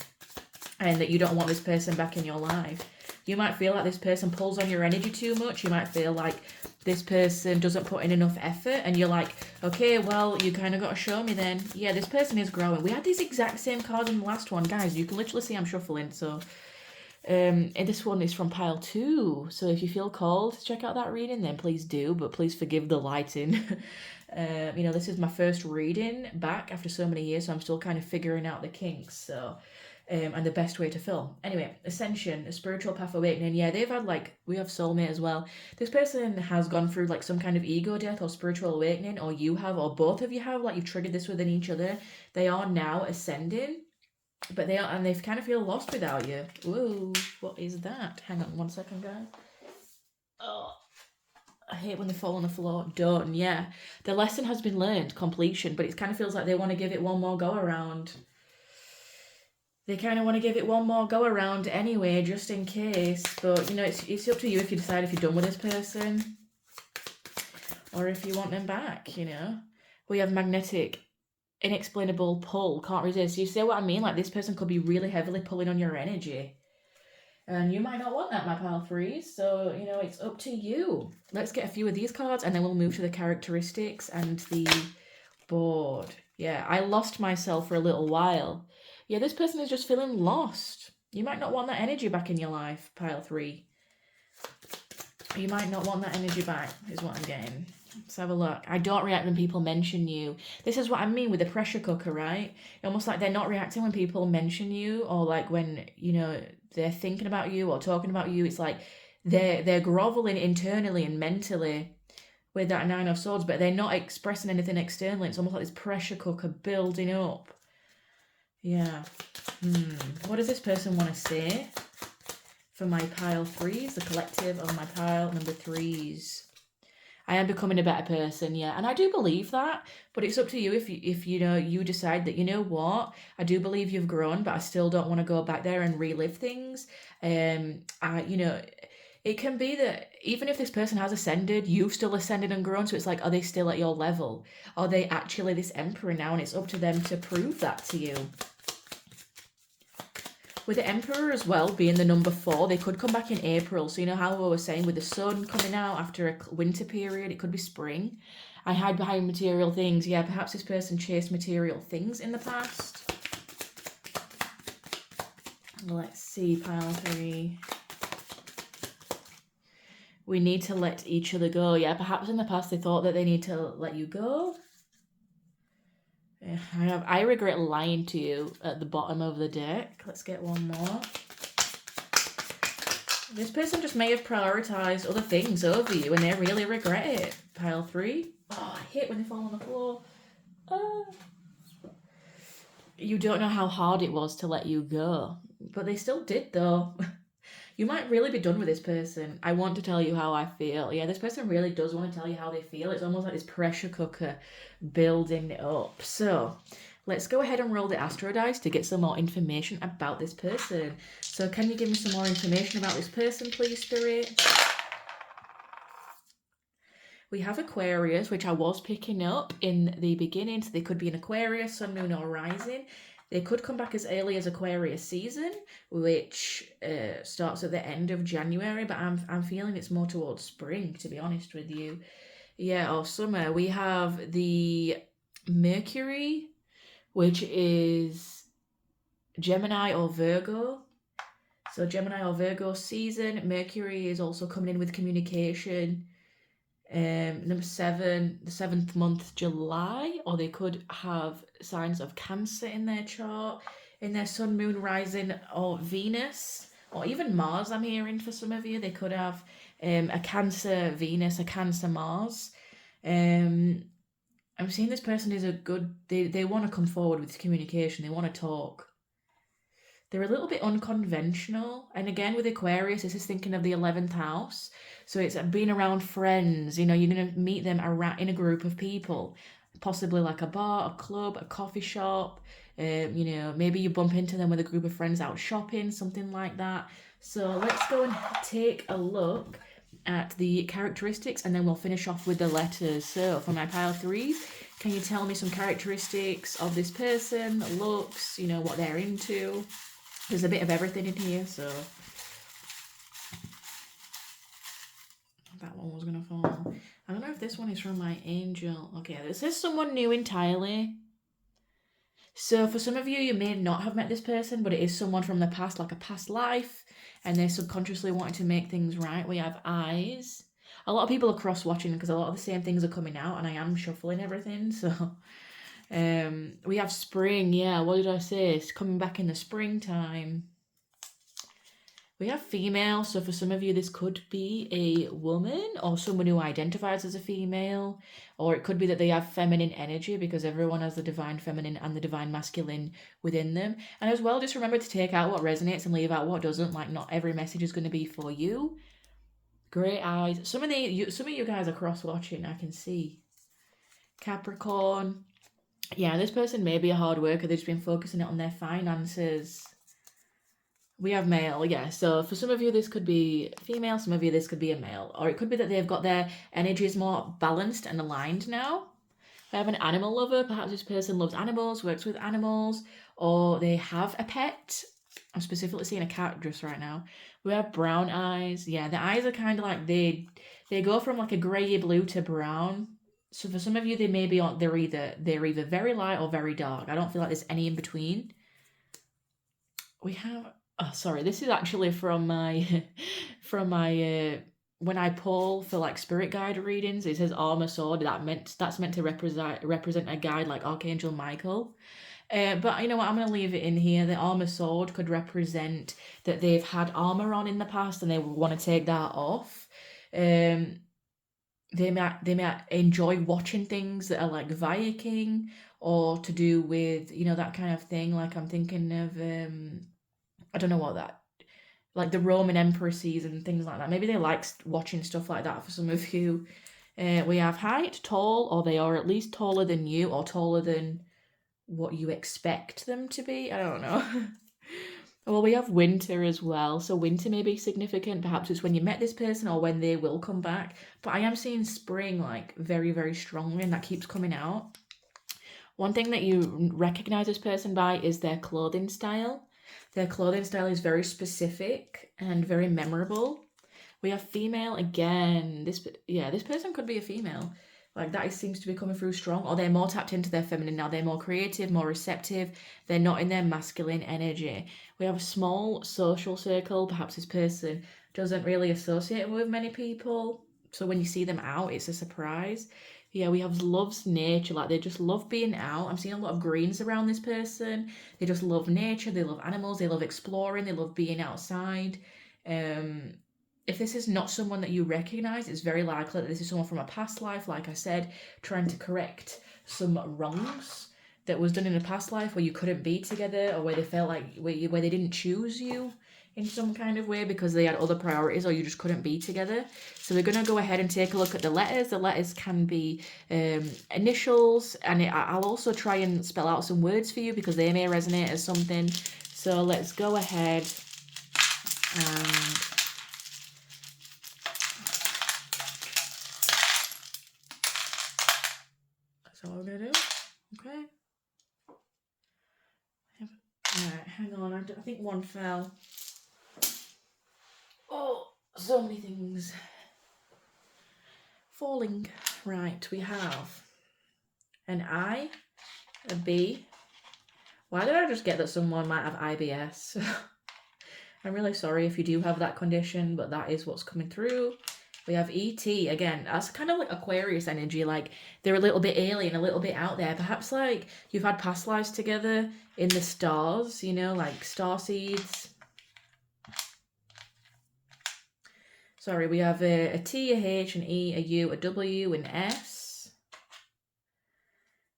S1: and that you don't want this person back in your life. You might feel like this person pulls on your energy too much. You might feel like this person doesn't put in enough effort, and you're like, okay, well, you kind of got to show me then. Yeah, this person is growing. We had these exact same cards in the last one, guys. You can literally see I'm shuffling. So and this one is from pile 2. So if you feel called to check out that reading, then please do, but please forgive the lighting. This is my first reading back after so many years, so I'm still kind of figuring out the kinks. So and the best way to film. Anyway, ascension, a spiritual path awakening. Yeah, they've had we have soulmate as well. This person has gone through some kind of ego death or spiritual awakening, or you have, or both of you have. You've triggered this within each other. They are now ascending, but they kind of feel lost without you. Whoa, what is that? Hang on 1 second, guys. Oh, I hate when they fall on the floor. Done. Yeah, the lesson has been learned, completion, but it kind of feels like they want to give it one more go around. They kind of want to give it one more go around anyway, just in case. But, it's up to you if you decide if you're done with this person, or if you want them back, We have magnetic, inexplainable pull, can't resist. You see what I mean? This person could be really heavily pulling on your energy, and you might not want that, my pile 3s. So, it's up to you. Let's get a few of these cards, and then we'll move to the characteristics and the board. Yeah, I lost myself for a little while. Yeah, this person is just feeling lost. You might not want that energy back in your life, pile 3. You might not want that energy back, is what I'm getting. Let's have a look. I don't react when people mention you. This is what I mean with the pressure cooker, right? Almost like they're not reacting when people mention you, or like when, you know, they're thinking about you or talking about you. It's like they're groveling internally and mentally with that Nine of Swords, but they're not expressing anything externally. It's almost like this pressure cooker building up. Yeah. What does this person want to say for my pile threes, the collective of my pile number threes? I am becoming a better person, yeah, and I do believe that. But it's up to you if you know you decide that, you know what, I do believe you've grown, but I still don't want to go back there and relive things. You know, it can be that even if this person has ascended, you've still ascended and grown. So it's like, are they still at your level? Are they actually this emperor now? And it's up to them to prove that to you. With the Emperor as well being the number 4, they could come back in April. So you know how I was saying with the sun coming out after a winter period, it could be spring. I hide behind material things. Yeah, perhaps this person chased material things in the past. Let's see, pile 3. We need to let each other go. Yeah, perhaps in the past they thought that they need to let you go. I regret lying to you at the bottom of the deck. Let's get one more. This person just may have prioritized other things over you and they really regret it. Pile 3. Oh, I hate when they fall on the floor. You don't know how hard it was to let you go. But they still did though. You might really be done with this person. I want to tell you how I feel. Yeah, this person really does want to tell you how they feel. It's almost like this pressure cooker building up. So let's go ahead and roll the Astro dice to get some more information about this person. So can you give me some more information about this person, please, Spirit? We have Aquarius, which I was picking up in the beginning. So they could be an Aquarius, Sun, Moon, or Rising. They could come back as early as Aquarius season, which starts at the end of January, but I'm feeling it's more towards spring, to be honest with you. Yeah, or summer. We have the Mercury, which is Gemini or Virgo. So Gemini or Virgo season. Mercury is also coming in with communication. Number 7, the 7th month, July, or they could have signs of Cancer in their chart, in their Sun, Moon, Rising, or Venus, or even Mars. I'm hearing for some of you, they could have a Cancer Venus, a Cancer Mars. I'm seeing this person is a good, they want to come forward with communication, they want to talk. They're a little bit unconventional. And again, with Aquarius, this is thinking of the 11th house. So it's being around friends. You know, you're going to meet them around in a group of people, possibly like a bar, a club, a coffee shop. You know, maybe you bump into them with a group of friends out shopping, something like that. So let's go and take a look at the characteristics and then we'll finish off with the letters. So for my pile 3s, can you tell me some characteristics of this person, looks, you know, what they're into? There's a bit of everything in here, so that one was gonna fall. I don't know if this one is from my angel. Okay, this is someone new entirely. So for some of you, you may not have met this person, but it is someone from the past, like a past life, and they're subconsciously wanting to make things right. We have eyes. A lot of people are cross-watching because a lot of the same things are coming out, and I am shuffling everything, so... we have spring, yeah, what did I say? It's coming back in the springtime. We have female, so for some of you this could be a woman or someone who identifies as a female, or it could be that they have feminine energy because everyone has the divine feminine and the divine masculine within them. And as well, just remember to take out what resonates and leave out what doesn't. Like, not every message is going to be for you. Great eyes. Some of you guys are cross-watching, I can see. Capricorn. Yeah, this person may be a hard worker. They've just been focusing it on their finances. We have male, yeah. So for some of you, this could be female. Some of you, this could be a male. Or it could be that they've got their energies more balanced and aligned now. I have an animal lover. Perhaps this person loves animals, works with animals, or they have a pet. I'm specifically seeing a cat just right now. We have brown eyes. Yeah, the eyes are kind of like they go from like a grey blue to brown. So for some of you, they're either very light or very dark. I don't feel like there's any in between. We have, oh sorry, this is actually from my when I pull for like spirit guide readings, it says armor sword. That's meant to represent a guide like Archangel Michael. But you know what? I'm going to leave it in here. The armor sword could represent that they've had armor on in the past and they want to take that off. Um, they might enjoy watching things that are like Viking or to do with that kind of thing. Like I'm thinking of I don't know what that, like the Roman empresses and things like that. Maybe they like watching stuff like that for some of you. We have height, tall, or they are at least taller than you or taller than what you expect them to be. I don't know. Well, we have winter as well. So winter may be significant. Perhaps it's when you met this person or when they will come back. But I am seeing spring like very, very strongly, and that keeps coming out. One thing that you recognize this person by is their clothing style. Their clothing style is very specific and very memorable. We have female again. This person could be a female. Like that seems to be coming through strong, or they're more tapped into their feminine now. They're more creative, more receptive. They're not in their masculine energy. We have a small social circle. Perhaps this person doesn't really associate with many people. So when you see them out, it's a surprise. Yeah, we have loves nature. Like they just love being out. I'm seeing a lot of greens around this person. They just love nature. They love animals. They love exploring. They love being outside. Um, if this is not someone that you recognize, it's very likely that this is someone from a past life, like I said, trying to correct some wrongs that was done in a past life where you couldn't be together or where they felt like where they didn't choose you in some kind of way because they had other priorities or you just couldn't be together. So we're going to go ahead and take a look at the letters. The letters can be initials, and I'll also try and spell out some words for you because they may resonate as something. So let's go ahead and that's what we're going to do. Okay. Alright, hang on. I think one fell. Oh, so many things falling. Right, we have an I, a B. Why did I just get that someone might have IBS? I'm really sorry if you do have that condition, but that is what's coming through. We have ET again. That's kind of like Aquarius energy. Like they're a little bit alien, a little bit out there. Perhaps like you've had past lives together in the stars, like star seeds. Sorry, we have a T, a H, an E, a U, a W, an S.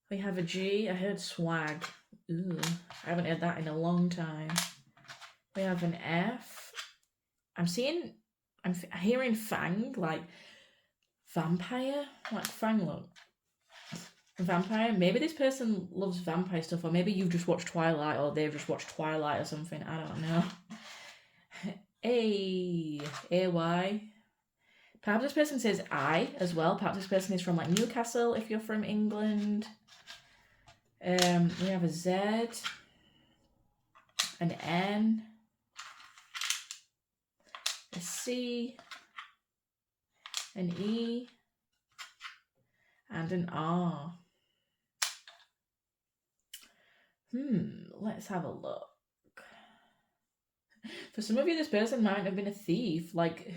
S1: We have a G. I heard swag. Ooh, I haven't heard that in a long time. We have an F. I'm hearing fang, like vampire, like fang look. Vampire. Maybe this person loves vampire stuff, or maybe you've just watched Twilight, or they've just watched Twilight or something. I don't know. A-Y. Perhaps this person says I as well. Perhaps this person is from like Newcastle if you're from England. We have a Z, an N, a C, an E, and an R. Let's have a look. For some of you, this person might have been a thief. Like,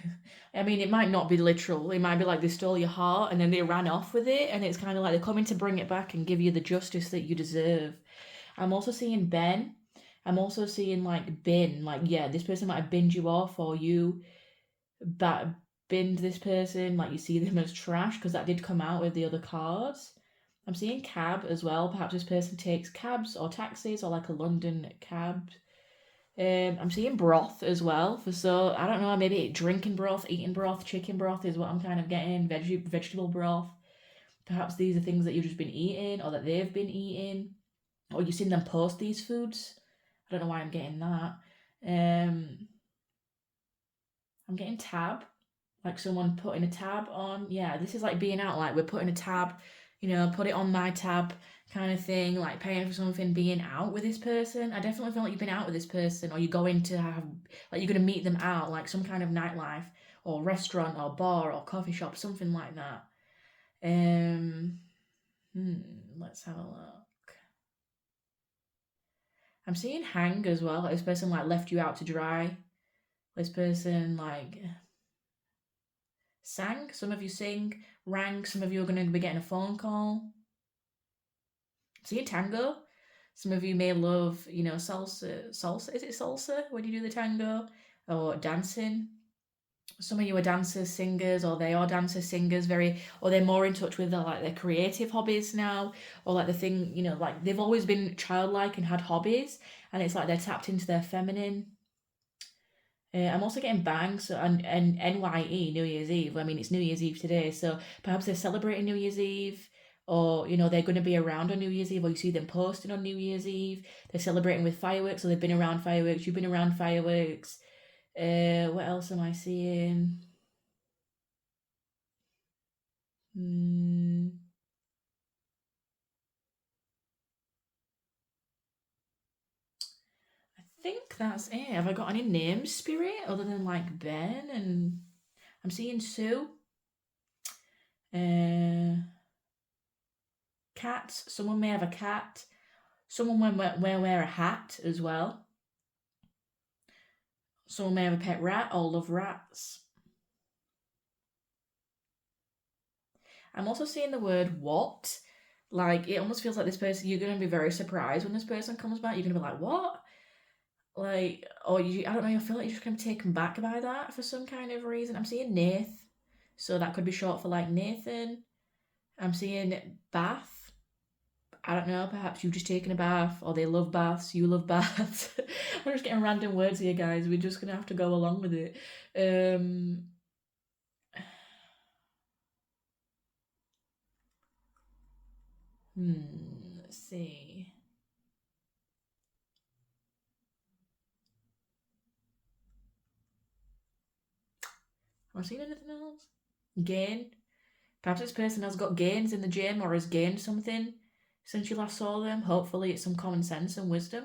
S1: I mean, it might not be literal. It might be like they stole your heart and then they ran off with it. And it's kind of like they're coming to bring it back and give you the justice that you deserve. I'm also seeing Ben. I'm also seeing like bin. Like, yeah, this person might have binned you off or you binned this person. Like, you see them as trash because that did come out with the other cards. I'm seeing cab as well. Perhaps this person takes cabs or taxis or like a London cab. I'm seeing broth as well. I don't know, maybe drinking broth, eating broth, chicken broth is what I'm kind of getting. Vegetable broth. Perhaps these are things that you've just been eating or that they've been eating. Or you've seen them post these foods. I don't know why I'm getting that. I'm getting tab. Like someone putting a tab on. Yeah, this is like being out. Like we're putting a tab, put it on my tab kind of thing, like paying for something, being out with this person. I definitely feel like you've been out with this person, or you're going to have, like you're going to meet them out, like some kind of nightlife, or restaurant, or bar, or coffee shop, something like that. Let's have a look. I'm seeing hang as well. Like this person like left you out to dry. This person like sang, some of you sing, rang, some of you are going to be getting a phone call. See, tango. Some of you may love, you know, salsa. Salsa, is it salsa when you do the tango? Or dancing. Some of you are dancers, singers, or they are dancers, singers, or they're more in touch with their creative hobbies now, or like the thing, you know, like they've always been childlike and had hobbies, and it's like they're tapped into their feminine. I'm also getting bangs and NYE, New Year's Eve. I mean, it's New Year's Eve today, so perhaps they're celebrating New Year's Eve, or you know, they're going to be around on New Year's Eve, or you see them posting on New Year's Eve. They're celebrating with fireworks, or they've been around fireworks. You've been around fireworks. What else am I seeing? Hmm. I think that's it. Have I got any names, Spirit, other than like Ben and I'm seeing Sue? Uh, Cats. Someone may have a cat. Someone may wear a hat as well. Someone may have a pet rat or love rats. I'm also seeing the word what. Like, it almost feels like this person, you're going to be very surprised when this person comes back. You're going to be like, what? Like, or you, I don't know, I feel like you're just going to be taken back by that for some kind of reason. I'm seeing Nath. So that could be short for like Nathan. I'm seeing bath. I don't know, perhaps you've just taken a bath, or they love baths, you love baths. I'm just getting random words here, guys. We're just gonna have to go along with it. Um, let's see. Have I seen anything else? Gain. Perhaps this person has got gains in the gym or has gained something since you last saw them. Hopefully, it's some common sense and wisdom.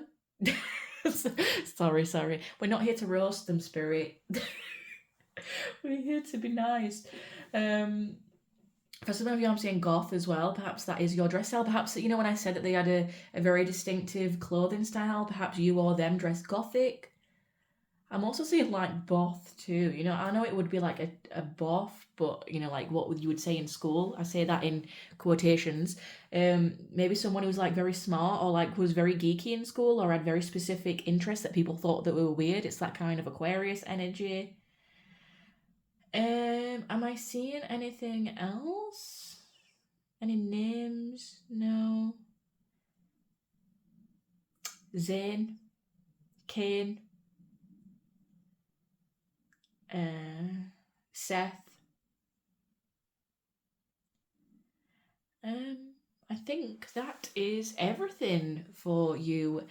S1: Sorry. We're not here to roast them, Spirit. We're here to be nice. Um, for some of you, I'm seeing goth as well. Perhaps that is your dress style. Perhaps, you know, when I said that they had a very distinctive clothing style, perhaps you or them dress gothic. I'm also seeing like both too. You know, I know it would be like a boff, but you know, like what you would say in school. I say that in quotations. Maybe someone who's like very smart or like was very geeky in school or had very specific interests that people thought that were weird. It's that kind of Aquarius energy. Am I seeing anything else? Any names? No. Zane, Kane, Seth. Um, I think that is everything for you,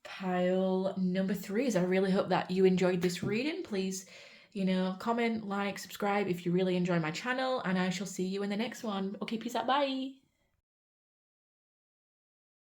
S1: pile number 3. I really hope that you enjoyed this reading. Please, you know, comment, like, subscribe if you really enjoy my channel, and I shall see you in the next one. Okay, peace out, bye.